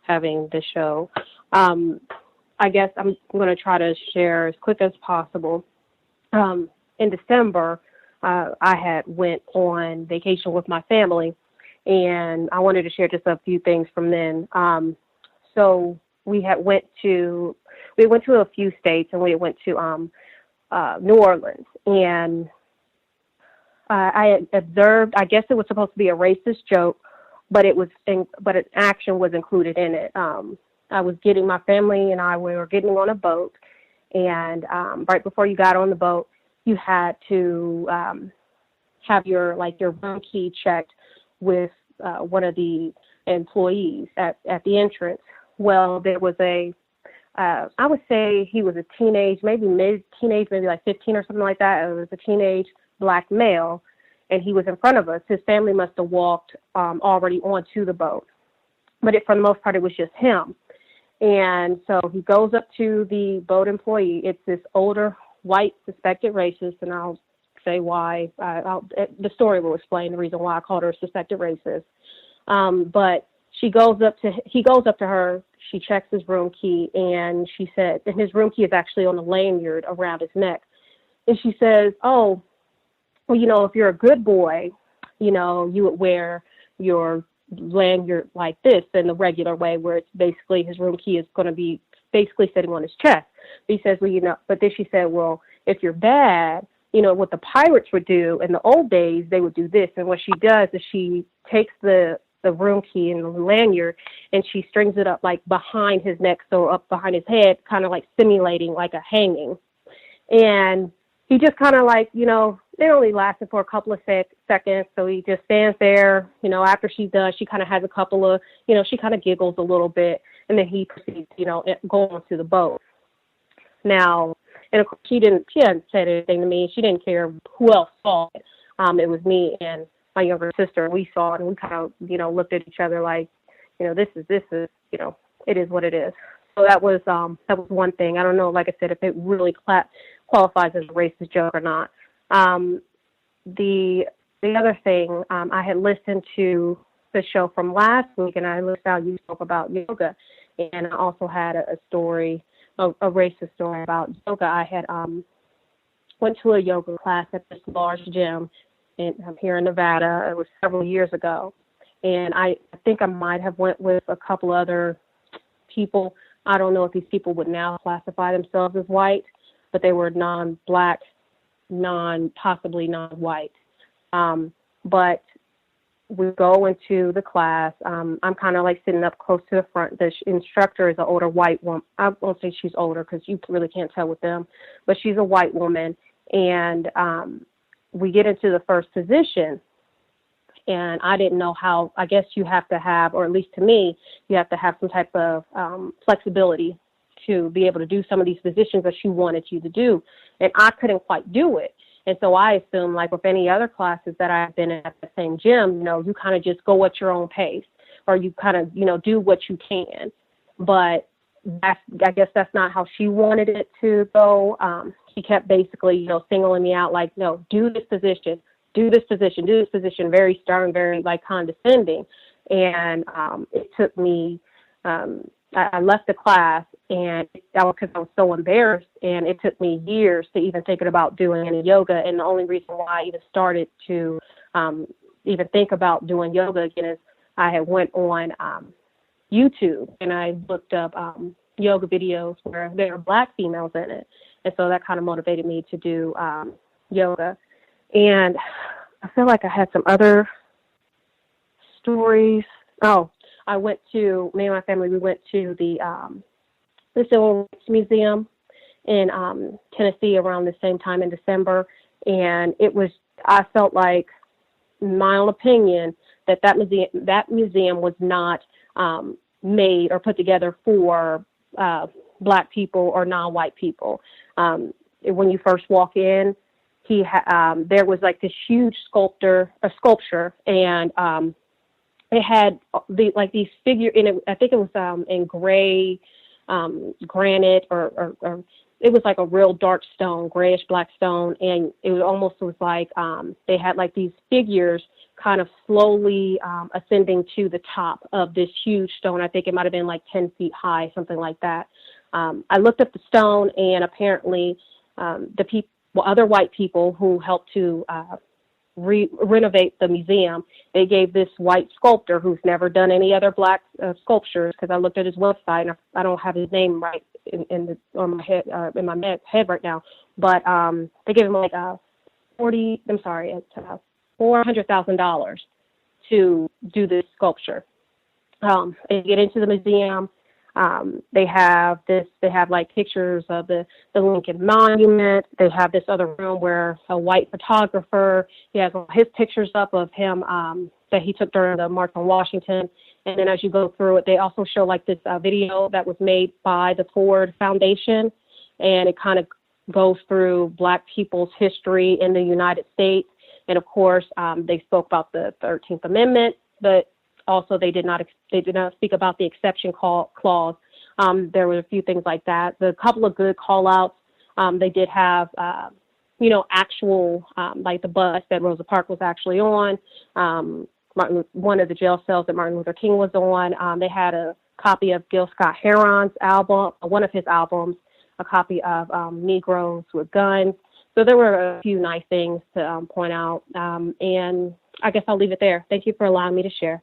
having the show. I guess I'm going to try to share as quick as possible. In December, I had went on vacation with my family, and I wanted to share just a few things from then. So we went to a few states, and we went to New Orleans, and I observed. I guess it was supposed to be a racist joke, but an action was included in it. I was getting my family and we were getting on a boat, and right before you got on the boat, you had to have your room key checked with one of the employees at the entrance. Well, there was I would say he was a teenage, maybe mid-teenage, maybe like 15 or something like that. It was a teenage Black male, and he was in front of us. His family must have walked already onto the boat, but for the most part, it was just him. And so he goes up to the boat employee. It's this older white suspected racist, and I'll say why. The story will explain the reason why I called her a suspected racist. But he goes up to her. She checks his room key, and she said, and his room key is actually on a lanyard around his neck. And she says, "Oh, well, if you're a good boy, you would wear your lanyard like this in the regular way, where it's basically his room key is going to be basically sitting on his chest." He says, but then she said, "Well, if you're bad, what the pirates would do in the old days, they would do this." And what she does is she takes the room key and the lanyard, and she strings it up like behind his neck, so up behind his head, kind of like simulating like a hanging. And he just kind of it only lasted for a couple of seconds, so he just stands there. After she's done, she kind of has a couple of, she kind of giggles a little bit, and then he proceeds, go on to the boat. Now, and of course, she hadn't said anything to me. She didn't care who else saw it. It was me and my younger sister. We saw it, and we kind of, looked at each other like, this is, it is what it is. So that was one thing. I don't know, like I said, if it really qualifies as a racist joke or not. The other thing, I had listened to the show from last week, and I listened how you spoke about yoga, and I also had a story, a racist story about yoga. I had went to a yoga class at this large gym here in Nevada. It was several years ago, and I think I might have went with a couple other people. I don't know if these people would now classify themselves as white, but they were non-black, possibly non-white. But we go into the class. I'm kind of like sitting up close to the front. The instructor is an older white woman. I won't say she's older because you really can't tell with them, but she's a white woman. And we get into the first position. And I didn't know how. I guess you have to have, or at least to me, you have to have some type of flexibility to be able to do some of these positions that she wanted you to do. And I couldn't quite do it. And so I assume, like with any other classes that I've been in at the same gym, you kind of just go at your own pace, or you kind of, do what you can. But I guess that's not how she wanted it to go. She kept basically, singling me out, like, no, do this position, very stern, very like condescending. And it took me, I left the class and because I was so embarrassed, and it took me years to even think about doing any yoga. And the only reason why I even started to even think about doing yoga again is I had went on YouTube and I looked up yoga videos where there were Black females in it. And so that kind of motivated me to do yoga. And I feel like I had some other stories. Oh, me and my family, we went to the Civil Rights Museum in Tennessee around the same time in December. And I felt like, in my own opinion, that museum was not made or put together for Black people or non-white people. When you first walk in, there was like this huge sculpture, and it had these figure in it. I think it was in gray granite, or it was like a real dark stone, grayish black stone, and it was like they had like these figures kind of slowly ascending to the top of this huge stone. I think it might have been like 10 feet high, something like that. I looked up the stone, and apparently other white people who helped to renovate the museum, they gave this white sculptor who's never done any other Black sculptures, because I looked at his website and I don't have his name right in my head right now, but they gave him like $400,000 to do this sculpture. And get into the museum. They have like pictures of the Lincoln Monument. They have this other room where a white photographer, he has his pictures up of him that he took during the March on Washington. And then as you go through it, they also show like this video that was made by the Ford Foundation. And it kind of goes through Black people's history in the United States. And of course, they spoke about the 13th Amendment, but also they did not speak about the exception clause. There were a few things like that. A couple of good call outs. They did have, actual, like the bus that Rosa Parks was actually on. One of the jail cells that Martin Luther King was on. They had a copy of Gil Scott-Heron's album, one of his albums, a copy of Negroes with Guns. So there were a few nice things to point out. And I guess I'll leave it there. Thank you for allowing me to share.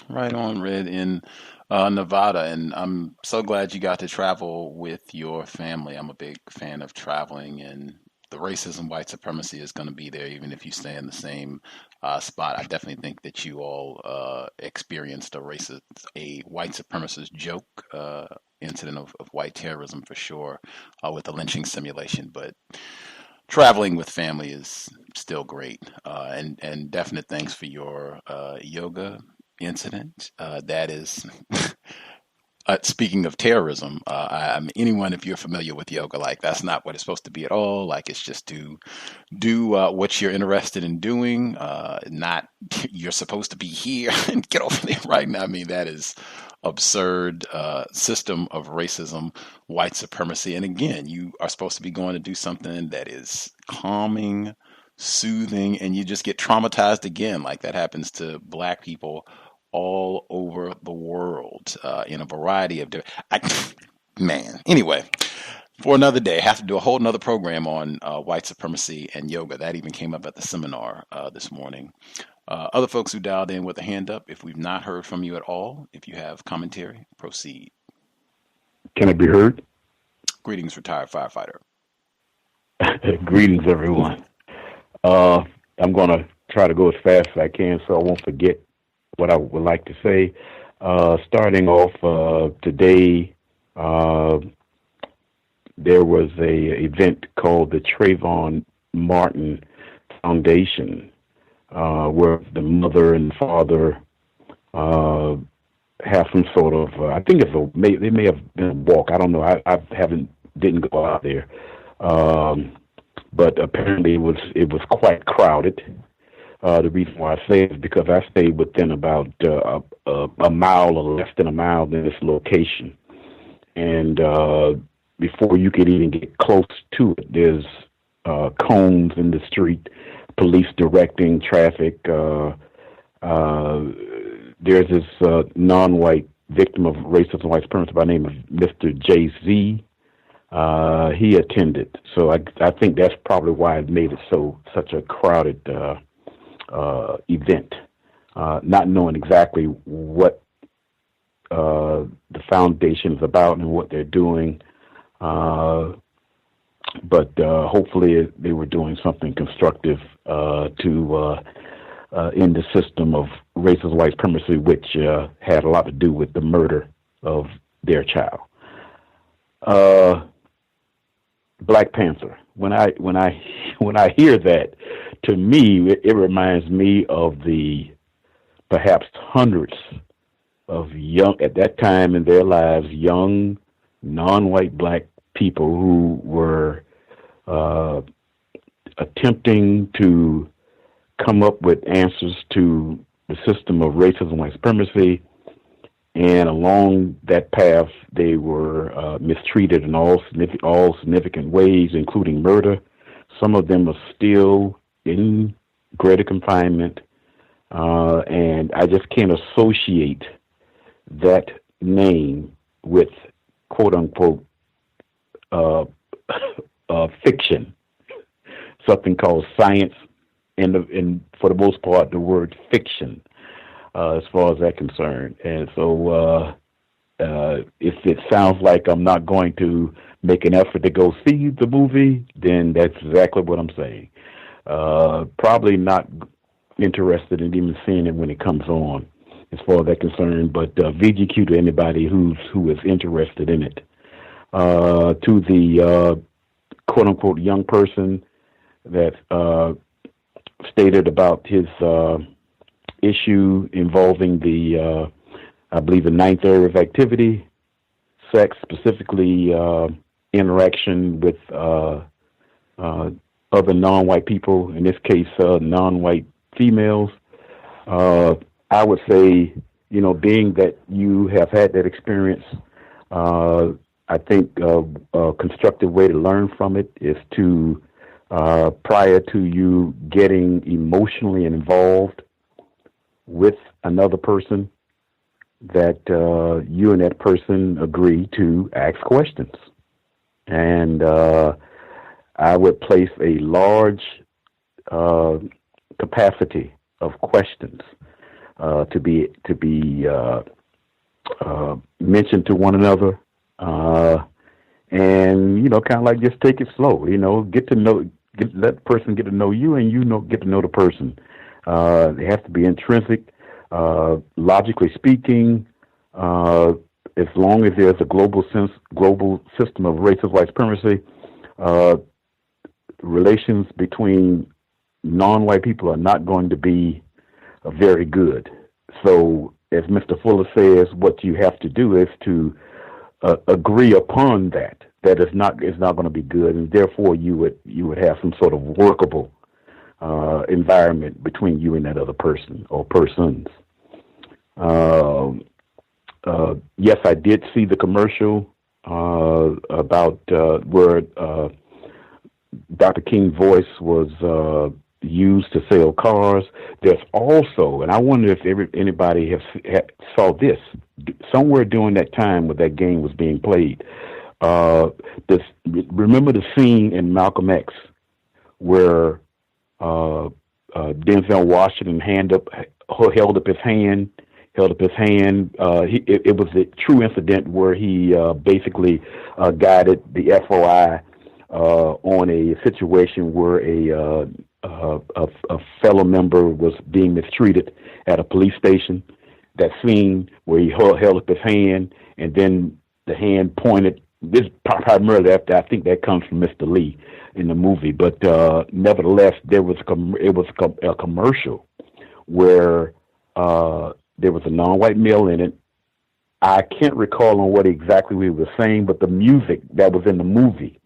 Right on, Red, in Nevada. And I'm so glad you got to travel with your family. I'm a big fan of traveling, and the racism, white supremacy is going to be there even if you stay in the same spot. I definitely think that you all experienced a white supremacist joke incident of white terrorism for sure, with the lynching simulation. But traveling with family is still great. And definite thanks for your yoga incident. That is, speaking of terrorism, anyone, if you're familiar with yoga, like that's not what it's supposed to be at all. Like it's just to do what you're interested in doing. Not you're supposed to be here and get over there right now. I mean, that is absurd system of racism, white supremacy. And again, you are supposed to be going to do something that is calming, soothing, and you just get traumatized again. Like that happens to Black people all over the world in a variety of different. Anyway, for another day, I have to do a whole nother program on white supremacy and yoga. That even came up at the seminar this morning. Other folks who dialed in with a hand up, if we've not heard from you at all, if you have commentary, proceed. Can it be heard? Greetings, retired firefighter. Greetings, everyone. I'm going to try to go as fast as I can so I won't forget what I would like to say. Starting off today, there was a event called the Trayvon Martin Foundation, where the mother and father have some sort of, I think they may have been a walk. I don't know. I didn't go out there. But apparently it was quite crowded. The reason why I say it is because I stayed within about a mile or less than a mile in this location. And before you could even get close to it, there's cones in the street, police directing traffic. There's this non-white victim of racism and white supremacy by the name of Mr. Jay-Z. He attended. So I think that's probably why it made it such a crowded event, not knowing exactly what the foundation is about and what they're doing. But hopefully they were doing something constructive to end the system of racist white supremacy, which had a lot to do with the murder of their child. Black Panther. When I hear that, to me it reminds me of the perhaps hundreds of young, at that time in their lives, young non-white black people who were attempting to come up with answers to the system of racism and white supremacy, and along that path they were mistreated in all significant ways, including murder. Some of them are still in greater confinement, and I just can't associate that name with quote-unquote fiction, something called science, and for the most part, the word fiction, as far as that's concerned. And so if it sounds like I'm not going to make an effort to go see the movie, then that's exactly what I'm saying. Probably not interested in even seeing it when it comes on, as far as that's concerned, but VGQ to anybody who is interested in it. To the quote-unquote young person that stated about his issue involving the, I believe, the ninth area of activity, sex, specifically interaction with other non-white people, in this case, non-white females. I would say, being that you have had that experience, I think a constructive way to learn from it is to, prior to you getting emotionally involved with another person, that you and that person agree to ask questions. And I would place a large capacity of questions to be mentioned to one another, and kind of like just take it slow. Let the person get to know you, and get to know the person. They have to be intrinsic, logically speaking. As long as there's a global system of racist white supremacy, relations between non-white people are not going to be very good. So, as Mr. Fuller says, what you have to do is to agree upon that is not going to be good, and therefore you would have some sort of workable environment between you and that other person or persons. Yes, I did see the commercial about where Dr. King's voice was used to sell cars. There's also, and I wonder if anybody saw this, somewhere during that time when that game was being played. Remember the scene in Malcolm X where Denzel Washington held up his hand. It was a true incident where he basically guided the FOI on a situation where a fellow member was being mistreated at a police station. That scene where he held up his hand, and then the hand pointed. This primarily after, I think that comes from Mr. Lee in the movie, but nevertheless, it was a commercial where there was a non-white male in it. I can't recall on what exactly we were saying, but the music that was in the movie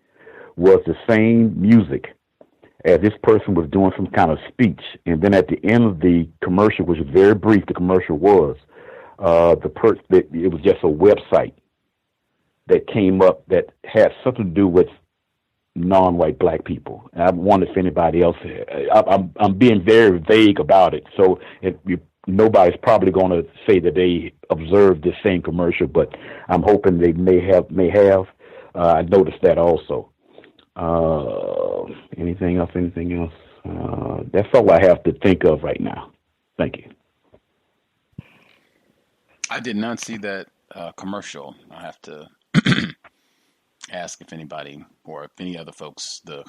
was the same music as this person was doing some kind of speech. And then at the end of the commercial, which was very brief, the commercial was, it was just a website that came up that had something to do with non-white black people. And I wonder if anybody else, I'm being very vague about it. So nobody's probably going to say that they observed this same commercial, but I'm hoping they may have. I noticed that also. Anything else? That's all I have to think of right now. Thank you. I did not see that commercial. I have to ask if anybody or if any other folks, the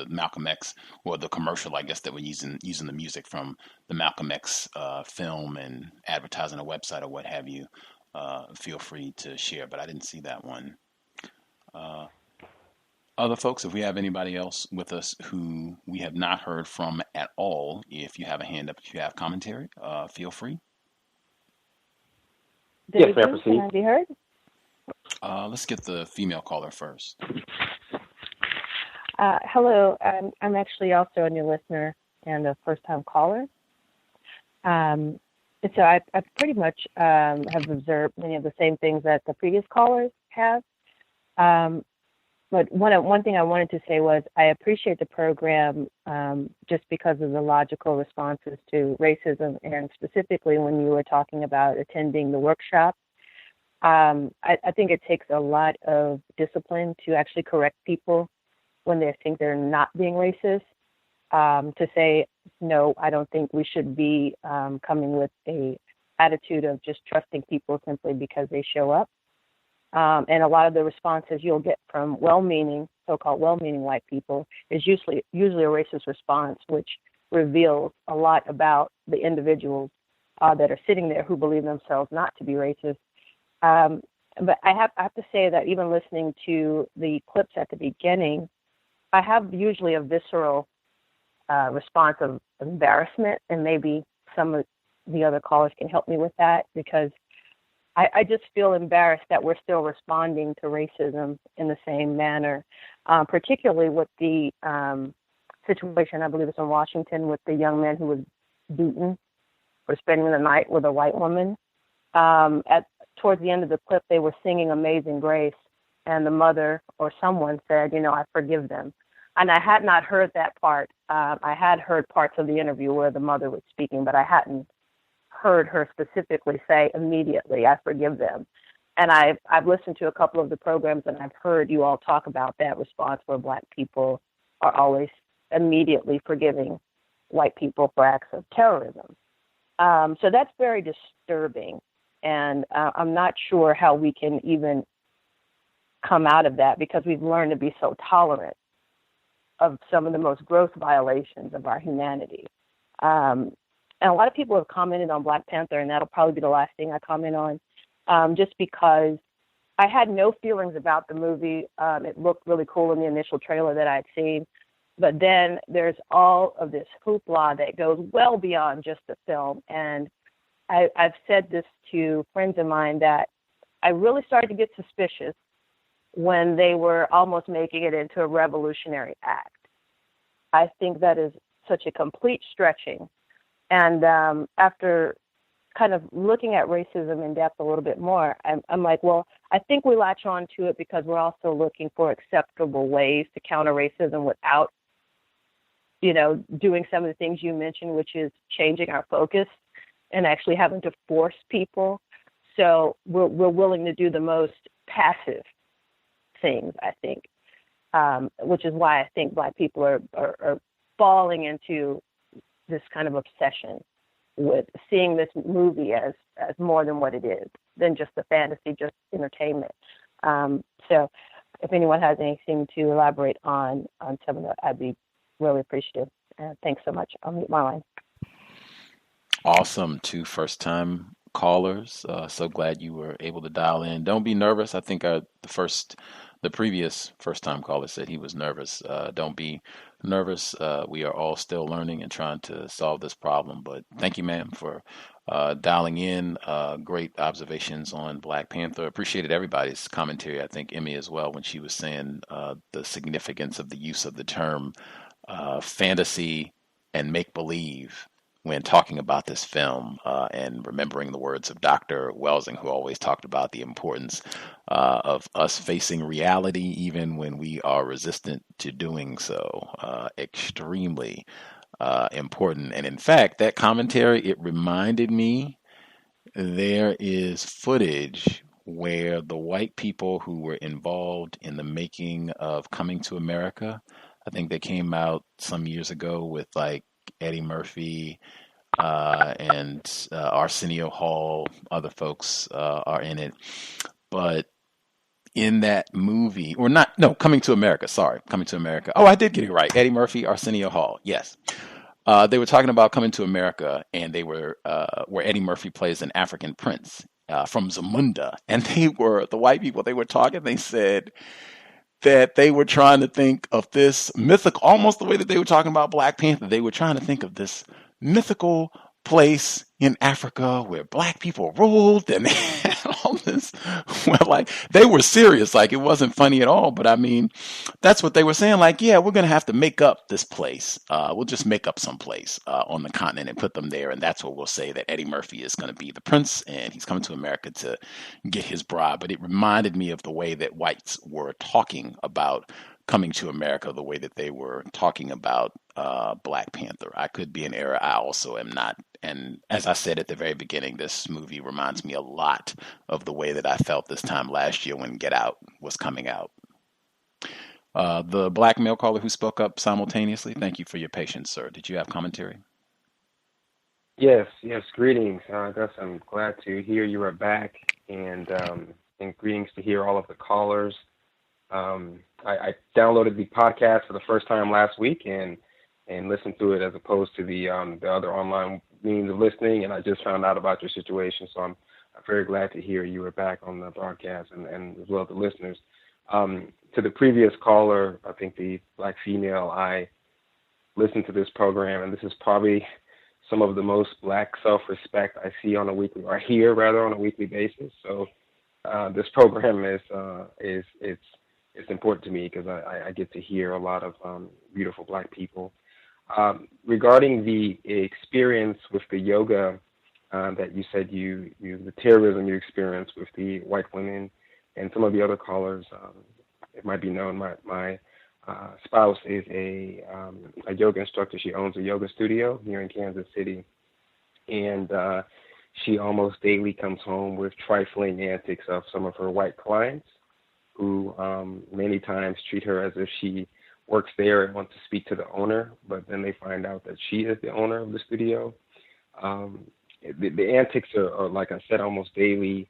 Malcolm X or the commercial, I guess, that were using the music from the Malcolm X film and advertising a website or what have you, feel free to share. But I didn't see that one. Other folks, if we have anybody else with us who we have not heard from at all, if you have a hand up, if you have commentary, feel free. Yes, ma'am, proceed. Can I be heard? Let's get the female caller first. Hello, I'm actually also a new listener and a first-time caller. And so I pretty much have observed many of the same things that the previous callers have. But one thing I wanted to say was I appreciate the program just because of the logical responses to racism, and specifically when you were talking about attending the workshop. I think it takes a lot of discipline to actually correct people when they think they're not being racist. To say, no, I don't think we should be coming with a attitude of just trusting people simply because they show up. And a lot of the responses you'll get from well-meaning, so-called well-meaning white people is usually a racist response, which reveals a lot about the individuals that are sitting there who believe themselves not to be racist. But I have to say that even listening to the clips at the beginning, I have usually a visceral response of embarrassment, and maybe some of the other callers can help me with that, because I just feel embarrassed that we're still responding to racism in the same manner, particularly with the situation, I believe it's in Washington, with the young man who was beaten for spending the night with a white woman. Towards the end of the clip, they were singing Amazing Grace, and the mother or someone said, I forgive them. And I had not heard that part. I had heard parts of the interview where the mother was speaking, but I hadn't heard her specifically say immediately, I forgive them. And I've listened to a couple of the programs, and I've heard you all talk about that response where black people are always immediately forgiving white people for acts of terrorism. So that's very disturbing. And I'm not sure how we can even come out of that, because we've learned to be so tolerant of some of the most gross violations of our humanity. And a lot of people have commented on Black Panther, and that'll probably be the last thing I comment on, just because I had no feelings about the movie. It looked really cool in the initial trailer that I had seen. But then there's all of this hoopla that goes well beyond just the film. And I've said this to friends of mine that I really started to get suspicious when they were almost making it into a revolutionary act. I think that is such a complete stretching. And after kind of looking at racism in depth a little bit more, I'm like, well, I think we latch on to it because we're also looking for acceptable ways to counter racism without, doing some of the things you mentioned, which is changing our focus and actually having to force people. So we're willing to do the most passive things, I think, which is why I think Black people are falling into this kind of obsession with seeing this movie as more than what it is, than just a fantasy, just entertainment. So if anyone has anything to elaborate on some of that, I'd be really appreciative. Thanks so much. I'll mute my line. Awesome. 2 first-time callers. So glad you were able to dial in. Don't be nervous. I think the previous first-time caller said he was nervous. Don't be nervous. We are all still learning and trying to solve this problem. But thank you, ma'am, for dialing in. Great observations on Black Panther. Appreciated everybody's commentary. I think Emmy as well, when she was saying the significance of the use of the term fantasy and make-believe when talking about this film, and remembering the words of Dr. Welsing, who always talked about the importance of us facing reality even when we are resistant to doing so. Extremely important. And in fact, that commentary, it reminded me there is footage where the white people who were involved in the making of Coming to America, I think they came out some years ago with like Eddie Murphy and Arsenio Hall, other folks are in it. But in that movie, or not, no, Coming to America, sorry, Coming to America. Oh, I did get it right. Eddie Murphy, Arsenio Hall, yes. They were talking about Coming to America, and they were where Eddie Murphy plays an African prince from Zamunda. And the white people, they were talking, they said that they were trying to think of this mythical, almost the way that they were talking about Black Panther, they were trying to think of this mythical place in Africa where Black people ruled, and they had all this, well, like, they were serious, like it wasn't funny at all. But I mean, that's what they were saying, like, yeah, we're going to have to make up this place. We'll just make up some place on the continent and put them there. And that's what we'll say, that Eddie Murphy is going to be the prince and he's coming to America to get his bride. But it reminded me of the way that whites were talking about Coming to America, the way that they were talking about Black Panther. I could be in error. I also am not. And as I said at the very beginning, this movie reminds me a lot of the way that I felt this time last year when Get Out was coming out. The black male caller who spoke up simultaneously, thank you for your patience, sir. Did you have commentary? Yes. Greetings, Gus. I'm glad to hear you are back, and greetings to hear all of the callers. I downloaded the podcast for the first time last week and listened to it as opposed to the other online means of listening, and I just found out about your situation, so I'm very glad to hear you were back on the broadcast and as well as the listeners. To the previous caller, I think the black female, I listened to this program, and this is probably some of the most black self-respect I see on a weekly, or hear rather, on a weekly basis. So this program it's important to me because I get to hear a lot of beautiful black people. Regarding the experience with the yoga that you said the terrorism you experienced with the white women and some of the other callers, it might be known, my spouse is a yoga instructor. She owns a yoga studio here in Kansas City, and she almost daily comes home with trifling antics of some of her white clients who many times treat her as if she works there and wants to speak to the owner, but then they find out that she is the owner of the studio. The antics are, like I said, almost daily,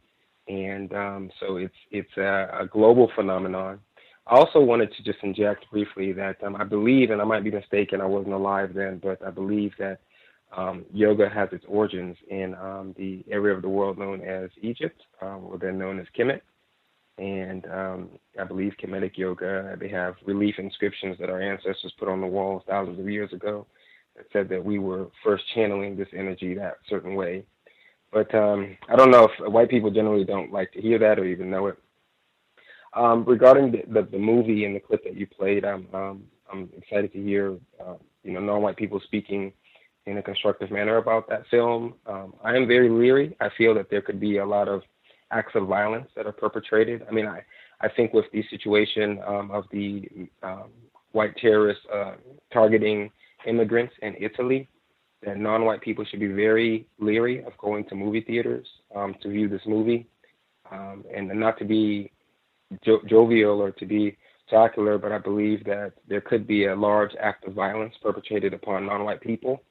and so it's a global phenomenon. I also wanted to just inject briefly that I believe, and I might be mistaken, I wasn't alive then, but I believe that yoga has its origins in the area of the world known as Egypt, or then known as Kemet. And I believe Kemetic yoga, they have relief inscriptions that our ancestors put on the walls thousands of years ago that said that we were first channeling this energy that certain way. But I don't know if white people generally don't like to hear that or even know it. Regarding the movie and the clip that you played, I'm excited to hear non-white people speaking in a constructive manner about that film. I am very leery. I feel that there could be a lot of acts of violence that are perpetrated. I mean, I think with the situation of the white terrorists targeting immigrants in Italy, that non-white people should be very leery of going to movie theaters to view this movie, and not to be jovial or to be spectacular, but I believe that there could be a large act of violence perpetrated upon non-white people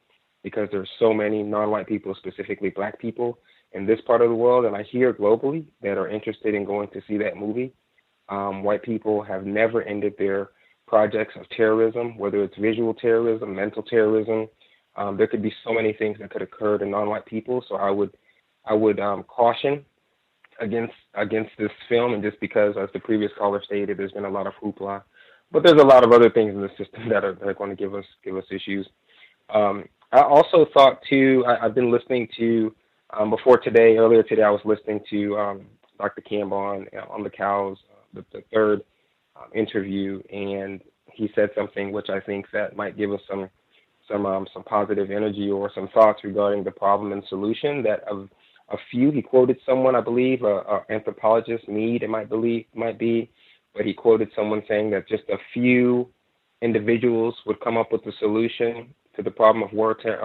because there's so many non-white people, specifically black people, in this part of the world, and I hear globally that are interested in going to see that movie. White people have never ended their projects of terrorism, whether it's visual terrorism, mental terrorism. There could be so many things that could occur to non-white people. So I would caution against this film, and just because, as the previous caller stated, there's been a lot of hoopla, but there's a lot of other things in the system that are going to give us issues. I also thought too. I've been listening to earlier today, I was listening to Dr. Cambon on the cows, the third interview, and he said something which I think that might give us some positive energy or some thoughts regarding the problem and solution. That of a few, he quoted someone, I believe, anthropologist, Mead, it might be, but he quoted someone saying that just a few individuals would come up with the solution to the problem of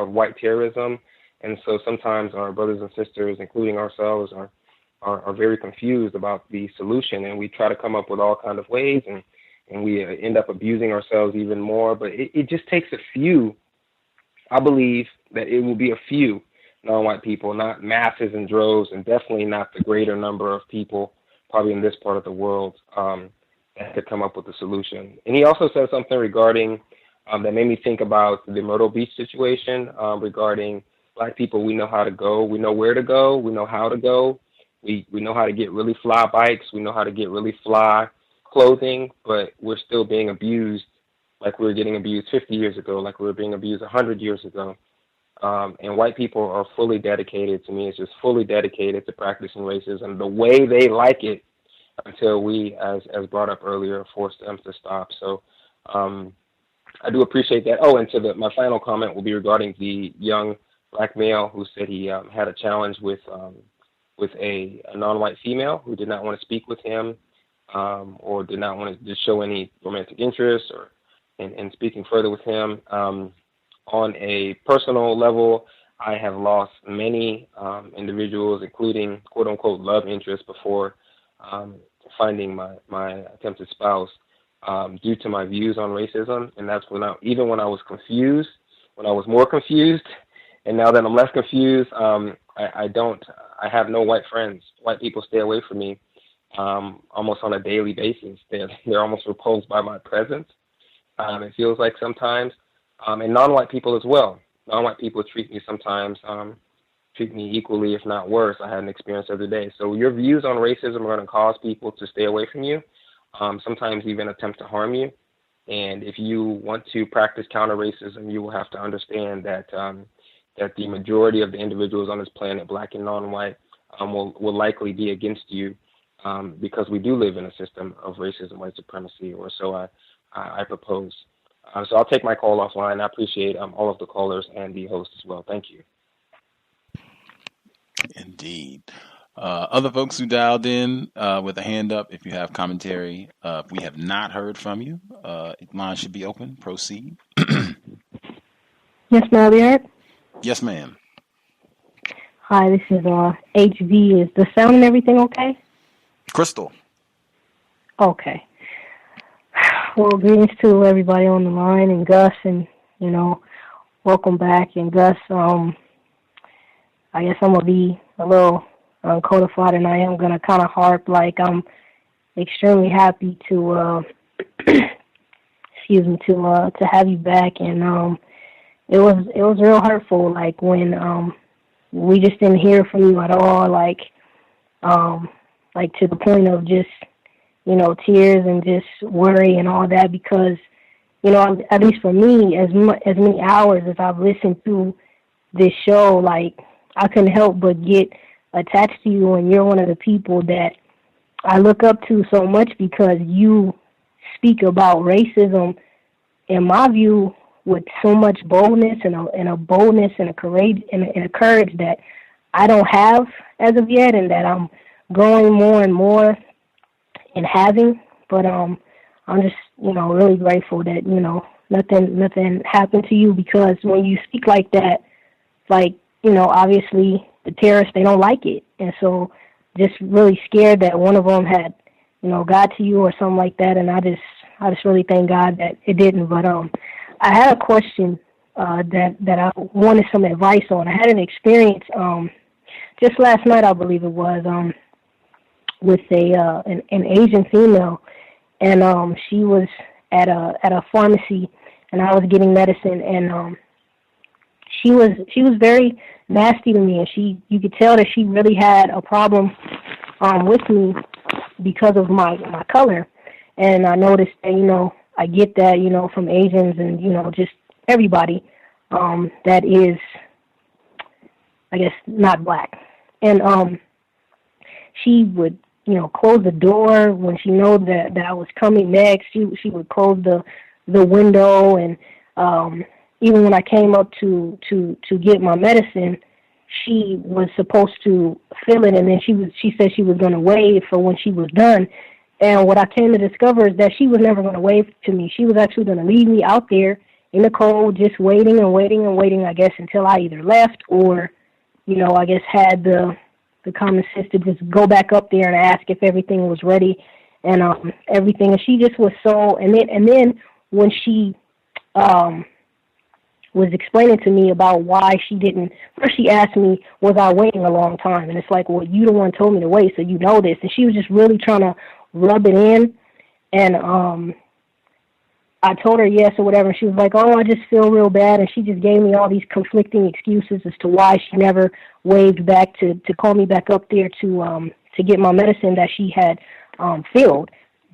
white terrorism. And so sometimes our brothers and sisters, including ourselves, are very confused about the solution, and we try to come up with all kinds of ways, and we end up abusing ourselves even more. But it just takes a few. I believe that it will be a few non-white people, not masses and droves, and definitely not the greater number of people probably in this part of the world that could come up with a solution. And he also said something regarding that made me think about the Myrtle Beach situation regarding black people. We know how to go. We know where to go. We know how to go. We know how to get really fly bikes. We know how to get really fly clothing, but we're still being abused like we were getting abused 50 years ago, like we were being abused 100 years ago. And white people are fully dedicated, to me, it's just fully dedicated to practicing racism the way they like it until we, as brought up earlier, force them to stop. So I do appreciate that. Oh, and my final comment will be regarding the young black male who said he had a challenge with a non-white female who did not want to speak with him or did not want to just show any romantic interest or in speaking further with him. On a personal level, I have lost many individuals, including quote-unquote love interests, before finding my attempted spouse due to my views on racism. And that's even when I was confused, when I was more confused, and now that I'm less confused, I have no white friends. White people stay away from me almost on a daily basis. They're almost repulsed by my presence. It feels like sometimes. And non-white people as well. Non-white people treat me equally, if not worse. I had an experience the other day. So your views on racism are going to cause people to stay away from you, sometimes even attempt to harm you. And if you want to practice counter-racism, you will have to understand that that the majority of the individuals on this planet, black and non-white, will likely be against you because we do live in a system of racism, white supremacy, or so I propose. So I'll take my call offline. I appreciate all of the callers and the host as well. Thank you. Indeed. Other folks who dialed in with a hand up, if you have commentary, if we have not heard from you, line should be open. Proceed. Yes, ma'am. Yes, ma'am. Hi, this is HV. Is the sound and everything okay? Crystal. Okay. Well, greetings to everybody on the line, and Gus, and, welcome back. And Gus, I guess I'm going to be a little codified, and I am going to kind of harp, I'm extremely happy to, to have you back. And it was real hurtful, when we just didn't hear from you at all, to the point of just, tears and just worry and all that, because, at least for me, as many hours as I've listened to this show, I couldn't help but get attached to you, and you're one of the people that I look up to so much because you speak about racism, in my view, with so much boldness and a boldness and a courage and a courage that I don't have as of yet, and that I'm growing more and more in having. But I'm just really grateful that nothing happened to you, because when you speak like that, obviously the terrorists, they don't like it, and so just really scared that one of them had got to you or something like that. And I just really thank God that it didn't. But I had a question that I wanted some advice on. I had an experience just last night, I believe it was, with an Asian female, and she was at a pharmacy, and I was getting medicine, and she was very nasty to me, and you could tell that she really had a problem with me because of my color. And I noticed that, I get that, from Asians and, just everybody that is, I guess, not black. And she would, close the door when she knew that I was coming next. She would close the window, and even when I came up to get my medicine, she was supposed to fill it, and then she said she was going to wave for when she was done. And what I came to discover is that she was never going to wave to me. She was actually going to leave me out there in the cold, just waiting and waiting and waiting, I guess, until I either left or, I guess had the common sense to just go back up there and ask if everything was ready and everything. And she just was so, and then when she was explaining to me about why she didn't, first she asked me, was I waiting a long time? And it's like, well, you the one told me to wait, so you know this. And she was just really trying to rub it in. And I told her yes or whatever. And she was like, oh, I just feel real bad. And she just gave me all these conflicting excuses as to why she never waved back to call me back up there to get my medicine that she had filled.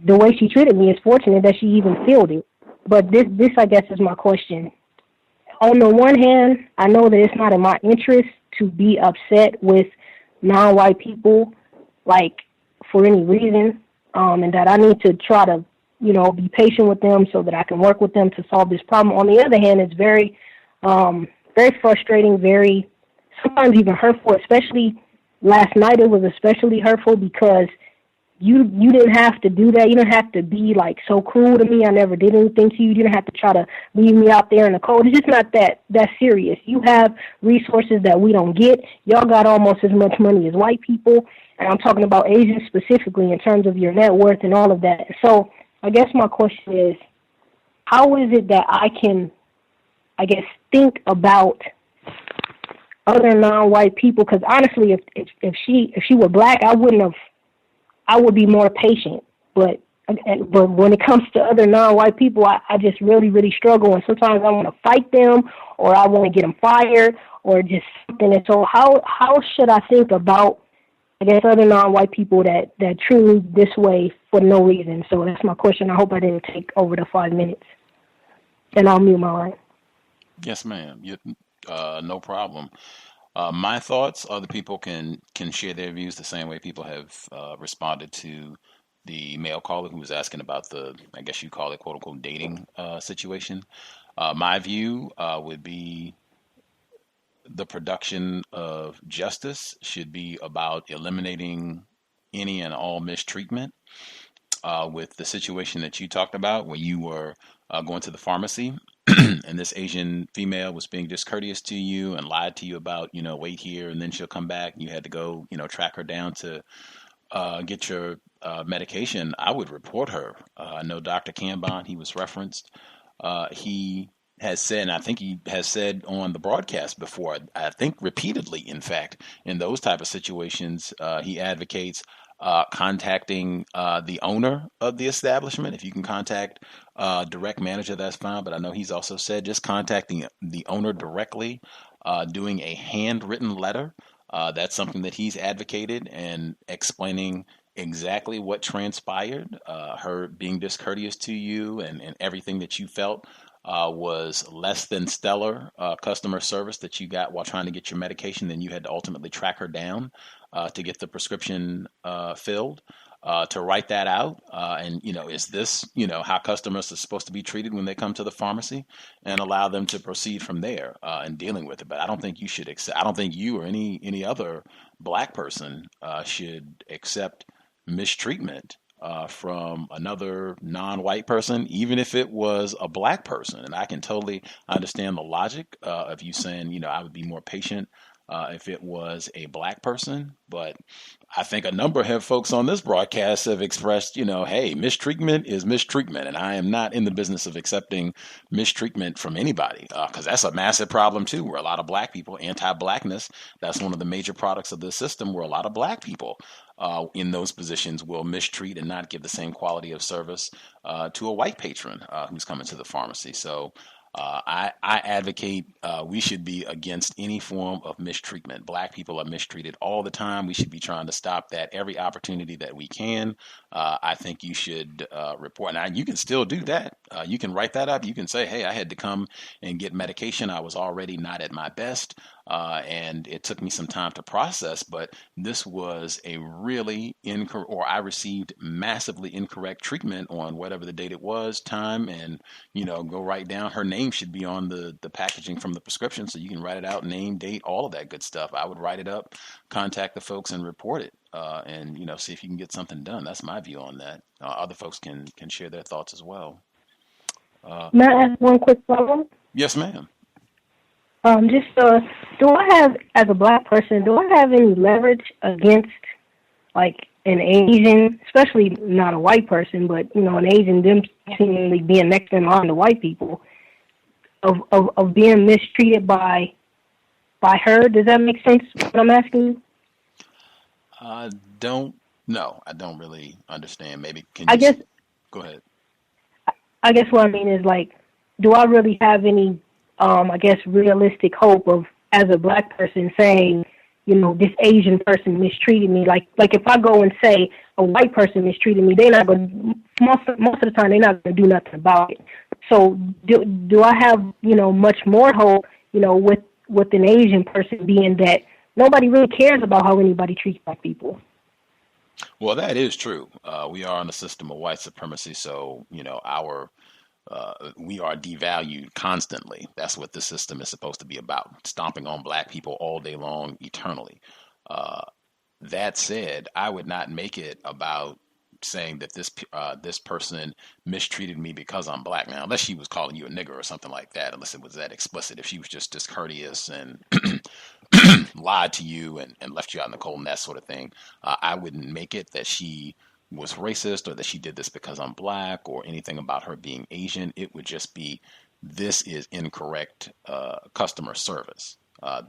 The way she treated me is fortunate that she even filled it. But this I guess, is my question. On the one hand, I know that it's not in my interest to be upset with non-white people, like, for any reason, and that I need to try to, be patient with them so that I can work with them to solve this problem. On the other hand, it's very, very frustrating, very, sometimes even hurtful, especially last night. It was especially hurtful because you didn't have to do that. You didn't have to be, like, so cruel to me. I never did anything to you. You didn't have to try to leave me out there in the cold. It's just not that serious. You have resources that we don't get. Y'all got almost as much money as white people, and I'm talking about Asians specifically in terms of your net worth and all of that. So I guess my question is, how is it that I can, I guess, think about other non-white people? Because honestly, if she were black, I would be more patient. But when it comes to other non-white people, I just really, really struggle. And sometimes I want to fight them, or I want to get them fired, or just something. And so how should I think about, I guess, other non-white people that treat me this way for no reason? So that's my question. I hope I didn't take over the 5 minutes. And I'll mute my line. Yes, ma'am. No problem. My thoughts, other people can share their views the same way people have responded to the male caller who was asking about the, I guess you call it, quote unquote, dating situation. My view would be the production of justice should be about eliminating any and all mistreatment. With the situation that you talked about when you were going to the pharmacy and this Asian female was being discourteous to you and lied to you about, wait here and then she'll come back. You had to go, track her down to get your medication. I would report her. I know Dr. Cambon, he was referenced. He has said, and I think he has said on the broadcast before, I think repeatedly, in fact, in those type of situations, he advocates contacting the owner of the establishment. If you can contact direct manager, that's fine. But I know he's also said just contacting the owner directly, doing a handwritten letter. That's something that he's advocated, and explaining exactly what transpired, her being discourteous to you, and everything that you felt was less than stellar customer service that you got while trying to get your medication. Then you had to ultimately track her down to get the prescription filled, to write that out. And, is this, how customers are supposed to be treated when they come to the pharmacy, and allow them to proceed from there in dealing with it. But I don't think you should accept, I don't think you or any other black person should accept mistreatment from another non-white person, even if it was a black person. And I can totally understand the logic of you saying, I would be more patient if it was a black person, but I think a number of folks on this broadcast have expressed, hey, mistreatment is mistreatment, and I am not in the business of accepting mistreatment from anybody, because that's a massive problem too, where a lot of black people, anti-blackness, that's one of the major products of this system, where a lot of black people in those positions will mistreat and not give the same quality of service to a white patron who's coming to the pharmacy. So I advocate we should be against any form of mistreatment. Black people are mistreated all the time. We should be trying to stop that every opportunity that we can. I think you should report. Now, you can still do that. You can write that up. You can say, hey, I had to come and get medication. I was already not at my best. And it took me some time to process, but this was a really incorrect, or I received massively incorrect treatment on whatever the date it was, time, and, go write down. Her name should be on the packaging from the prescription, so you can write it out, name, date, all of that good stuff. I would write it up, contact the folks and report it, and, see if you can get something done. That's my view on that. Other folks can share their thoughts as well. May I ask one quick problem? Yes, ma'am. Do I have, as a black person, do I have any leverage against, like, an Asian, especially not a white person, but, an Asian, them seemingly being next in line to white people, of being mistreated by her? Does that make sense, what I'm asking? I don't really understand. Maybe, go ahead. I guess what I mean is, like, do I really have any realistic hope of, as a black person, saying, this Asian person mistreated me? Like if I go and say a white person mistreated me, they're not going to, most of the time, they're not going to do nothing about it. So do I have, much more hope, with an Asian person, being that nobody really cares about how anybody treats black people? Well, that is true. We are in a system of white supremacy, so, we are devalued constantly. That's what the system is supposed to be about, stomping on black people all day long, eternally. That said, I would not make it about saying that this person mistreated me because I'm black. Now, unless she was calling you a nigger or something like that, unless it was that explicit. If she was just discourteous and lied to you and left you out in the cold and that sort of thing, I wouldn't make it that she was racist or that she did this because I'm black or anything about her being Asian. It would just be, this is incorrect customer service.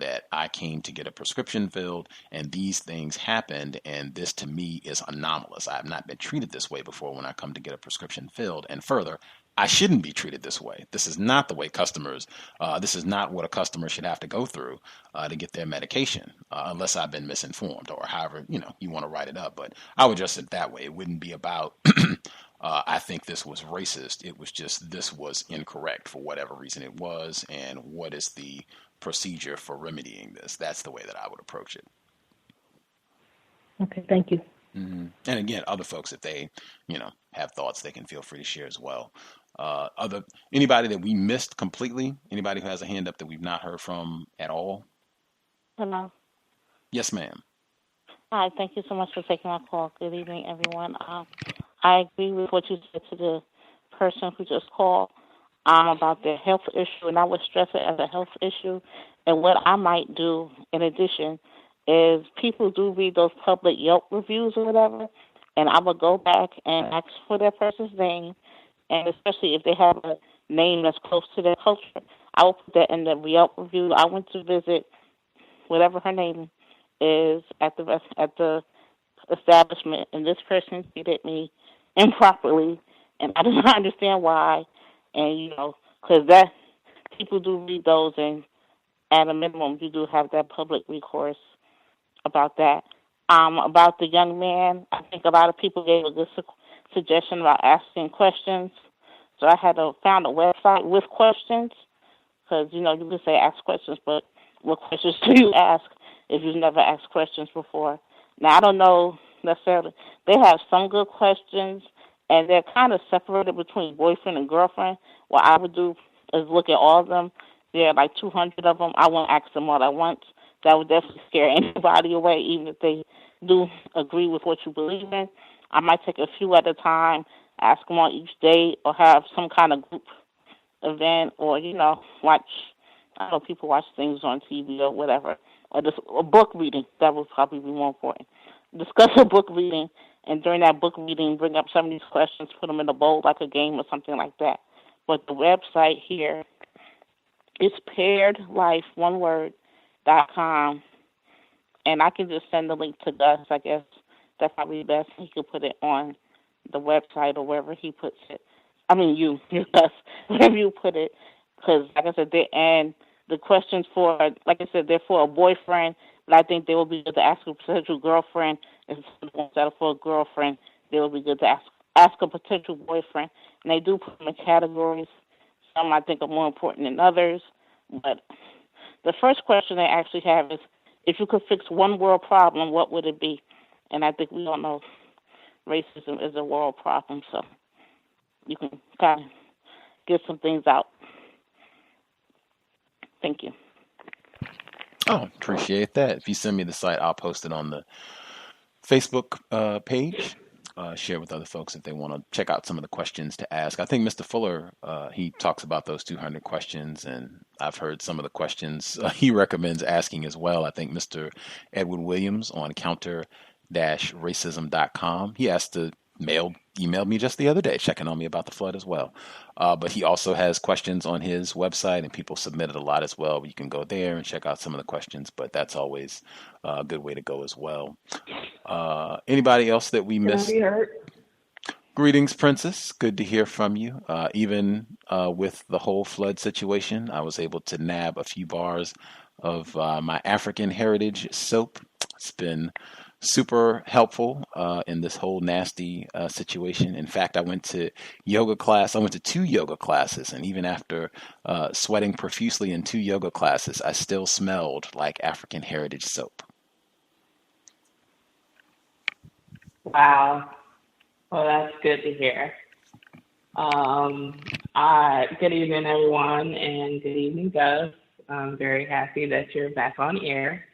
That I came to get a prescription filled and these things happened, and this to me is anomalous. I have not been treated this way before when I come to get a prescription filled. And further, I shouldn't be treated this way. This is not the way this is not what a customer should have to go through to get their medication, unless I've been misinformed or however, you want to write it up. But I would just say it that way. It wouldn't be about, I think this was racist. It was just, this was incorrect for whatever reason it was. And what is the procedure for remedying this? That's the way that I would approach it. Okay, thank you. Mm-hmm. And again, other folks, if they, have thoughts, they can feel free to share as well. Anybody that we missed completely? Anybody who has a hand up that we've not heard from at all? Hello. Yes, ma'am. Hi, thank you so much for taking my call. Good evening, everyone. I agree with what you said to the person who just called about their health issue, and I would stress it as a health issue. And what I might do in addition is, people do read those public Yelp reviews or whatever, and I would go back and ask for that person's name, and especially if they have a name that's close to their culture, I will put that in the Yelp review. I went to visit whatever her name is at the establishment, and this person treated me improperly, and I do not understand why. And, because that people do read those, and at a minimum, you do have that public recourse about that. About the young man, I think a lot of people gave a good suggestion about asking questions. So I had found a website with questions, because, you can say ask questions, but what questions do you ask if you've never asked questions before? Now, I don't know necessarily. They have some good questions, and they're kind of separated between boyfriend and girlfriend. What I would do is look at all of them. There are like 200 of them. I won't ask them all at once. That would definitely scare anybody away, even if they do agree with what you believe in. I might take a few at a time, ask them on each day, or have some kind of group event, or, watch. I know people watch things on TV or whatever. or a book reading. That would probably be more important. Discuss a book reading, and during that book reading, bring up some of these questions, put them in a bowl like a game or something like that. But the website here is pairedlife.com, and I can just send the link to Gus. I guess that's probably best. He could put it on the website or wherever he puts it. I mean, you Gus, wherever you put it, because like I said, and the questions for, like I said, they're for a boyfriend, but I think they will be good to ask a potential girlfriend. If the ones that are for a girlfriend, they will be good to ask a potential boyfriend. And they do put them in categories. Some I think are more important than others. But the first question they actually have is, if you could fix one world problem, what would it be? And I think we all know racism is a world problem, so you can kind of get some things out. Thank you. Oh, appreciate that. If you send me the site, I'll post it on the Facebook page. Share with other folks if they want to check out some of the questions to ask. I think Mr. Fuller, he talks about those 200 questions, and I've heard some of the questions he recommends asking as well. I think Mr. Edward Williams on counter-racism.com, he emailed me just the other day, checking on me about the flood as well. But he also has questions on his website, and people submitted a lot as well. You can go there and check out some of the questions, but that's always a good way to go as well. Anybody else that we missed? Greetings, Princess. Good to hear from you. Even with the whole flood situation, I was able to nab a few bars of my African heritage soap. It's been super helpful in this whole nasty situation. In fact, I went to yoga class. I went to 2 yoga classes, and even after sweating profusely in 2 yoga classes, I still smelled like African heritage soap. Wow. Well, that's good to hear. Good evening, everyone, and good evening, Gus. I'm very happy that you're back on air,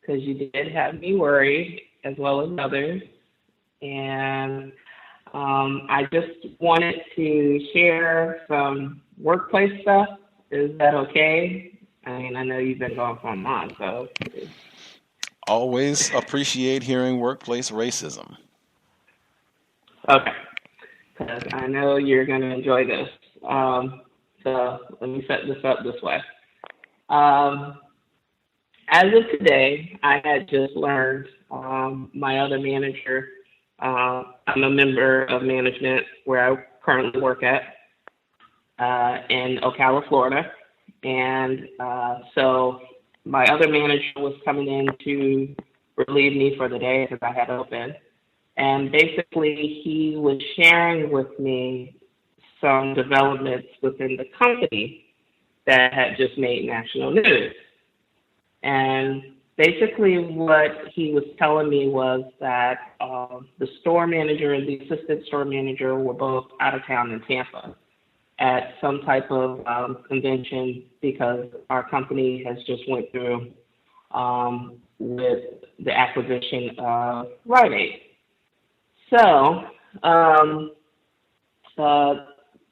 because you did have me worried, as well as others. And I just wanted to share some workplace stuff. Is that okay? I mean, I know you've been gone for a month, so. Always appreciate hearing workplace racism. Okay, because I know you're going to enjoy this. So let me set this up this way. As of today, I had just learned my other manager, I'm a member of management where I currently work at in Ocala, Florida. And so my other manager was coming in to relieve me for the day because I had open. And basically, he was sharing with me some developments within the company that had just made national news. And basically what he was telling me was that the store manager and the assistant store manager were both out of town in Tampa at some type of convention, because our company has just went through with the acquisition of Rite Aid. So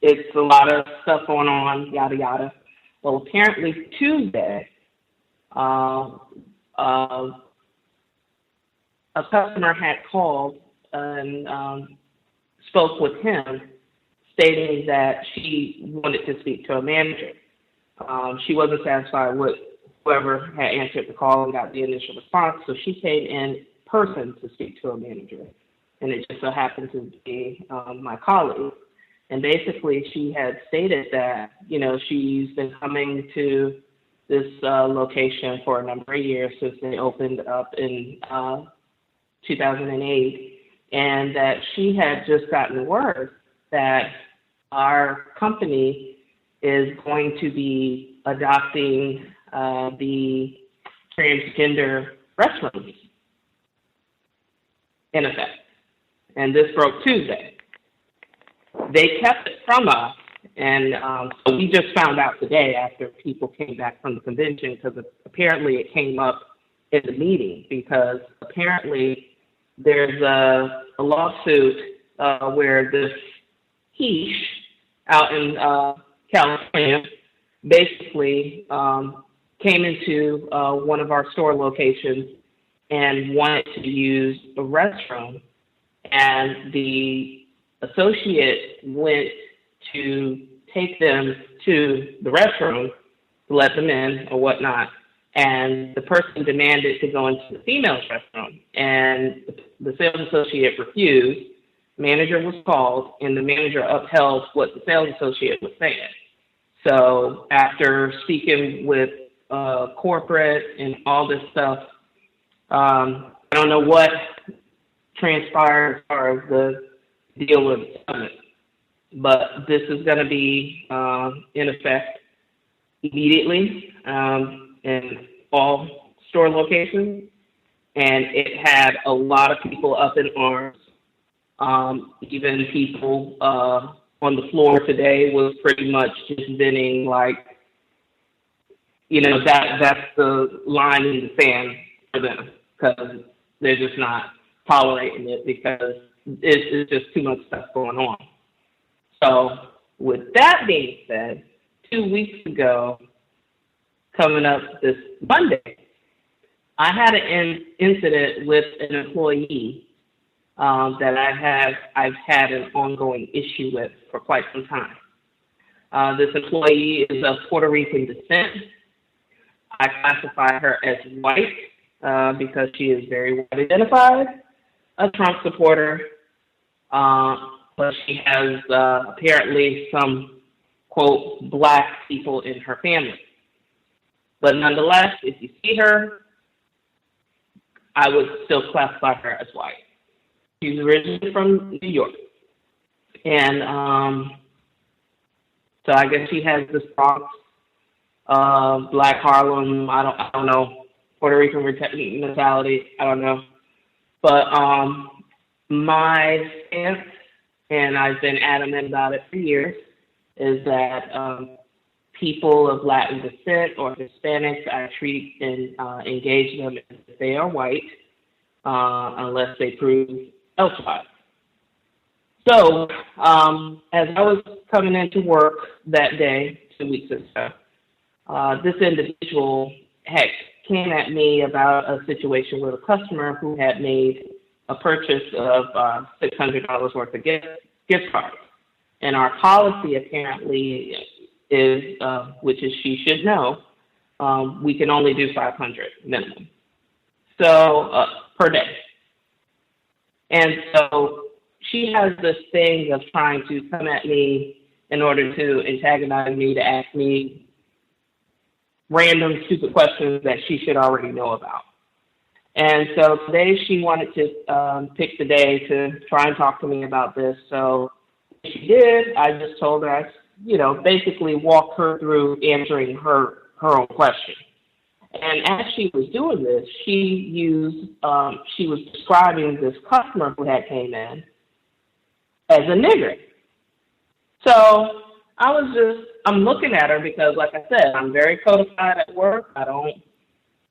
it's a lot of stuff going on, yada, yada. Well, apparently Tuesday, a customer had called and spoke with him, stating that she wanted to speak to a manager. She wasn't satisfied with whoever had answered the call and got the initial response, so she came in person to speak to a manager. And it just so happened to be my colleague. And basically she had stated that, you know, she's been coming to this location for a number of years since they opened up in 2008, and that she had just gotten word that our company is going to be adopting the transgender restrooms, in effect. And this broke Tuesday. They kept it from us, and so we just found out today after people came back from the convention, because apparently it came up in the meeting, because apparently there's a lawsuit where this out in California basically came into one of our store locations and wanted to use the restroom, and the associate went to take them to the restroom to let them in or whatnot, and the person demanded to go into the female's restroom, and the sales associate refused. Manager was called, and the manager upheld what the sales associate was saying. So after speaking with corporate and all this stuff, I don't know what transpired as far as the deal with the summit, but this is going to be in effect immediately in all store locations, and it had a lot of people up in arms. Even people on the floor today was pretty much just venting like, that's the line in the sand for them, because they're just not tolerating it because it's just too much stuff going on. So with that being said, 2 weeks ago, coming up this Monday, I had an incident with an employee that I've had an ongoing issue with for quite some time. This employee is of Puerto Rican descent. I classify her as white because she is very white identified, a Trump supporter, but she has apparently some, quote, black people in her family. But nonetheless, if you see her, I would still classify her as white. She's originally from New York. And so I guess she has this Bronx, Black Harlem, I don't know, Puerto Rican mentality, I don't know. But my stance, and I've been adamant about it for years, is that people of Latin descent or Hispanics, I treat and engage them as they are white, unless they prove elsewise. So, as I was coming into work that day, 2 weeks ago, this individual came at me about a situation with a customer who had made a purchase of $600 worth of gift cards. And our policy apparently is, which is she should know, we can only do 500 minimum. So, per day. And so she has this thing of trying to come at me in order to antagonize me, to ask me random stupid questions that she should already know about. And so today she wanted to pick the day to try and talk to me about this. So she did. I just told her, basically walk her through answering her own question. And as she was doing this, she was describing this customer who had came in as a nigger. So I'm looking at her because, like I said, I'm very codified at work. I don't,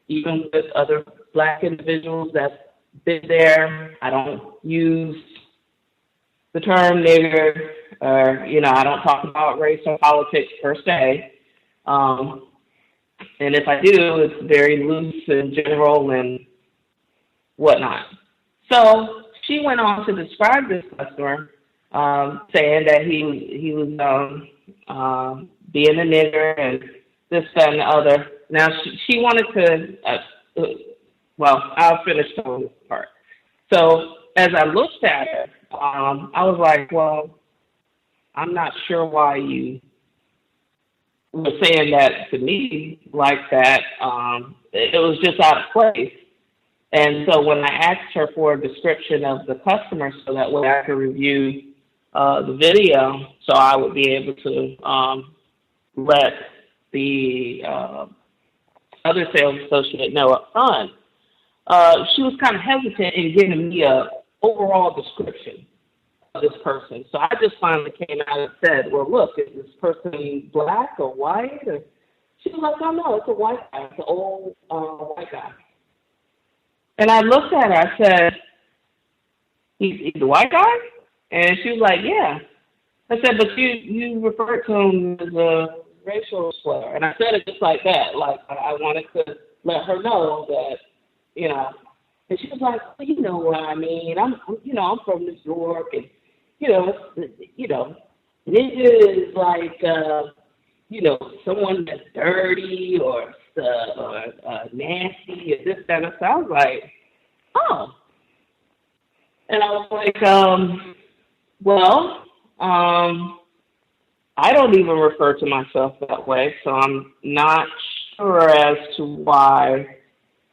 even with other black individuals that's been there, I don't use the term nigger, or, I don't talk about race or politics per se. And if I do, it's very loose and general and whatnot. So she went on to describe this customer, saying that he was being a nigger and this, that, and the other. Now, she wanted to, I'll finish telling this part. So as I looked at her, I was like, well, I'm not sure why you were saying that to me like that. It was just out of place. And so when I asked her for a description of the customer so that way I could review the video so I would be able to let the other sales associate know up front, she was kind of hesitant in giving me a overall description of this person. So I just finally came out and said, well, look, is this person black or white? Or she was like, oh, no, it's a white guy. It's an old white guy. And I looked at her. I said, he's a white guy? And she was like, yeah. I said, but you referred to him as a racial slur. And I said it just like that. Like, I wanted to let her know that, you know, and she was like, well, you know what I mean. I'm from New York, and, nigga is like, someone that's dirty or nasty or this, that, and that. So I was like, oh. And I was like, I don't even refer to myself that way, so I'm not sure as to why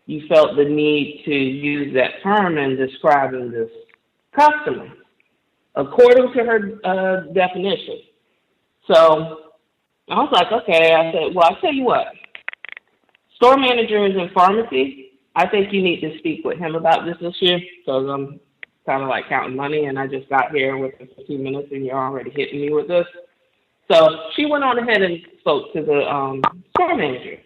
you felt the need to use that term in describing this customer, according to her definition. So I was like, okay. I said, well, I'll tell you what. Store manager is in pharmacy. I think you need to speak with him about this year, because I'm kind of like counting money, and I just got here within 15 minutes, and you're already hitting me with this. So she went on ahead and spoke to the store manager.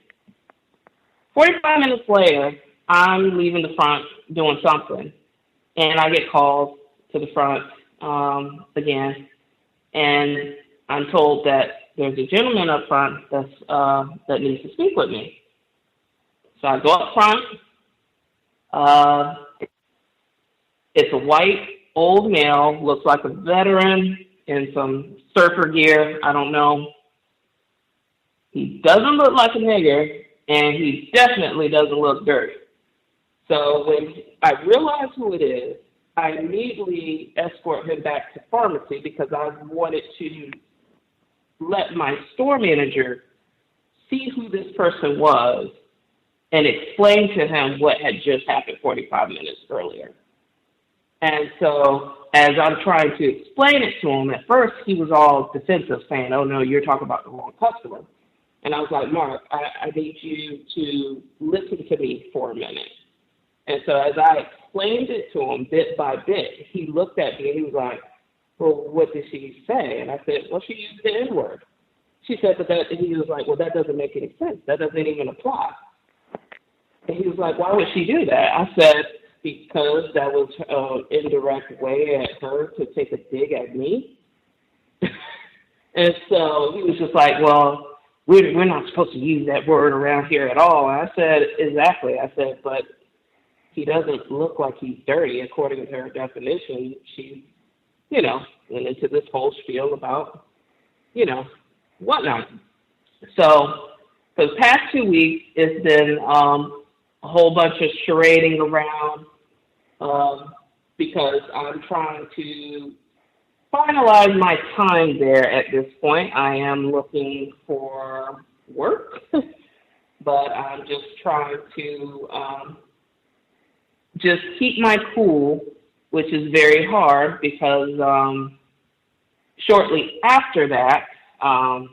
45 minutes later, I'm leaving the front doing something, and I get called to the front again, and I'm told that there's a gentleman up front that needs to speak with me. So I go up front. It's a white, old male, looks like a veteran in some surfer gear, I don't know. He doesn't look like a nigger, and he definitely doesn't look dirty. So when I realize who it is, I immediately escort him back to pharmacy, because I wanted to let my store manager see who this person was and explain to him what had just happened 45 minutes earlier. And so as I'm trying to explain it to him, at first he was all defensive, saying, oh, no, you're talking about the wrong customer. And I was like, Mark, I need you to listen to me for a minute. And so as I explained it to him bit by bit, he looked at me and he was like, well, what did she say? And I said, well, she used the N-word. She said that, and he was like, well, that doesn't make any sense. That doesn't even apply. And he was like, why would she do that? I said, because that was an indirect way at her to take a dig at me. And so he was just like, well, we're not supposed to use that word around here at all. And I said, exactly. I said, but he doesn't look like he's dirty. According to her definition, she, went into this whole spiel about, whatnot. So for the past 2 weeks, it's been a whole bunch of charading around because I'm trying to finalize my time there at this point. I am looking for work, but I'm just trying to just keep my cool, which is very hard because shortly after that, I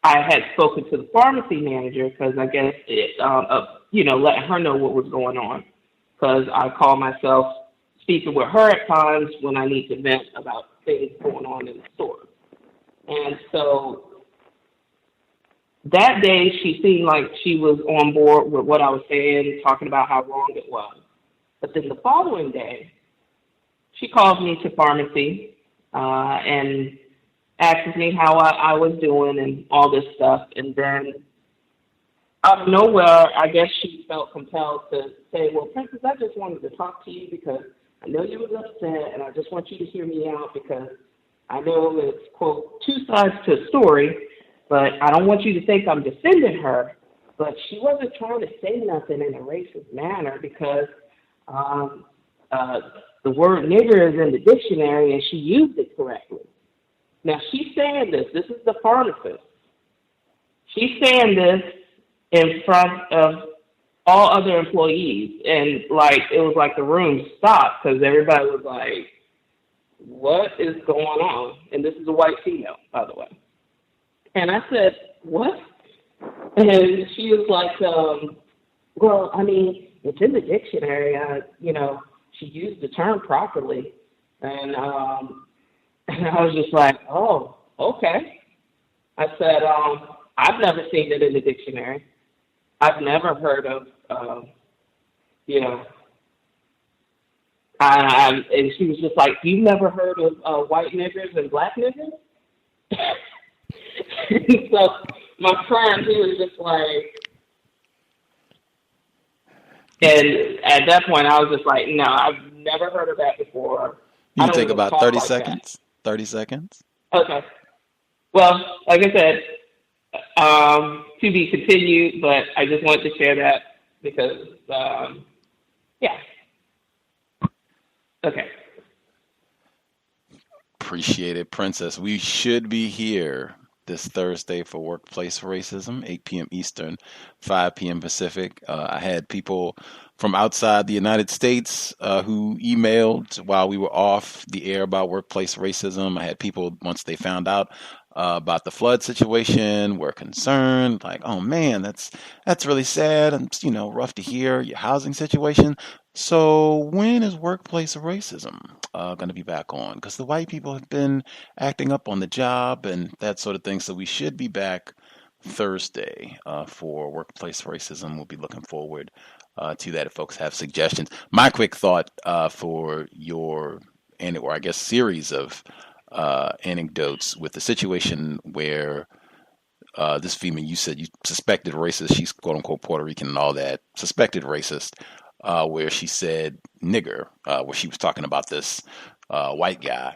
had spoken to the pharmacy manager because I guess letting her know what was going on, because I call myself speaking with her at times when I need to vent about things going on in the store. And so that day she seemed like she was on board with what I was saying, talking about how wrong it was. But then the following day, she calls me to pharmacy and asks me how I was doing and all this stuff. And then out of nowhere, I guess she felt compelled to say, well, Princess, I just wanted to talk to you because I know you was upset, and I just want you to hear me out because I know it's, quote, two sides to a story, but I don't want you to think I'm defending her. But she wasn't trying to say nothing in a racist manner because the word nigger is in the dictionary, and she used it correctly. Now, she's saying this. This is the pharmacist. She's saying this in front of all other employees. And, it was like the room stopped because everybody was like, what is going on? And this is a white female, by the way. And I said, what? And she was like, well, I mean, it's in the dictionary. She used the term properly. And I was just like, oh, okay. I said, I've never seen it in the dictionary. I've never heard of, and she was just like, you've never heard of white niggers and black niggers? So my friend, he was just like, and at that point, I was just like, no, I've never heard of that before. You I can don't take even about talk 30 like seconds. 30 seconds. that. Okay. Well, like I said, to be continued, but I just wanted to share that because, yeah. Okay. Appreciate it, Princess. We should be here this Thursday for Workplace Racism, 8 p.m. Eastern, 5 p.m. Pacific. I had people from outside the United States who emailed while we were off the air about workplace racism. I had people, once they found out about the flood situation, were concerned, like, oh man, that's really sad and, rough to hear, your housing situation. So when is workplace racism going to be back on? Because the white people have been acting up on the job and that sort of thing. So we should be back Thursday for workplace racism. We'll be looking forward to that if folks have suggestions. My quick thought for your, or I guess series of anecdotes with the situation where this female, you said you suspected racist, she's quote unquote Puerto Rican and all that, suspected racist, where she said nigger, where she was talking about this white guy.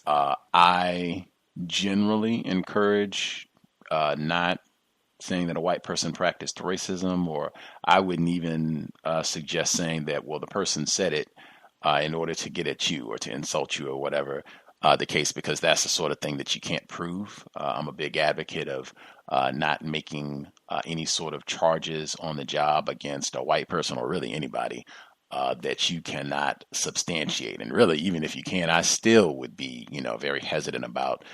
I generally encourage not saying that a white person practiced racism, or I wouldn't even suggest saying that, well, the person said it in order to get at you or to insult you or whatever the case, because that's the sort of thing that you can't prove. I'm a big advocate of not making any sort of charges on the job against a white person or really anybody that you cannot substantiate. And really, even if you can, I still would be, very hesitant about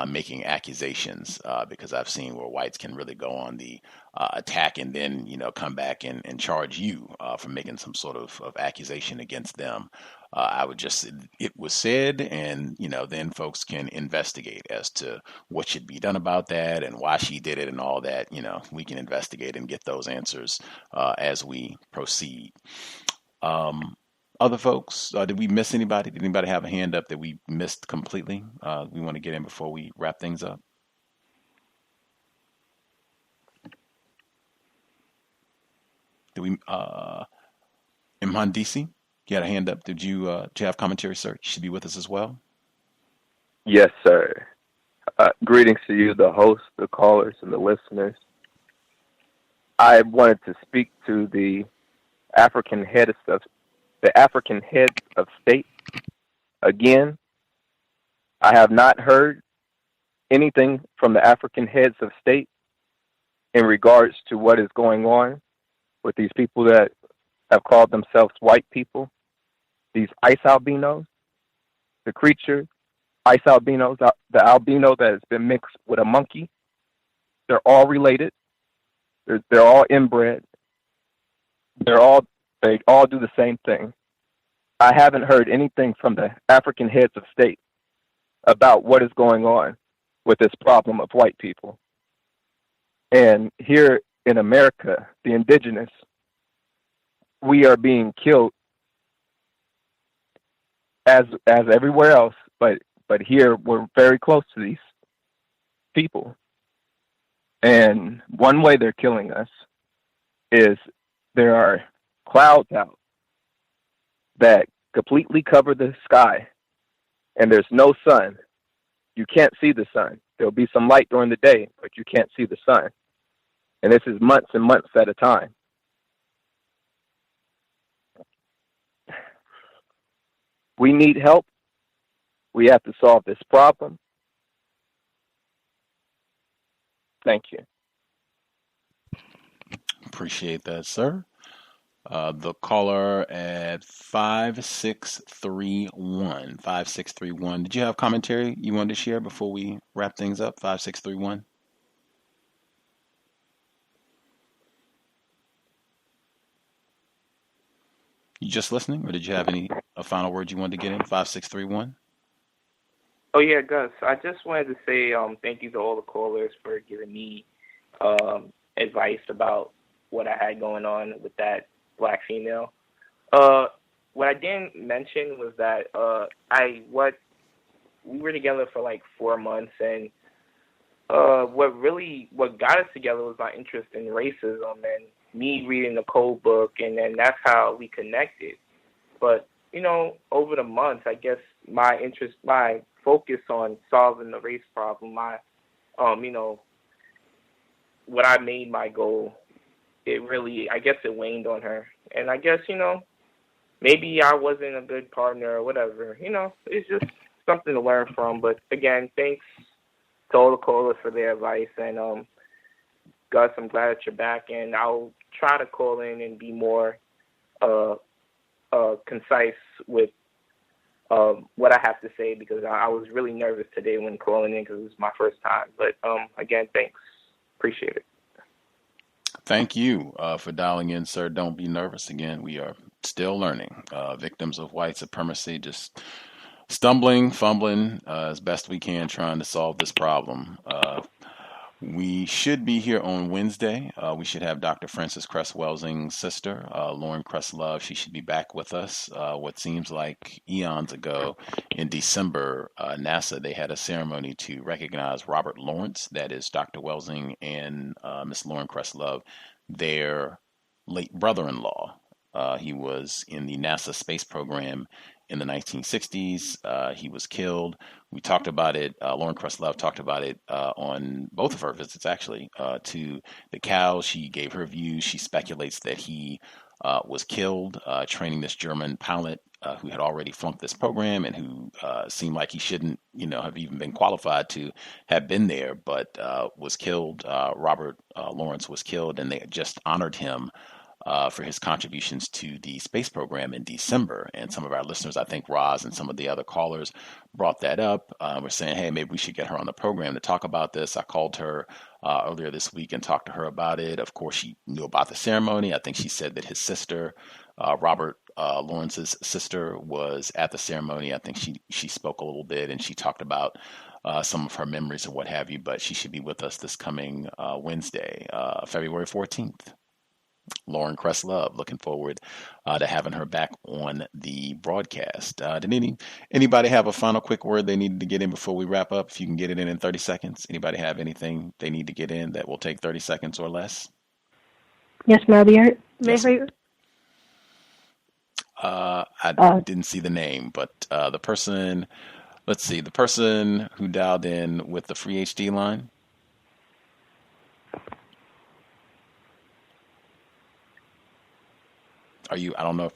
making accusations because I've seen where whites can really go on the attack and then, come back and charge you for making some sort of accusation against them. I would just, it was said, and, then folks can investigate as to what should be done about that and why she did it and all that. We can investigate and get those answers as we proceed. Other folks, did we miss anybody? Did anybody have a hand up that we missed completely? We want to get in before we wrap things up. Did we, Imhandisi, you had a hand up. Did you have commentary, sir? You should be with us as well. Yes, sir. Greetings to you, the host, the callers, and the listeners. I wanted to speak to the African heads of state. Again, I have not heard anything from the African heads of state in regards to what is going on with these people that have called themselves white people, these ice albinos, the creature, ice albinos, the albino that has been mixed with a monkey. They're all related. They're all inbred. They all do the same thing. I haven't heard anything from the African heads of state about what is going on with this problem of white people. And here in America, the indigenous, we are being killed as everywhere else, but here we're very close to these people. And one way they're killing us is there are clouds out that completely cover the sky, and there's no sun. You can't see the sun. There'll be some light during the day, but you can't see the sun. And this is months and months at a time. We need help. We have to solve this problem. Thank you. Appreciate that, sir. The caller at 5631. 5631. Did you have commentary you wanted to share before we wrap things up? 5631. You just listening, or did you have a final word you wanted to get in? 5631. Oh yeah, Gus. I just wanted to say thank you to all the callers for giving me advice about what I had going on with that black female. What I didn't mention was that we were together for like 4 months, and what got us together was my interest in racism and me reading the code book, and then that's how we connected. But over the months, I guess my focus on solving the race problem, what I made my goal, I guess it waned on her. And I guess, maybe I wasn't a good partner or whatever. It's just something to learn from. But again, thanks to all the callers for their advice. And Gus, I'm glad that you're back. And I'll try to call in and be more concise with what I have to say, because I was really nervous today when calling in because it was my first time. But again, thanks. Appreciate it. Thank you for dialing in, sir. Don't be nervous. Again, we are still learning. Victims of white supremacy, just stumbling, fumbling as best we can, trying to solve this problem. We should be here on Wednesday. We should have Dr. Frances Cress Welsing's sister, Lauren Cress Love. She should be back with us. What seems like eons ago, in December, NASA, they had a ceremony to recognize Robert Lawrence, that is Dr. Welsing and Miss Lauren Cress Love, their late brother-in-law. He was in the NASA space program in the 1960s. He was killed. We talked about it. Lauren Cress-Love talked about it on both of her visits, actually, to the cows. She gave her views. She speculates that he was killed training this German pilot who had already flunked this program and who seemed like he shouldn't, have even been qualified to have been there, but was killed. Robert Lawrence was killed, and they just honored him for his contributions to the space program in December. And some of our listeners, I think Roz and some of the other callers, brought that up. We're saying, hey, maybe we should get her on the program to talk about this. I called her earlier this week and talked to her about it. Of course, she knew about the ceremony. I think she said that his sister, Robert Lawrence's sister, was at the ceremony. I think she spoke a little bit and she talked about some of her memories and what have you, but she should be with us this coming Wednesday, February 14th. Lauren Cress Love, looking forward to having her back on the broadcast. Did anybody have a final quick word they needed to get in before we wrap up? If you can get it in 30 seconds. Anybody have anything they need to get in that will take 30 seconds or less? Yes, Marbiart. Yes. I didn't see the name, but the person who dialed in with the free HD line. I don't know if.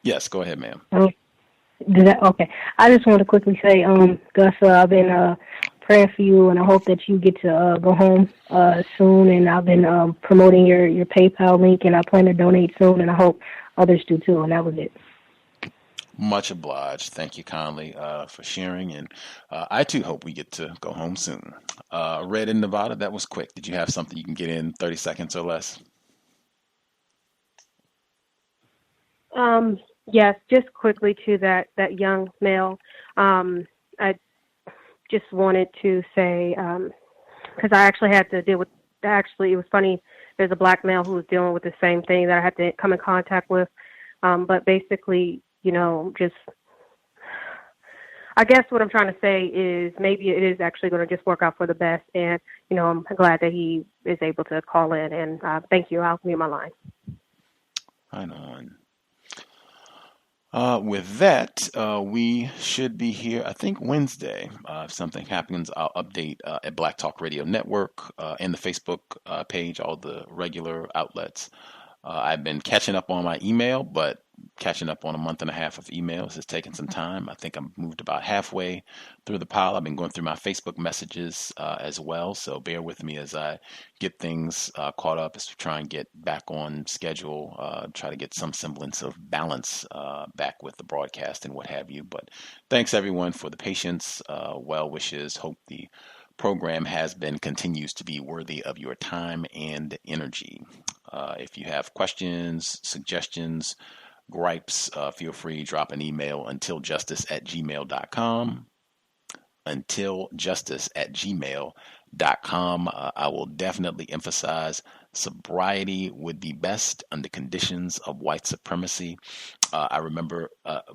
Yes, go ahead, ma'am. Okay. I just want to quickly say, Gus, I've been praying for you, and I hope that you get to go home soon. And I've been promoting your PayPal link, and I plan to donate soon, and I hope others do too. And that was it. Much obliged. Thank you kindly for sharing, and I too hope we get to go home soon. Red in Nevada, that was quick. Did you have something you can get in 30 seconds or less? Yes, just quickly to that young male. I just wanted to say, because I actually had to deal with, it was funny, there's a black male who was dealing with the same thing that I had to come in contact with. But basically, just, I guess what I'm trying to say is maybe it is actually going to just work out for the best. And, I'm glad that he is able to call in. And thank you. I'll mute my line. Right on. With that, we should be here, I think, Wednesday. If something happens, I'll update at Black Talk Radio Network and the Facebook page, all the regular outlets. I've been catching up on my email, but catching up on a month and a half of emails has taken some time. I think I'm moved about halfway through the pile. I've been going through my Facebook messages as well, so bear with me as I get things caught up, as we try and get back on schedule, try to get some semblance of balance back with the broadcast and what have you. But thanks everyone for the patience, well wishes. Hope the program continues to be worthy of your time and energy. If you have questions, suggestions, gripes, feel free to drop an email untiljustice@gmail.com. Untiljustice@gmail.com. I will definitely emphasize sobriety would be best under conditions of white supremacy. I remember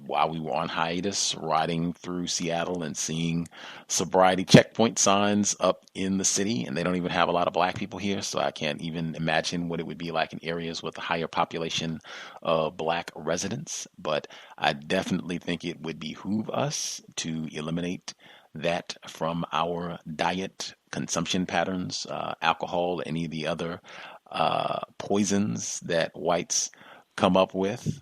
while we were on hiatus riding through Seattle and seeing sobriety checkpoint signs up in the city, and they don't even have a lot of black people here, so I can't even imagine what it would be like in areas with a higher population of black residents. But I definitely think it would behoove us to eliminate that from our diet consumption patterns, alcohol, any of the other poisons that whites come up with.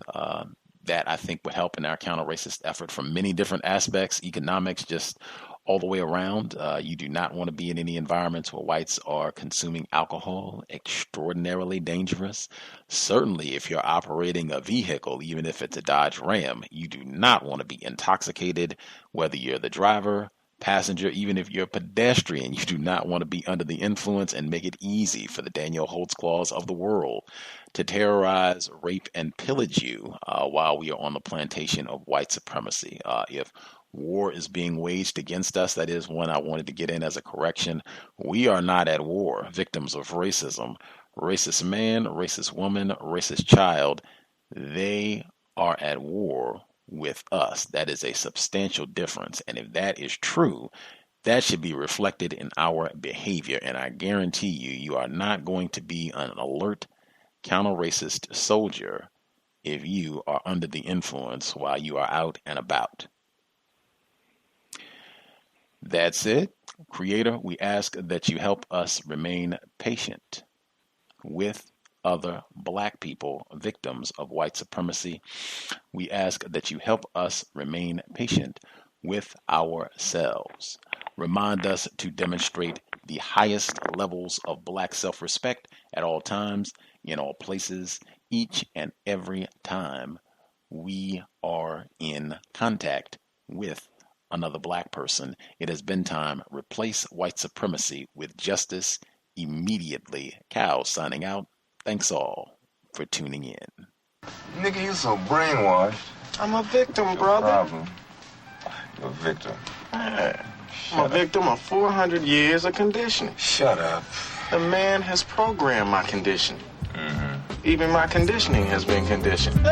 That I think would help in our counter-racist effort from many different aspects, economics, just all the way around. You do not want to be in any environments where whites are consuming alcohol, extraordinarily dangerous. Certainly, if you're operating a vehicle, even if it's a Dodge Ram, you do not want to be intoxicated, whether you're the driver, passenger, even if you're a pedestrian. You do not want to be under the influence and make it easy for the Daniel Holtzclaws of the world to terrorize, rape, and pillage you while we are on the plantation of white supremacy. If war is being waged against us, that is one I wanted to get in as a correction. We are not at war, victims of racism. Racist man, racist woman, racist child, they are at war with us. That is a substantial difference. And if that is true, that should be reflected in our behavior. And I guarantee you, you are not going to be an alert counter-racist soldier if you are under the influence while you are out and about. That's it. Creator, we ask that you help us remain patient with other black people, victims of white supremacy. We ask that you help us remain patient with ourselves. Remind us to demonstrate the highest levels of black self-respect at all times, in all places, each and every time we are in contact with another black person. It has been time. Replace white supremacy with justice immediately. Cal signing out. Thanks all for tuning in. Nigga, you so brainwashed. I'm a victim, brother. Problem. You're a victim. Man, I'm a victim of 400 years of conditioning. Shut up. The man has programmed my conditioning. Even my conditioning has been conditioned.